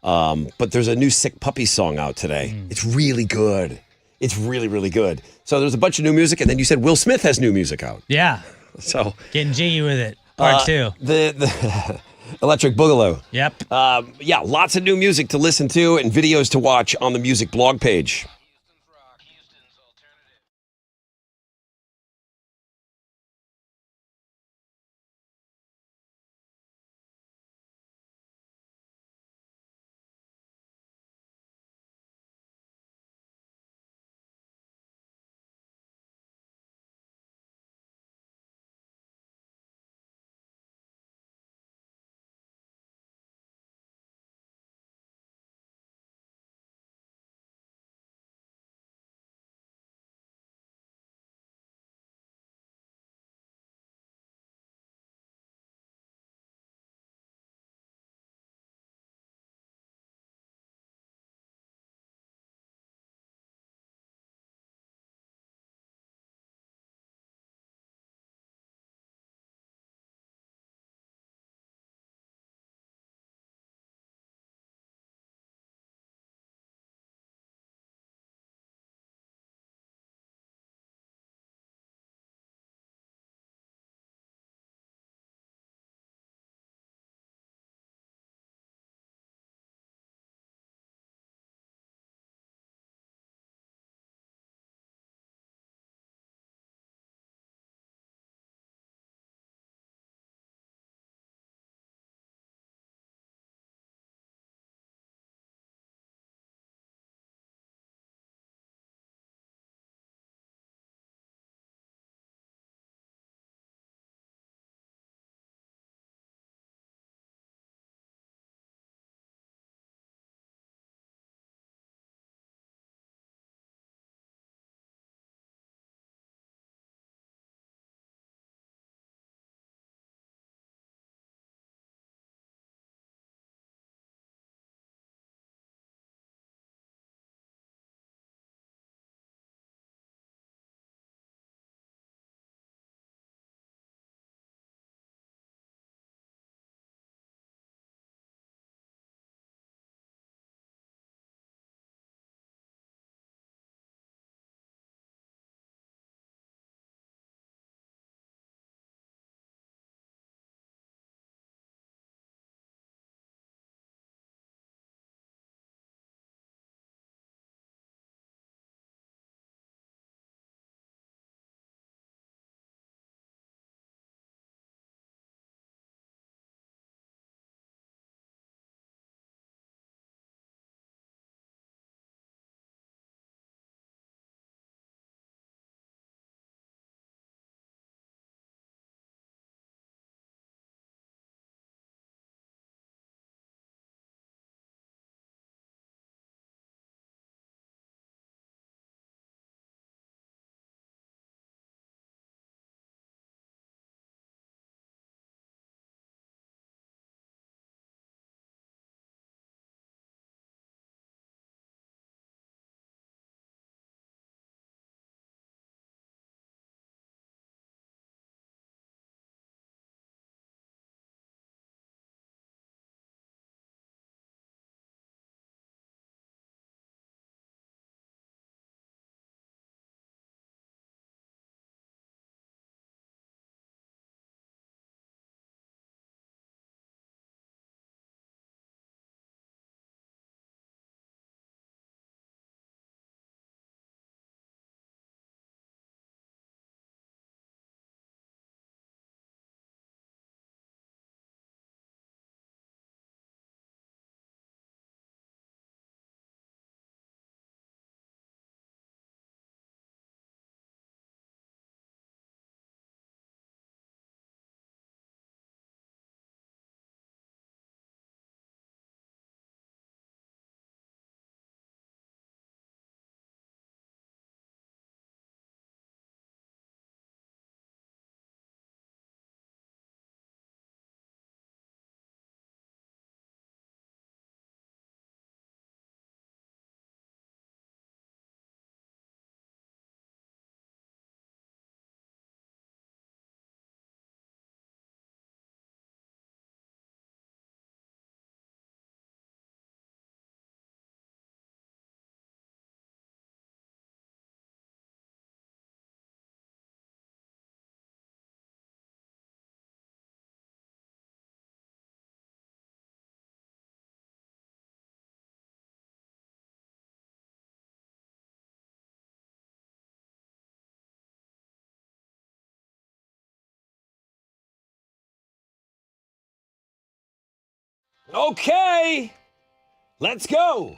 But there's a new Sick Puppy song out today. It's really good. It's really, really good. So there's a bunch of new music, and then you said Will Smith has new music out. Yeah. So getting jiggy with it. Part 2. The Electric Boogaloo. Yep. Yeah, lots of new music to listen to and videos to watch on the music blog page. Okay. Let's go.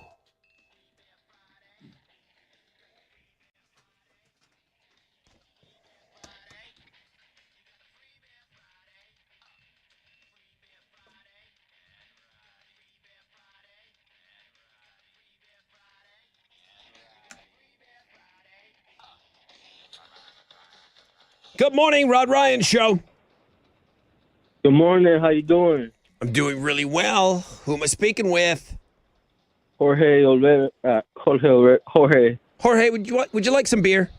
Good morning, Rod Ryan Show. Good morning. How you doing? I'm doing really well. Who am I speaking with? Jorge. Jorge, would you like some beer?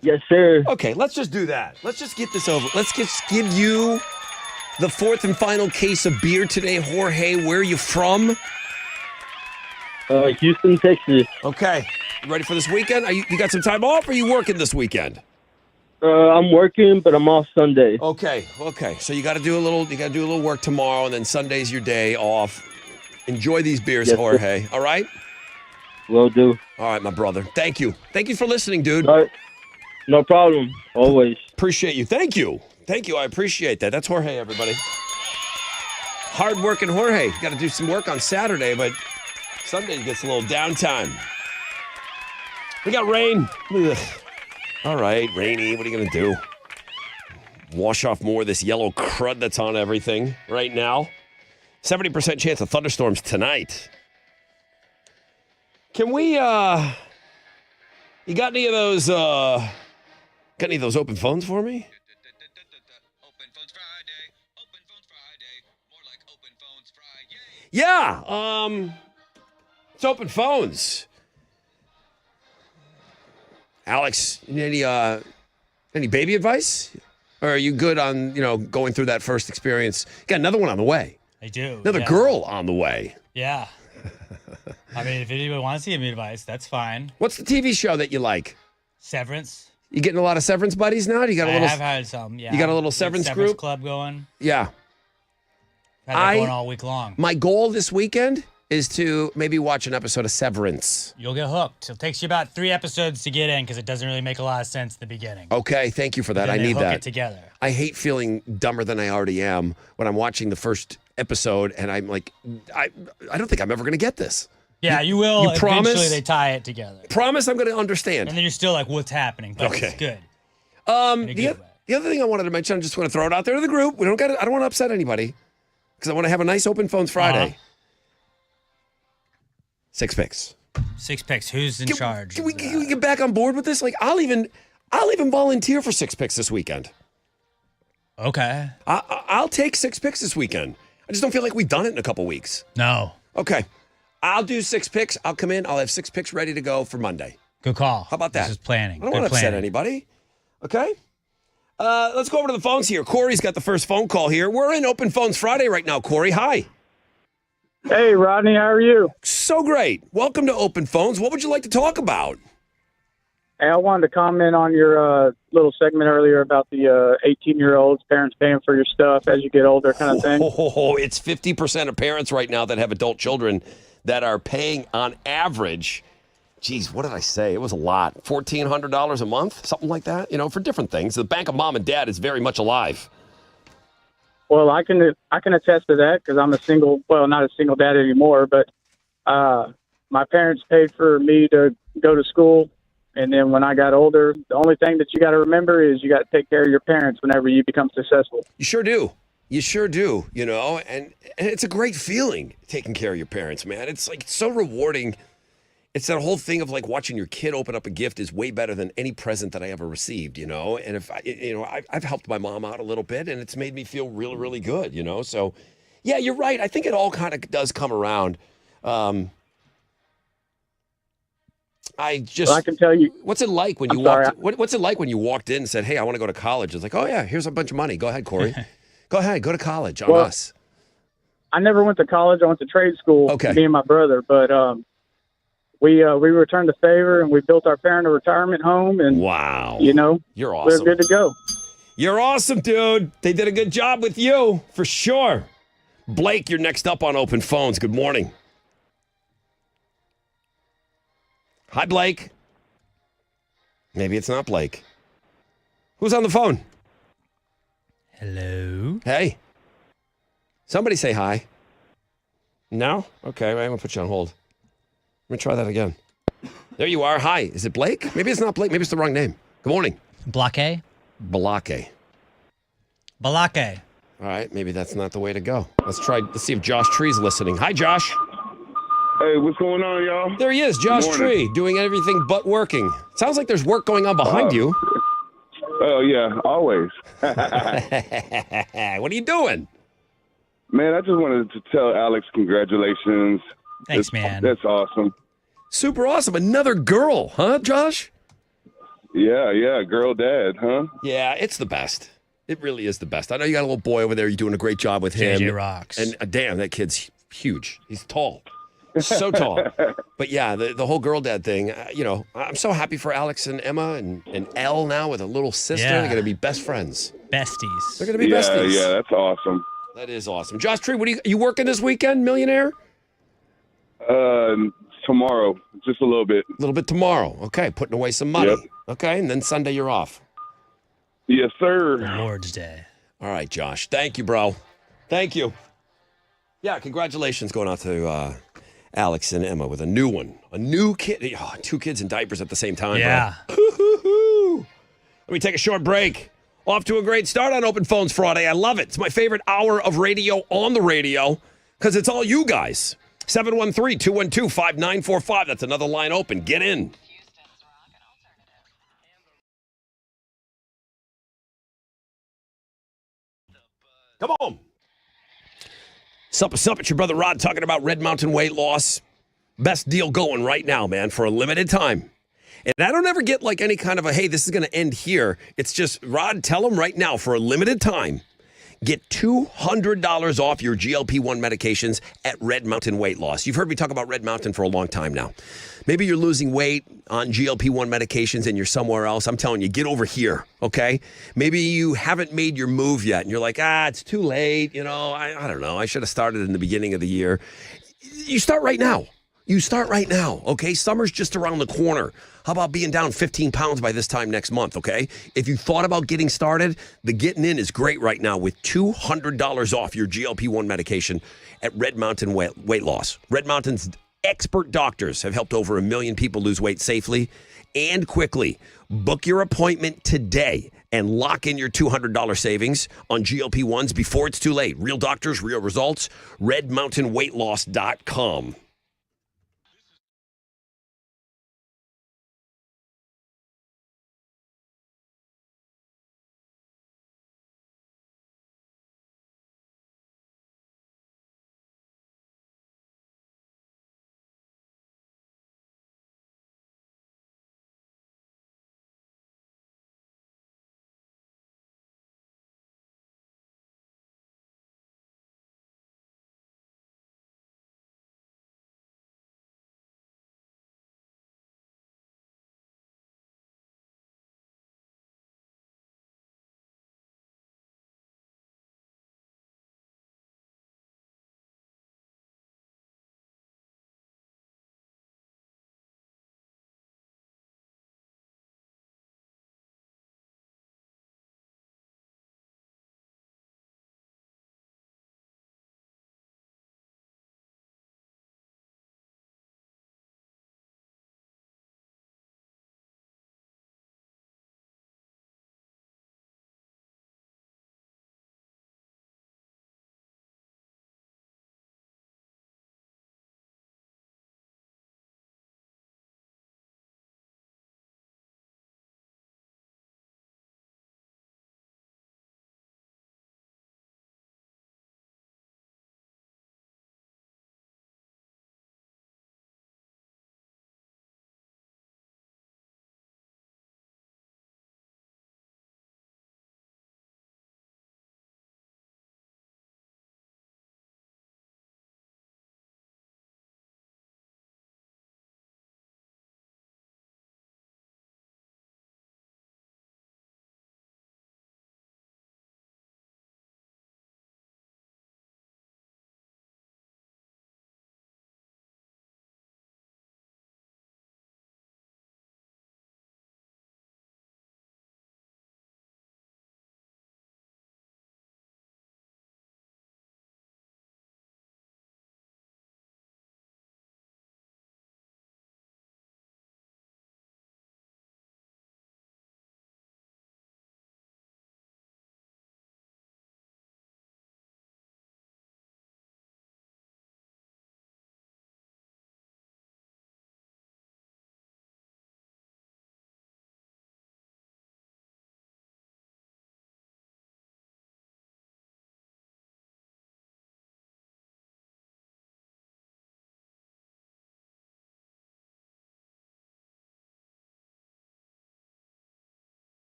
Yes, sir. Okay, let's just do that. Let's just get this over. Let's just give you the fourth and final case of beer today. Jorge, where are you from? Houston, Texas. Okay. You ready for this weekend? You got some time off, or are you working this weekend? I'm working, but I'm off Sunday. Okay. So you got to do a little work tomorrow, and then Sunday's your day off. Enjoy these beers, Yes, Jorge. sir. All right? Will do. All right, my brother. Thank you. Thank you for listening, dude. All right. No problem. Always. Appreciate you. Thank you. I appreciate that. That's Jorge, everybody. Hard-working Jorge. Got to do some work on Saturday, but Sunday gets a little downtime. We got rain. Ugh. All right, rainy. What are you going to do? Wash off more of this yellow crud that's on everything right now. 70% chance of thunderstorms tonight. Can we, you got any of those open phones for me? Yeah, it's open phones. Alex, you need any baby advice? Or are you good on, going through that first experience? Got another one on the way. I do. Another girl on the way. Yeah. I mean, if anybody wants to give me advice, that's fine. What's the TV show that you like? Severance. You getting a lot of Severance buddies now? You got a little. I have had some. Yeah. You got a little Severance group club going. Yeah. Had that going all week long. My goal this weekend is to maybe watch an episode of Severance. You'll get hooked. It takes you about 3 episodes to get in because it doesn't really make a lot of sense at the beginning. Okay, thank you for that. Then I they need hook that. it together. I hate feeling dumber than I already am when I'm watching the first episode and I'm like, I don't think I'm ever going to get this. Yeah, you will. You Eventually, promise? they tie it together. Promise I'm going to understand. And then you're still like, what's happening? But it's good. The other thing I wanted to mention, I'm just going to throw it out there to the group. I don't want to upset anybody because I want to have a nice open phones Friday. 6 picks. 6 picks. Who's in charge? Can we get back on board with this? Like, I'll even volunteer for 6 picks this weekend. Okay. I'll take 6 picks this weekend. I just don't feel like we've done it in a couple weeks. No. Okay. I'll do 6 picks. I'll come in. I'll have 6 picks ready to go for Monday. Good call. How about that? This is planning. I don't want to upset anybody. Okay? Let's go over to the phones here. Corey's got the first phone call here. We're in Open Phones Friday right now, Corey. Hi. Hey, Rodney. How are you? So great. Welcome to Open Phones. What would you like to talk about? Hey, I wanted to comment on your little segment earlier about the 18-year-olds, parents paying for your stuff as you get older kind of thing. It's 50% of parents right now that have adult children that are paying on average. Geez, what did I say? It was a lot. $1,400 a month, something like that, for different things. The bank of mom and dad is very much alive. Well, I can attest to that because I'm not a single dad anymore, but my parents paid for me to go to school. And then when I got older, the only thing that you got to remember is you got to take care of your parents whenever you become successful. You sure do. And it's a great feeling taking care of your parents, man. It's like so rewarding. It's that whole thing of like watching your kid open up a gift is way better than any present that I ever received, And if I've helped my mom out a little bit and it's made me feel really, really good, So yeah, you're right. I think it all kind of does come around. I can tell you. What's it like when what's it like when you walked in and said, "Hey, I want to go to college"? It's like, "Oh yeah, here's a bunch of money. Go ahead, Corey. Go ahead, go to college on us." I never went to college. I went to trade school. Okay. Me and my brother, but we returned the favor and we built our parent a retirement home. And wow, you're awesome. We're good to go. You're awesome, dude. They did a good job with you for sure. Blake, you're next up on Open Phones. Good morning. Hi, Blake. Maybe it's not Blake. Who's on the phone? Hello. Hey. Somebody say hi. No? Okay, I'm going to put you on hold. Let me try that again. There you are. Hi. Is it Blake? Maybe it's not Blake. Maybe it's the wrong name. Good morning. Blake? Balake. Balake. All right, maybe that's not the way to go. Let's see if Josh Tree's listening. Hi, Josh. Hey, what's going on, y'all? There he is, Josh Tree, doing everything but working. Sounds like there's work going on behind you. Oh, yeah, always. What are you doing? Man, I just wanted to tell Alex congratulations. Thanks, man. That's awesome. Super awesome. Another girl, huh, Josh? Yeah, girl dad, huh? Yeah, it's the best. It really is the best. I know you got a little boy over there. You're doing a great job with him. JJ rocks. And damn, that kid's huge. He's tall. So tall. But yeah, the whole girl dad thing, I'm so happy for Alex and Emma and Elle now with a little sister. Yeah. They're going to be best friends. Besties. They're going to be besties. Yeah, that's awesome. That is awesome. Josh Tree, what are you working this weekend, millionaire? Tomorrow, just a little bit. A little bit tomorrow. Okay, putting away some money. Yep. Okay, and then Sunday you're off. Yes, sir. Lord's Day. All right, Josh. Thank you, bro. Thank you. Yeah, congratulations going out to Alex and Emma with a new one. A new kid. Oh, 2 kids in diapers at the same time. Yeah. Bro. Let me take a short break. Off to a great start on Open Phones Friday. I love it. It's my favorite hour of radio on the radio because it's all you guys. 713-212-5945. That's another line open. Get in. Come on. Sup, it's your brother Rod talking about Red Mountain weight loss. Best deal going right now, man, for a limited time. And I don't ever get like any kind of hey, this is going to end here. It's just, Rod, tell them right now for a limited time, get $200 off your GLP-1 medications at Red Mountain Weight Loss. You've heard me talk about Red Mountain for a long time now. Maybe you're losing weight on GLP-1 medications and you're somewhere else. I'm telling you, get over here, okay? Maybe you haven't made your move yet and you're like, it's too late. I don't know. I should have started in the beginning of the year. You start right now. Okay? Summer's just around the corner. How about being down 15 pounds by this time next month, okay? If you thought about getting started, the getting in is great right now with $200 off your GLP-1 medication at Red Mountain Weight Loss. Red Mountain's expert doctors have helped over 1 million people lose weight safely and quickly. Book your appointment today and lock in your $200 savings on GLP-1s before it's too late. Real doctors, real results. RedMountainWeightLoss.com.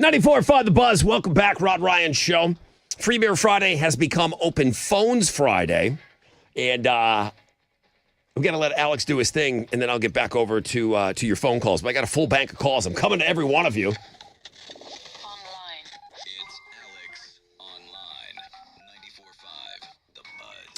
94.5 The Buzz. Welcome back, Rod Ryan Show. Free Beer Friday has become Open Phones Friday. And I'm going to let Alex do his thing, and then I'll get back over to your phone calls. But I got a full bank of calls. I'm coming to every one of you.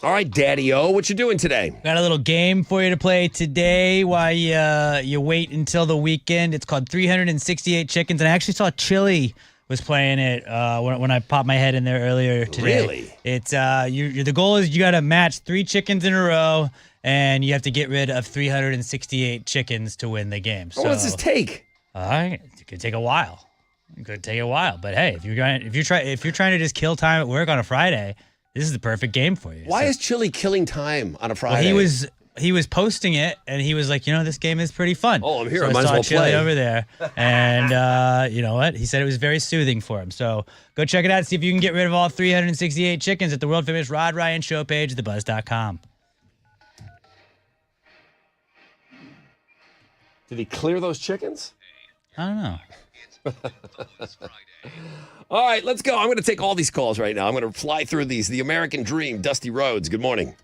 All right, Daddy-O, what you doing today? Got a little game for you to play today while you wait until the weekend. It's called 368 Chickens, and I actually saw Chili was playing it when I popped my head in there earlier today. Really? It's the goal is you got to match 3 chickens in a row, and you have to get rid of 368 chickens to win the game. So, what does this take? It could take a while. It could take a while, but hey, if you're trying to just kill time at work on a Friday, this is the perfect game for you. Why is Chili killing time on a Friday? Well, he was posting it, and he was like, this game is pretty fun. Oh, I'm here. So I might as well Chili play over there, and you know what? He said it was very soothing for him. So go check it out. See if you can get rid of all 368 chickens at the world famous Rod Ryan Show page, thebuzz.com. Did he clear those chickens? I don't know. All right, let's go. I'm going to take all these calls right now. I'm going to fly through these. The American Dream, Dusty Rhodes. Good morning.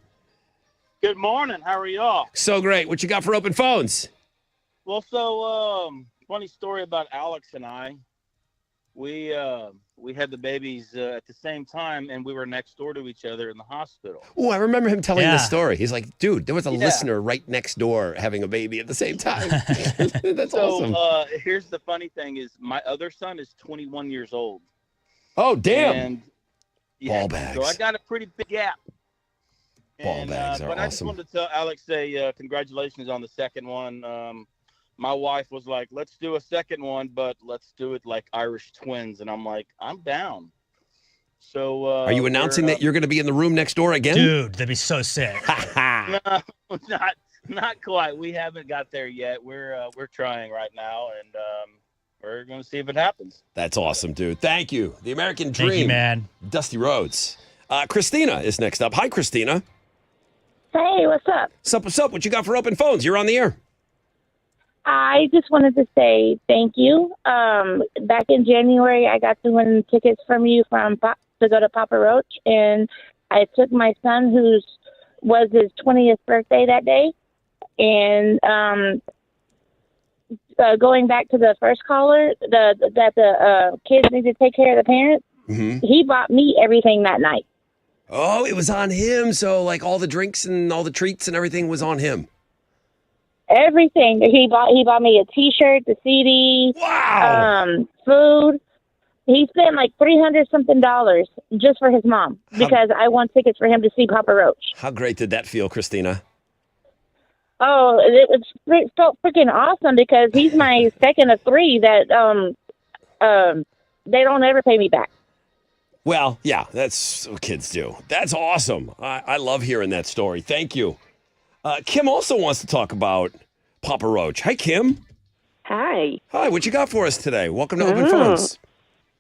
Good morning. How are y'all? So great. What you got for open phones? Well, so funny story about Alex and I. We had the babies at the same time, and we were next door to each other in the hospital. Oh, I remember him telling the story. He's like, dude, there was a listener right next door having a baby at the same time. That's awesome. So here's the funny thing is my other son is 21 years old. Oh, damn. And, ball bags. So I got a pretty big gap. Ball bags are but I just awesome. wanted to tell Alex, congratulations on the second one. My wife was like, let's do a second one, but let's do it like Irish twins. And I'm like, I'm down. So are you announcing that you're going to be in the room next door again? Dude, that'd be so sick. No, not quite. We haven't got there yet. We're trying right now, and we're going to see if it happens. That's awesome, dude. Thank you. The American Dream. Thank you, man. Dusty Rhodes. Christina is next up. Hi, Christina. Hey, what's up? What's up? What you got for open phones? You're on the air. I just wanted to say thank you. Back in January, I got to win tickets from you to go to Papa Roach, and I took my son, was his 20th birthday that day, and going back to the first caller, that the kids need to take care of the parents. Mm-hmm. He bought me everything that night. Oh, it was on him. So like all the drinks and all the treats and everything was on him. Everything. He bought me a T-shirt, the CD, food. He spent like $300-something just for his mom because I won tickets for him to see Papa Roach. How great did that feel, Christina? Oh, it felt freaking awesome because he's my second of 3 that they don't ever pay me back. Well, yeah, that's what kids do. That's awesome. I love hearing that story. Thank you. Kim also wants to talk about Papa Roach. Hi, Kim. Hi. Hi, what you got for us today? Welcome to Open Phones.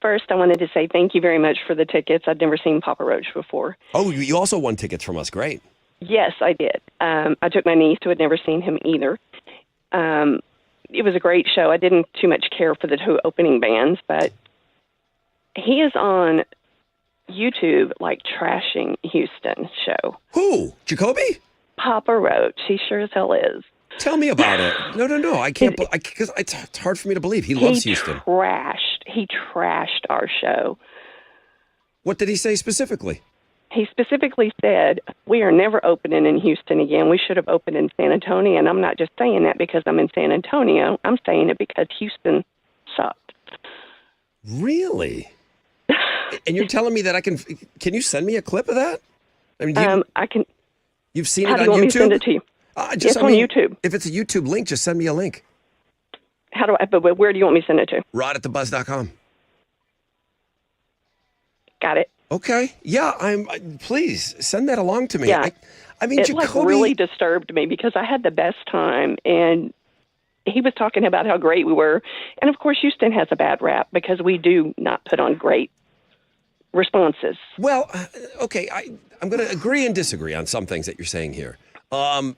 First, I wanted to say thank you very much for the tickets. I'd never seen Papa Roach before. Oh, you also won tickets from us. Great. Yes, I did. I took my niece who had never seen him either. It was a great show. I didn't too much care for the 2 opening bands, but he is on YouTube like trashing Houston's show. Who? Jacoby? Papa Roach. He sure as hell is. Tell me about it. No. I can't. Because it's hard for me to believe. He loves Houston. He trashed our show. What did he say specifically? He specifically said, we are never opening in Houston again. We should have opened in San Antonio. And I'm not just saying that because I'm in San Antonio. I'm saying it because Houston sucked. Really? And you're telling me that can you send me a clip of that? I mean, I can. You've seen How it do you on want YouTube? me to send it to you? It's on YouTube. If it's a YouTube link, just send me a link. But where do you want me to send it to? Rod@thebuzz.com. Got it. Okay. Yeah, please send that along to me. Yeah. I mean, it Jacoby really disturbed me because I had the best time, and he was talking about how great we were. And of course, Houston has a bad rap because we do not put on great responses. Well, okay, I'm going to agree and disagree on some things that you're saying here. I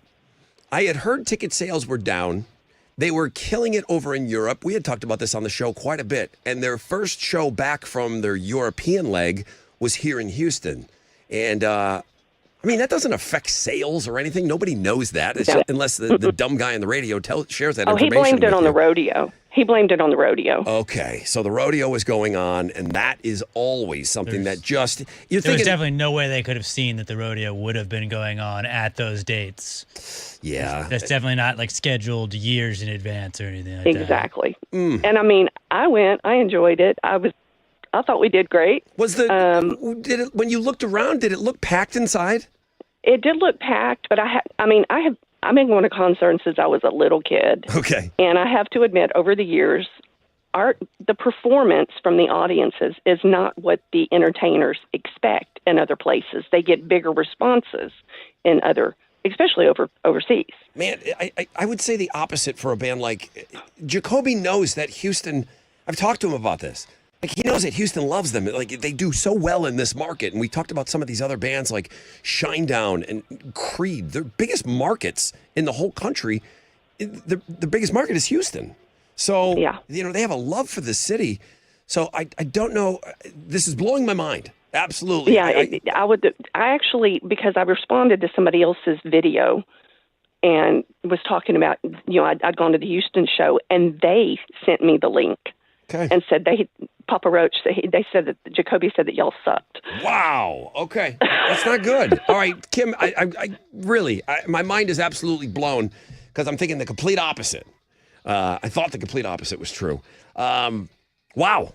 had heard ticket sales were down They were killing it over in Europe. We had talked about this on the show quite a bit. And their first show back from their European leg was here in Houston. And, I mean, that doesn't affect sales or anything. Nobody knows that unless the dumb guy on the radio shares that information. He blamed it with on you. the rodeo. He blamed it on the rodeo. Okay, so the rodeo was going on, and that is always something that just you're There was thinking. definitely no way they could have seen that the rodeo would have been going on at those dates. Yeah. That's definitely not like scheduled years in advance or anything like Exactly. And I mean, I went. I enjoyed it. I thought we did great. Was did it when you looked around? Did it look packed inside? It did look packed, but I've been going to concerts since I was a little kid. Okay. And I have to admit, over the years, the performance from the audiences is not what the entertainers expect in other places. They get bigger responses in especially overseas. Man, I would say the opposite for a band like Jacoby knows that Houston. I've talked to him about this. Like, he knows that Houston loves them. Like, they do so well in this market. And we talked about some of these other bands like Shinedown and Creed. Their biggest markets in the whole country, the biggest market is Houston. So, they have a love for the city. So I don't know. This is blowing my mind. Absolutely. Yeah, I actually, because I responded to somebody else's video and was talking about, I'd gone to the Houston show, and they sent me the link. Okay. And said Papa Roach, they said that Jacoby said that y'all sucked. Wow. Okay. That's not good. All right, Kim, I really, my mind is absolutely blown because I'm thinking the complete opposite. I thought the complete opposite was true. Wow.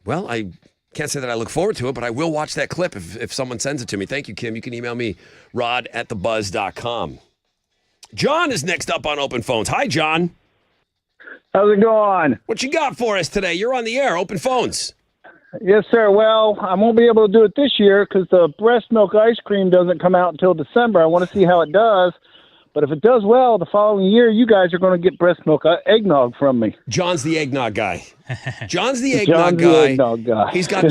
Well, I can't say that I look forward to it, but I will watch that clip if someone sends it to me. Thank you, Kim. You can email me, rod@thebuzz.com. John is next up on Open Phones. Hi, John. How's it going? What you got for us today? You're on the air. Open Phones. Yes, sir. Well, I won't be able to do it this year because the breast milk ice cream doesn't come out until December. I want to see how it does. But if it does well, the following year, you guys are going to get breast milk eggnog from me. John's the eggnog guy. John's the eggnog guy. He's got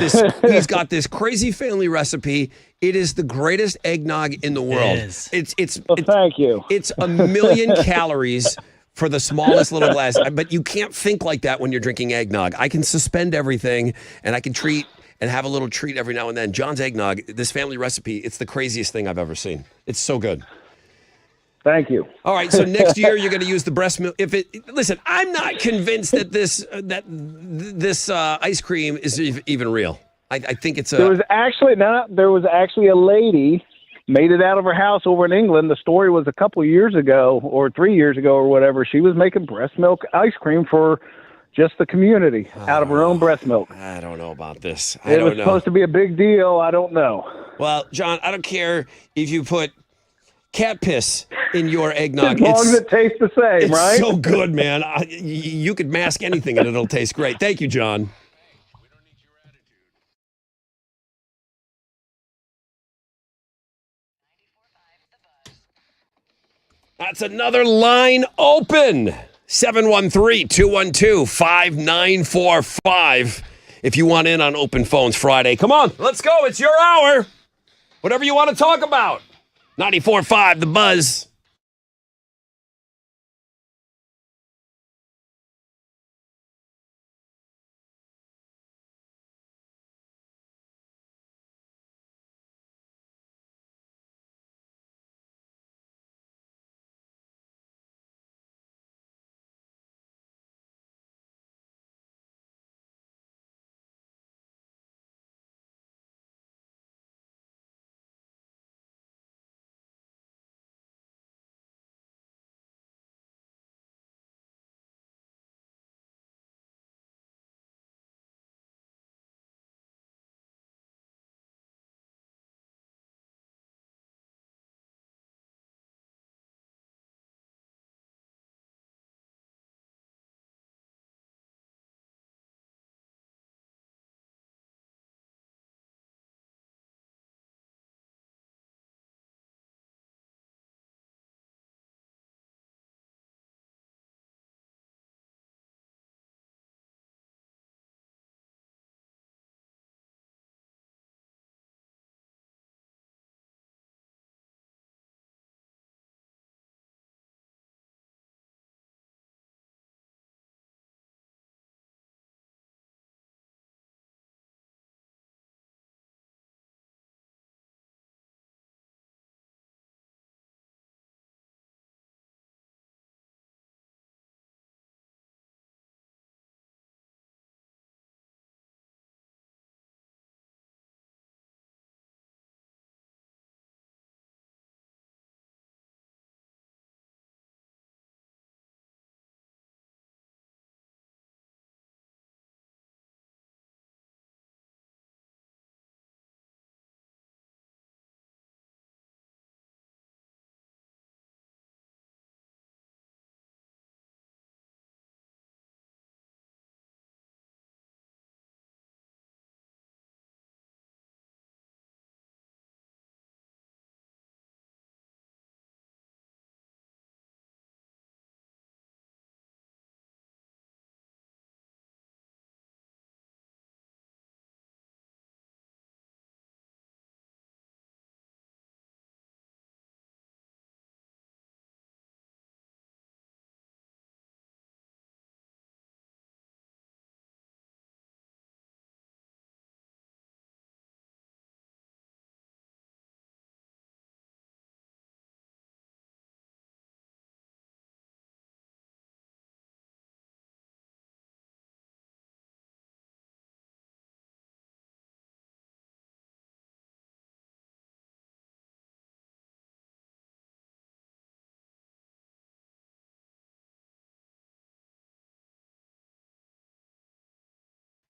this crazy family recipe. It is the greatest eggnog in the world. It is. Thank you. It's 1,000,000 calories for the smallest little glass. But you can't think like that when you're drinking eggnog. I can suspend everything, and I can treat and have a little treat every now and then. John's eggnog, this family recipe, it's the craziest thing I've ever seen. It's so good. Thank you. All right, so next year you're going to use the breast milk. Listen, I'm not convinced that this ice cream is even real. I think it's There was actually a lady made it out of her house over in England. The story was a couple of years ago or 3 years ago or whatever. She was making breast milk ice cream for just the community out of her own breast milk. I don't know about this. It was supposed to be a big deal. I don't know. Well, John, I don't care if you put cat piss in your eggnog. As long as it tastes the same, right? It's so good, man. You could mask anything and it'll taste great. Thank you, John. That's another line open. 713-212-5945. If you want in on Open Phones Friday. Come on, let's go. It's your hour. Whatever you want to talk about. 94.5 The Buzz.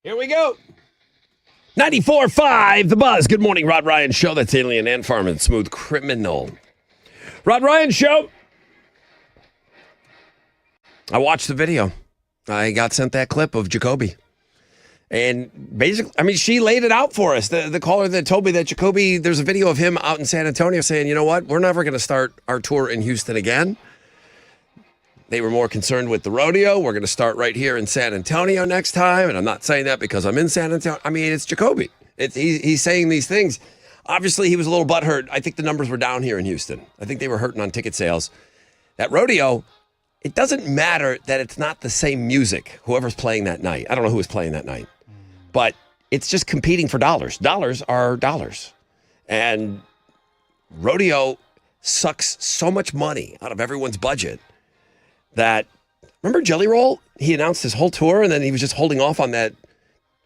Here we go. 94.5 The Buzz. Good morning, Rod Ryan Show. That's Alien and Farman. Smooth Criminal. Rod Ryan Show. I watched the video. I got sent that clip of Jacoby. And basically, I mean, she laid it out for us. The caller that told me that Jacoby, there's a video of him out in San Antonio saying, you know what, we're never going to start our tour in Houston again. They were more concerned with the rodeo. We're going to start right here in San Antonio next time. And I'm not saying that because I'm in San Antonio. I mean, it's Jacoby. He's saying these things. Obviously, he was a little butthurt. I think the numbers were down here in Houston. I think they were hurting on ticket sales. That rodeo, it doesn't matter that it's not the same music, whoever's playing that night. I don't know who was playing that night. But it's just competing for dollars. Dollars are dollars. And rodeo sucks so much money out of everyone's budget that, remember Jelly Roll? He announced his whole tour and then he was just holding off on that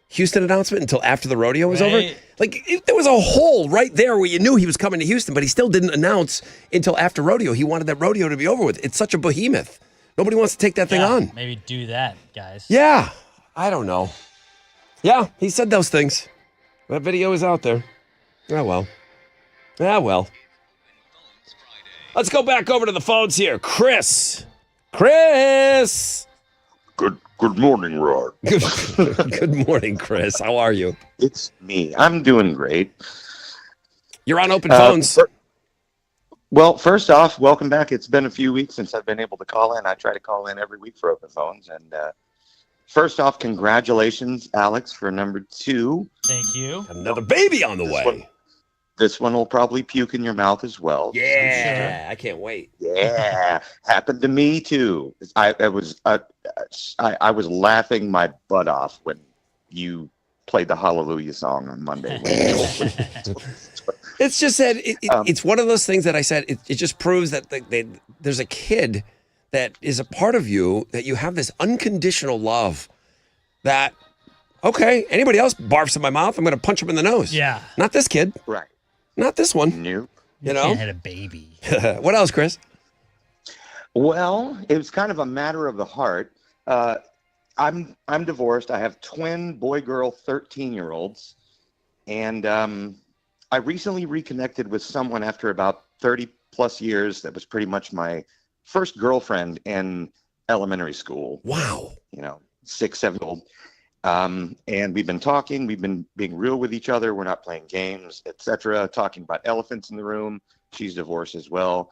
Houston announcement until after the rodeo was over. Like, there was a hole right there where you knew he was coming to Houston, but he still didn't announce until after rodeo. He wanted that rodeo to be over with. It's such a behemoth. Nobody wants to take that thing on. Maybe do that, guys. Yeah. I don't know. Yeah, he said those things. That video is out there. Oh, well. Yeah, well. Let's go back over to the phones here. Chris. Good morning, Rod. Good morning, Chris. How are you? It's me. I'm doing great. You're on open phones. Well, first off, welcome back. It's been a few weeks since I've been able to call in. I try to call in every week for open phones. And first off, congratulations, Alex, for number 2. Thank you. Another baby on the way. This one will probably puke in your mouth as well. Yeah, I can't wait. Yeah, happened to me too. I was laughing my butt off when you played the Hallelujah song on Monday. It's just that it's one of those things that I said, it just proves that there's a kid that is a part of you, that you have this unconditional love that, okay, anybody else barfs in my mouth, I'm going to punch him in the nose. Yeah. Not this kid. Right. Not this one. Nope. You know? Can't hit a baby. What else, Chris? Well, it was kind of a matter of the heart. I'm divorced. I have twin boy-girl 13-year-olds. And I recently reconnected with someone after about 30-plus years that was pretty much my first girlfriend in elementary school. Wow. 6, 7-year-old. And we've been talking. We've been being real with each other. We're not playing games, etc. Talking about elephants in the room. She's divorced as well.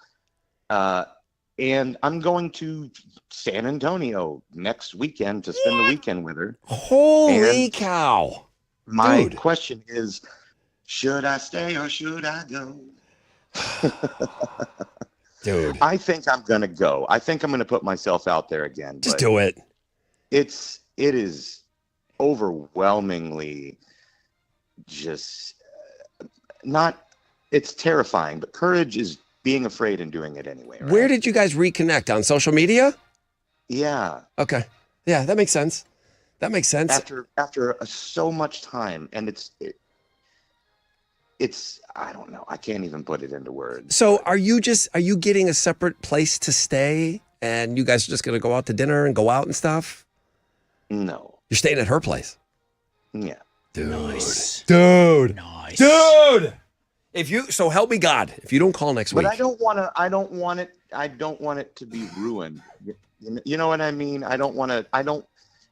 And I'm going to San Antonio next weekend to spend the weekend with her. Holy cow. My question is, should I stay or should I go? Dude. I think I'm going to go. I think I'm going to put myself out there again. Just do it. It is overwhelmingly just it's terrifying, but courage is being afraid and doing it anyway. Right? Where did you guys reconnect? On social media? Yeah. Okay. Yeah, that makes sense. That makes sense. After so much time, and it's I don't know. I can't even put it into words. So are you getting a separate place to stay and you guys are just going to go out to dinner and go out and stuff? No. You're staying at her place? Yeah. Dude. Nice. Dude. Nice. Dude. So help me God, if you don't call next week. But I don't want it to be ruined. You know what I mean?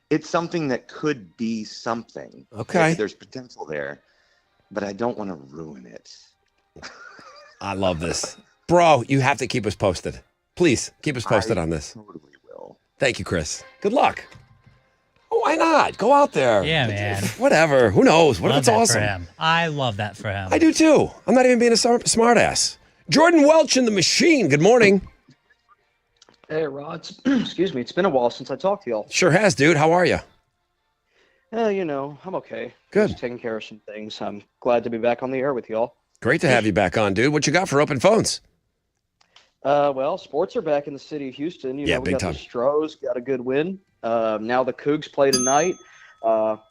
It's something that could be something. Okay. There's potential there, but I don't want to ruin it. I love this. Bro, you have to keep us posted. Please keep us posted on this. Totally will. Thank you, Chris. Good luck. Oh, why not? Go out there. Yeah, man. Whatever. Who knows? What if Love it's that awesome? for him. I love that for him. I do too. I'm not even being a smart ass. Jordan Welch in the machine. Good morning. Hey, Rod. Excuse me. It's been a while since I talked to y'all. Sure has, dude. How are you? I'm okay. Good. Just taking care of some things. I'm glad to be back on the air with y'all. Great to have you back on, dude. What you got for open phones? Well, sports are back in the city of Houston. We big got time. the Stros, got a good win. Now the Cougs play tonight.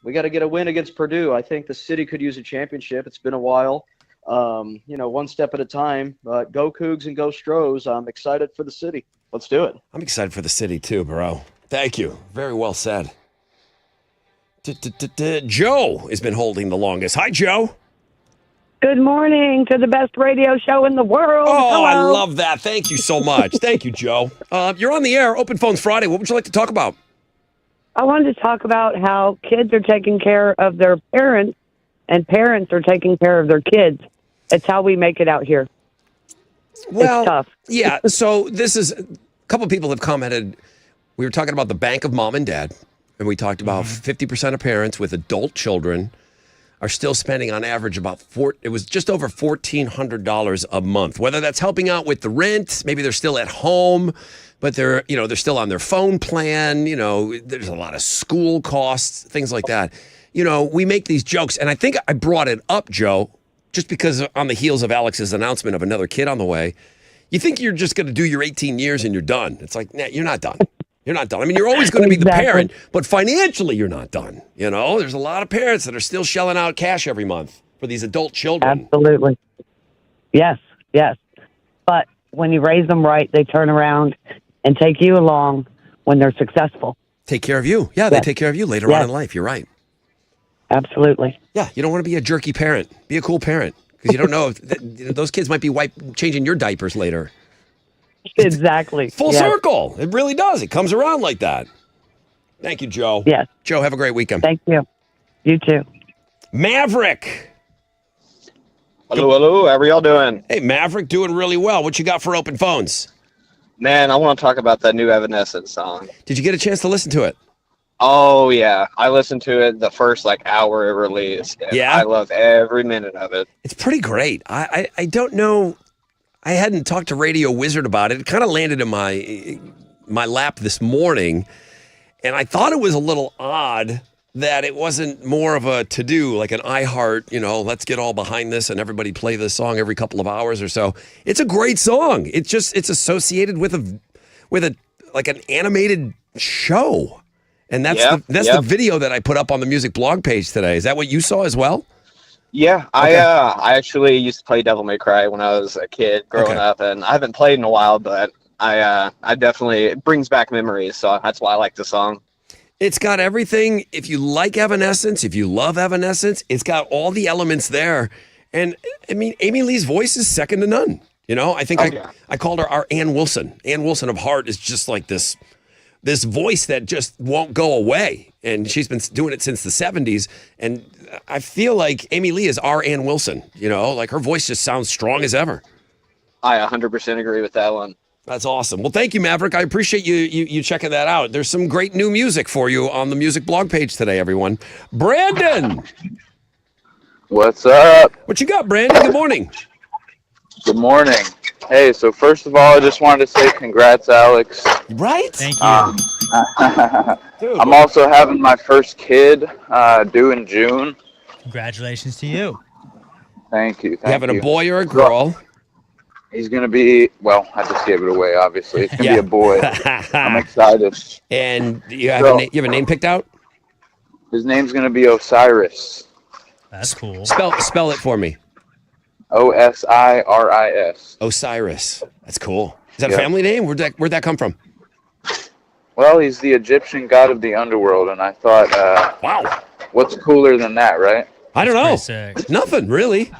We got to get a win against Purdue. I think the city could use a championship. It's been a while. One step at a time. But go Cougs and go Stros. I'm excited for the city. Let's do it. I'm excited for the city too, bro. Thank you. Very well said. Joe has been holding the longest. Hi, Joe. Good morning to the best radio show in the world. Oh, Hello. I love that. Thank you so much. Thank you, Joe. You're on the air. Open Phones Friday. What would you like to talk about? I wanted to talk about how kids are taking care of their parents and parents are taking care of their kids. It's how we make it out here. Well, it's tough. Yeah, so this is a couple of people have commented. We were talking about the bank of mom and dad, and we talked about 50% of parents with adult children are still spending on average about it was just over $1,400 a month. Whether that's helping out with the rent, maybe they're still at home, but they're still on their phone plan. There's a lot of school costs, things like that. We make these jokes, and I think I brought it up, Joe, just because on the heels of Alex's announcement of another kid on the way. You think you're just going to do your 18 years and you're done. It's like, nah, you're not done. You're not done. I mean, you're always going to be the parent, but financially you're not done. There's a lot of parents that are still shelling out cash every month for these adult children. Absolutely. Yes. But when you raise them right, they turn around and take you along when they're successful. Take care of you. Yeah, they take care of you later on in life. You're right. Absolutely. Yeah, you don't want to be a jerky parent. Be a cool parent because you don't know if those kids might be changing your diapers later. Exactly. Full circle. It really does. It comes around like that. Thank you, Joe. Yes. Joe, have a great weekend. Thank you. You too. Maverick. Hello. How are y'all doing? Hey, Maverick, doing really well. What you got for open phones? Man, I want to talk about that new Evanescence song. Did you get a chance to listen to it? Oh, yeah. I listened to it the first, hour it released. Yeah? I love every minute of it. It's pretty great. I don't know. I hadn't talked to Radio Wizard about it. It kind of landed in my lap this morning, and I thought it was a little odd that it wasn't more of a to-do, like an iHeart, let's get all behind this and everybody play this song every couple of hours or so. It's a great song. It's associated with an animated show. And that's the video that I put up on the music blog page today. Is that what you saw as well? Yeah, Okay. I actually used to play Devil May Cry when I was a kid growing up, and I haven't played in a while, but I definitely, it brings back memories, so that's why I like the song. It's got everything. If you like Evanescence, if you love Evanescence, it's got all the elements there. And I mean, Amy Lee's voice is second to none. I think I called her our Ann Wilson. Ann Wilson of Heart is just like this voice that just won't go away. And she's been doing it since the 70s. And I feel like Amy Lee is our Ann Wilson. Her voice just sounds strong as ever. I 100% agree with that one. That's awesome. Well, thank you, Maverick. I appreciate you checking that out. There's some great new music for you on the music blog page today, everyone. Brandon. What's up? What you got, Brandon? Good morning. Good morning. Hey, so first of all, I just wanted to say congrats, Alex. Right? Thank you. I'm also having my first kid due in June. Congratulations to you. Thank you. You having a boy or a girl? He's going to be, I just gave it away, obviously. It's going to be a boy. I'm excited. And you have a name picked out? His name's going to be Osiris. That's cool. Spell it for me. Osiris. Osiris. That's cool. Is that a family name? Where'd that come from? Well, he's the Egyptian god of the underworld, and I thought, wow, what's cooler than that, right? I don't know. Nothing, really.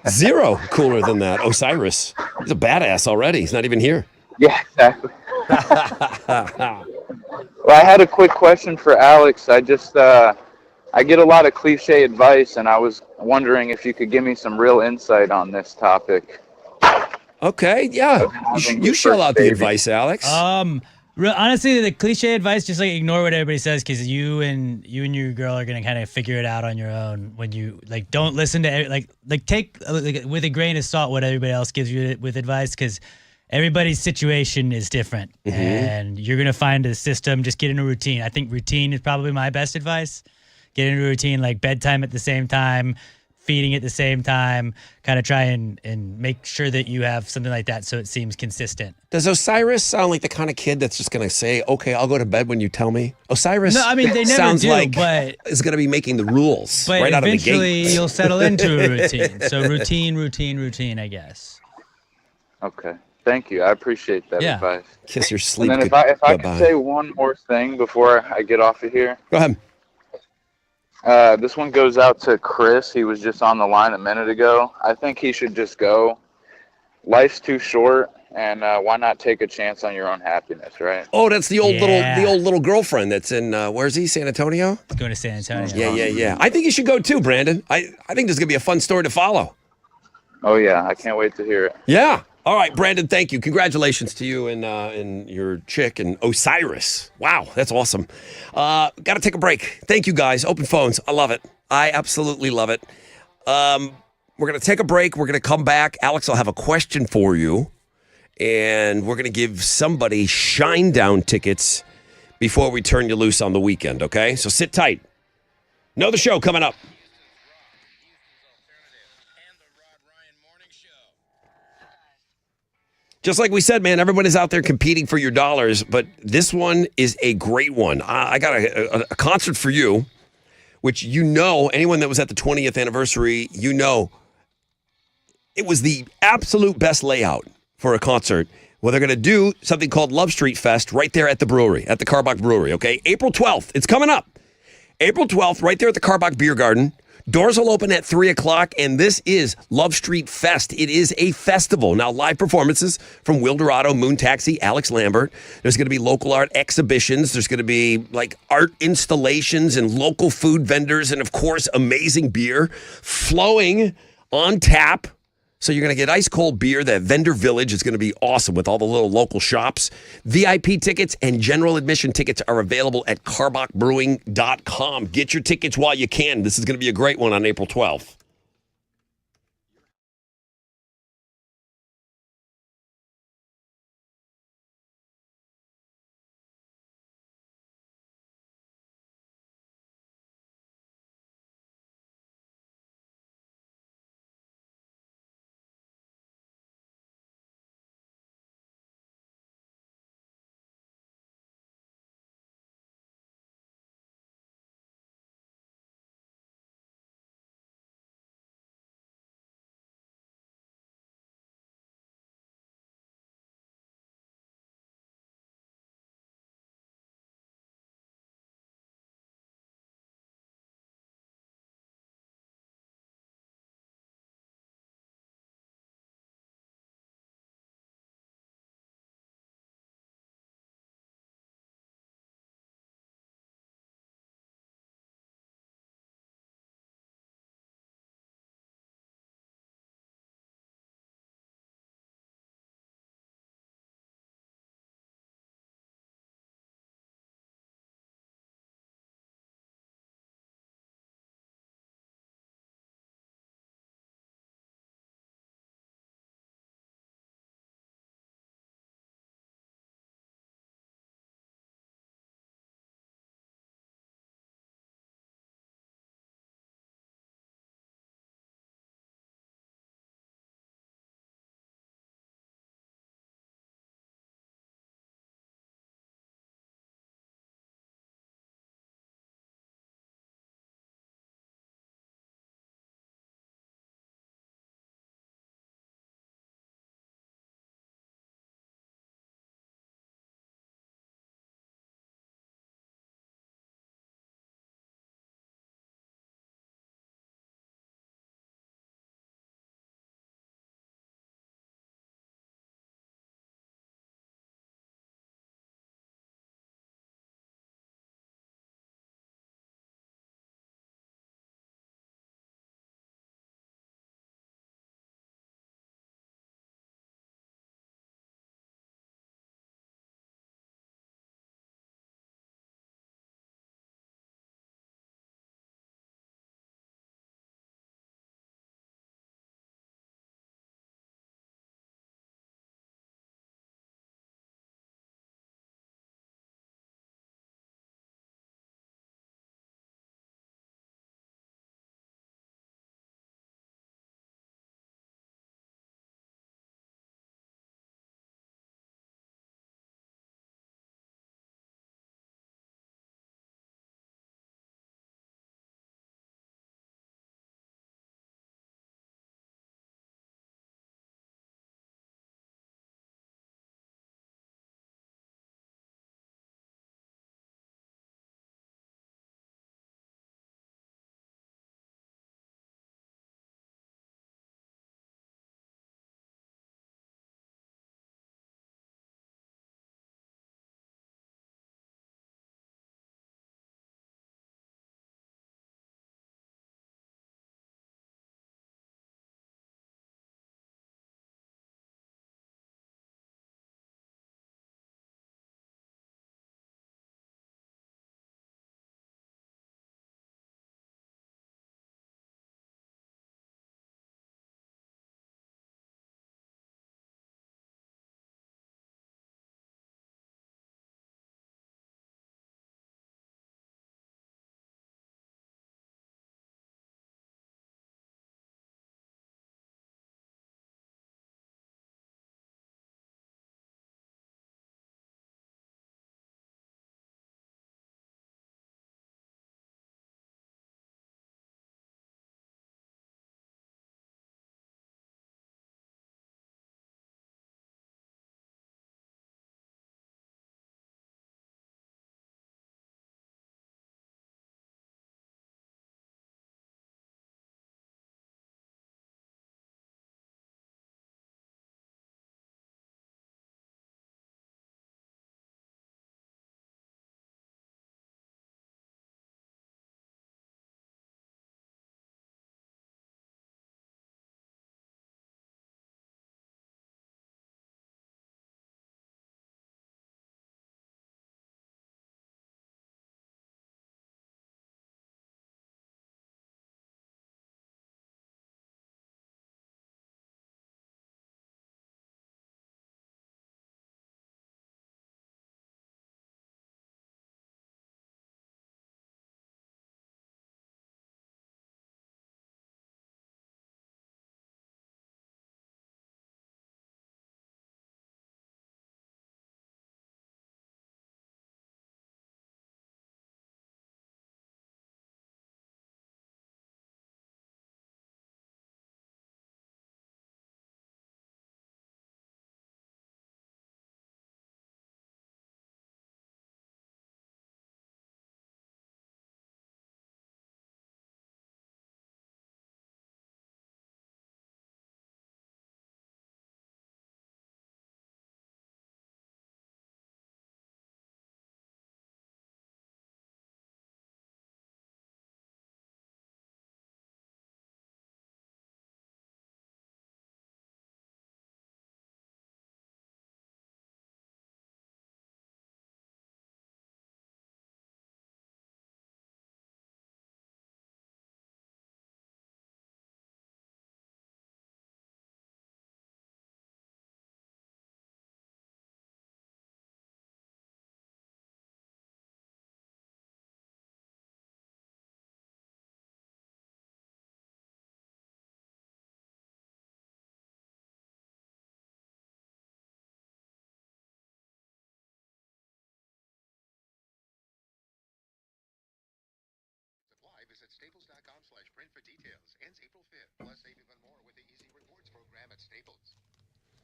Zero cooler than that. Osiris. He's a badass already. He's not even here. Yeah, exactly. Well, I had a quick question for Alex. I get a lot of cliche advice, and I was wondering if you could give me some real insight on this topic. Okay, yeah. You shell out the advice, Alex. Honestly, the cliche advice, just ignore what everybody says, because you and your girl are gonna kind of figure it out on your own. When you don't listen to take with a grain of salt what everybody else gives you with advice, because everybody's situation is different, and you're gonna find a system. Just get in a routine. I think routine is probably my best advice. Get into a routine, like bedtime at the same time, feeding at the same time, kind of try and make sure that you have something like that so it seems consistent. Does Osiris sound like the kind of kid that's just going to say, okay, I'll go to bed when you tell me? Osiris No, I mean, they never sounds do, like but is going to be making the rules But right out of the eventually gate. you'll settle into a routine. So routine, I guess. Okay. Thank you. I appreciate that advice. Kiss your sleep. And then if I can say one more thing before I get off of here. Go ahead. This one goes out to Chris. He was just on the line a minute ago. I think he should just go. Life's too short, and why not take a chance on your own happiness, right? Oh, that's the old little girlfriend that's in where's he? San Antonio? He's going to San Antonio. Yeah. I think you should go too, Brandon. I think this is gonna be a fun story to follow. Oh yeah, I can't wait to hear it. Yeah. All right, Brandon, thank you. Congratulations to you and your chick and Osiris. Wow, that's awesome. Got to take a break. Thank you, guys. Open phones. I love it. I absolutely love it. We're going to take a break. We're going to come back. Alex, I'll have a question for you. And we're going to give somebody Shinedown tickets before we turn you loose on the weekend, okay? So sit tight. Know the show coming up. Just like we said, man, everybody's out there competing for your dollars, but this one is a great one. I got a concert for you, which anyone that was at the 20th anniversary, it was the absolute best layout for a concert. Well, they're going to do something called Love Street Fest right there at the brewery, at the Carbach Brewery, okay? April 12th, it's coming up. April 12th, right there at the Carbach Beer Garden. Doors will open at 3 o'clock, and this is Love Street Fest. It is a festival. Now, live performances from Will Dorado, Moon Taxi, Alex Lambert. There's going to be local art exhibitions. There's going to be, like, art installations and local food vendors and, of course, amazing beer flowing on tap. So you're going to get ice cold beer. That vendor village is going to be awesome with all the little local shops. VIP tickets and general admission tickets are available at carbachbrewing.com. Get your tickets while you can. This is going to be a great one on April 12th.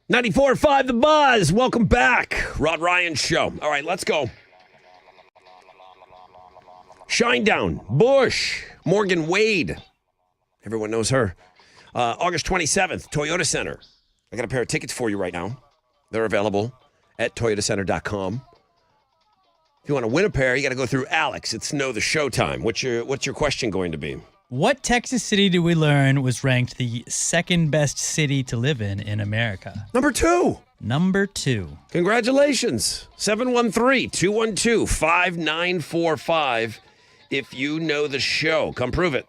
.94.5 The Buzz. Welcome back. Rod Ryan Show. All right, let's go. Shinedown, Bush, Morgan Wade. Everyone knows her. August 27th, Toyota Center. I got a pair of tickets for you right now. They're available at toyotacenter.com. If you want to win a pair, you got to go through Alex. It's Know the Showtime. What's your question going to be? What Texas city did we learn was ranked the second best city to live in America? Number 2. Number 2. Congratulations. 713-212-5945. If you know the show, come prove it.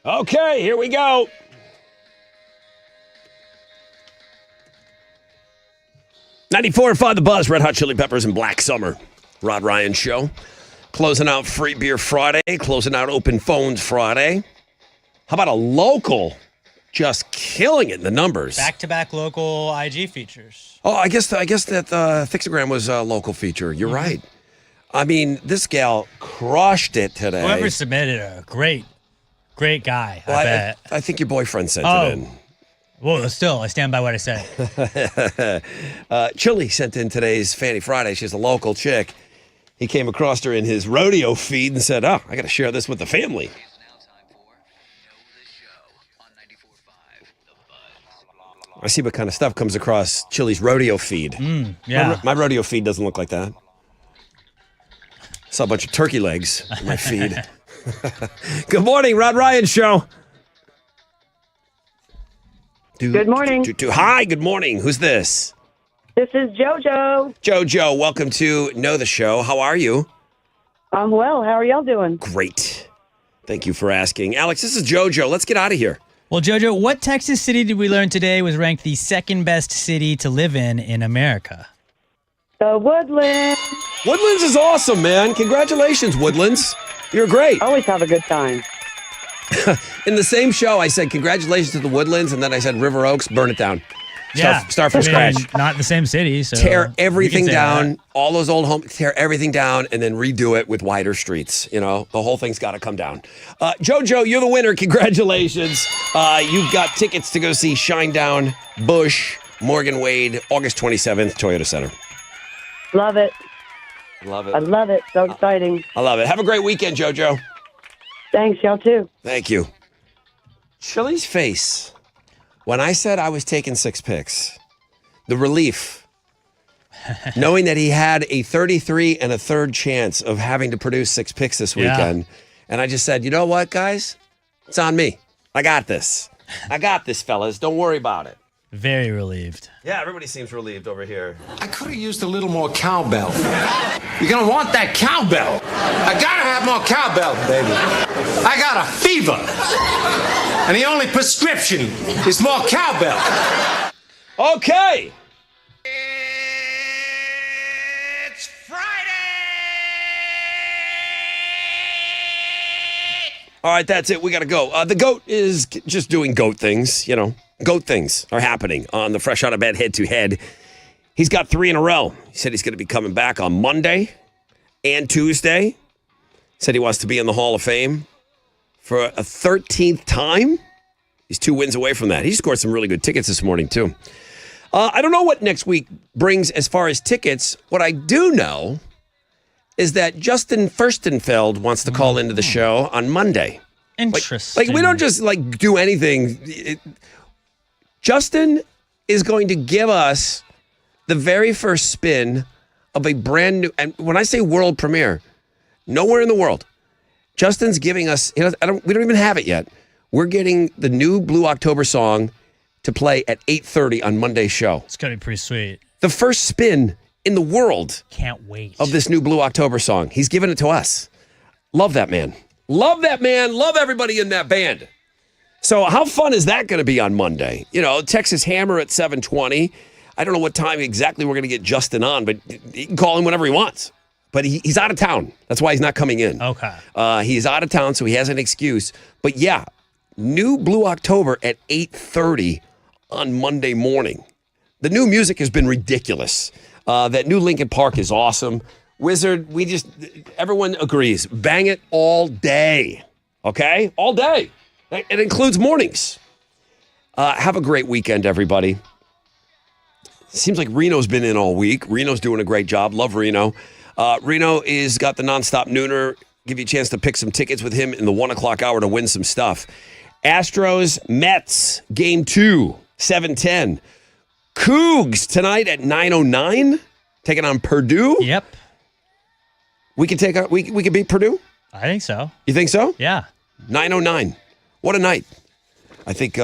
Okay, here we go. .94.5 The Buzz, Red Hot Chili Peppers and Black Summer. Rod Ryan Show. Closing out Free Beer Friday, closing out Open Phones Friday. How about a local just killing it in the numbers. Back-to-back local IG features. Oh, I guess that Thixogram was a local feature. You're right. I mean, this gal crushed it today. Whoever submitted her, great guy. Well, I bet. I think your boyfriend sent it in. Well, still, I stand by what I said. Chili sent in today's Fanny Friday. She's a local chick. He came across her in his rodeo feed and said, "Oh, I got to share this with the family." I see what kind of stuff comes across Chili's rodeo feed. Yeah. My rodeo feed doesn't look like that. I saw a bunch of turkey legs in my feed. Good morning, Rod Ryan Show. Good morning. Hi, good morning. Who's this? This is JoJo. JoJo, welcome to Know the Show. How are you? I'm well. How are y'all doing? Great. Thank you for asking. Alex, this is JoJo. Let's get out of here. Well, JoJo, what Texas city did we learn today was ranked the second best city to live in America? The Woodlands. Woodlands is awesome, man. Congratulations, Woodlands. You're great. Always have a good time. In the same show, I said congratulations to the Woodlands, and then I said River Oaks, burn it down. Start from scratch. Not the same city, so tear everything you can say down, that. all those old homes, tear everything down, and then redo it with wider streets. You know, the whole thing's got to come down. JoJo, you're the winner. Congratulations. You've got tickets to go see Shinedown, Bush, Morgan Wade, August 27th, Toyota Center. Love it. Love it. I love it. So exciting. I love it. Have a great weekend, JoJo. Thanks, y'all too. Thank you. Chili's face. When I said I was taking 6 picks, the relief, knowing that he had a 33 and a third chance of having to produce 6 picks this weekend. And I just said, you know what, guys? It's on me. I got this. I got this, fellas. Don't worry about it. Very relieved. Yeah, everybody seems relieved over here. I could have used a little more cowbell. You're gonna want that cowbell. I gotta have more cowbell, baby. I got a fever. And the only prescription is more cowbell. Okay. It's Friday. All right, that's it. We got to go. The GOAT is just doing GOAT things, you know. GOAT things are happening on the Fresh Out of Bed head-to-head. He's got 3 in a row. He said he's going to be coming back on Monday and Tuesday. Said he wants to be in the Hall of Fame for a 13th time. He's 2 wins away from that. He scored some really good tickets this morning, too. I don't know what next week brings as far as tickets. What I do know is that Justin Furstenfeld wants to call into the show on Monday. Interesting. Like we don't just do anything. Justin is going to give us the very first spin of a brand new, and when I say world premiere, nowhere in the world. Justin's giving us, we don't even have it yet. We're getting the new Blue October song to play at 8:30 on Monday's show. It's going to be pretty sweet. The first spin in the world. Can't wait. Of this new Blue October song. He's giving it to us. Love that man. Love that man. Love everybody in that band. So how fun is that going to be on Monday? You know, Texas Hammer at 7:20. I don't know what time exactly we're going to get Justin on, but he can call him whenever he wants. But he's out of town. That's why he's not coming in. Okay. He's out of town, so he has an excuse. But yeah, new Blue October at 8:30 on Monday morning. The new music has been ridiculous. That new Linkin Park is awesome. Wizard, everyone agrees. Bang it all day. Okay? All day. It includes mornings. Have a great weekend, everybody. Seems like Reno's been in all week. Reno's doing a great job. Love Reno. Reno is got the nonstop nooner. Give you a chance to pick some tickets with him in the 1 o'clock hour to win some stuff. Astros, Mets, Game 2, 7:10. Cougs tonight at 9:09, taking on Purdue. Yep. We can beat Purdue? I think so. You think so? Yeah. 9:09. What a night. I think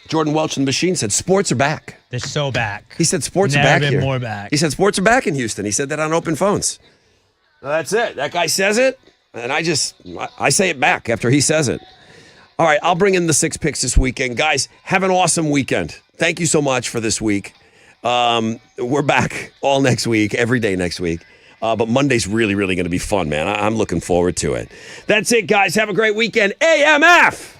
Jordan Welch and the Machine said sports are back. They're so back. He said sports Never are back been here. more back. He said sports are back in Houston. He said that on Open Phones. Well, that's it. That guy says it, and I say it back after he says it. All right, I'll bring in the 6 picks this weekend. Guys, have an awesome weekend. Thank you so much for this week. We're back all next week, every day next week. But Monday's really, really going to be fun, man. I'm looking forward to it. That's it, guys. Have a great weekend. AMF!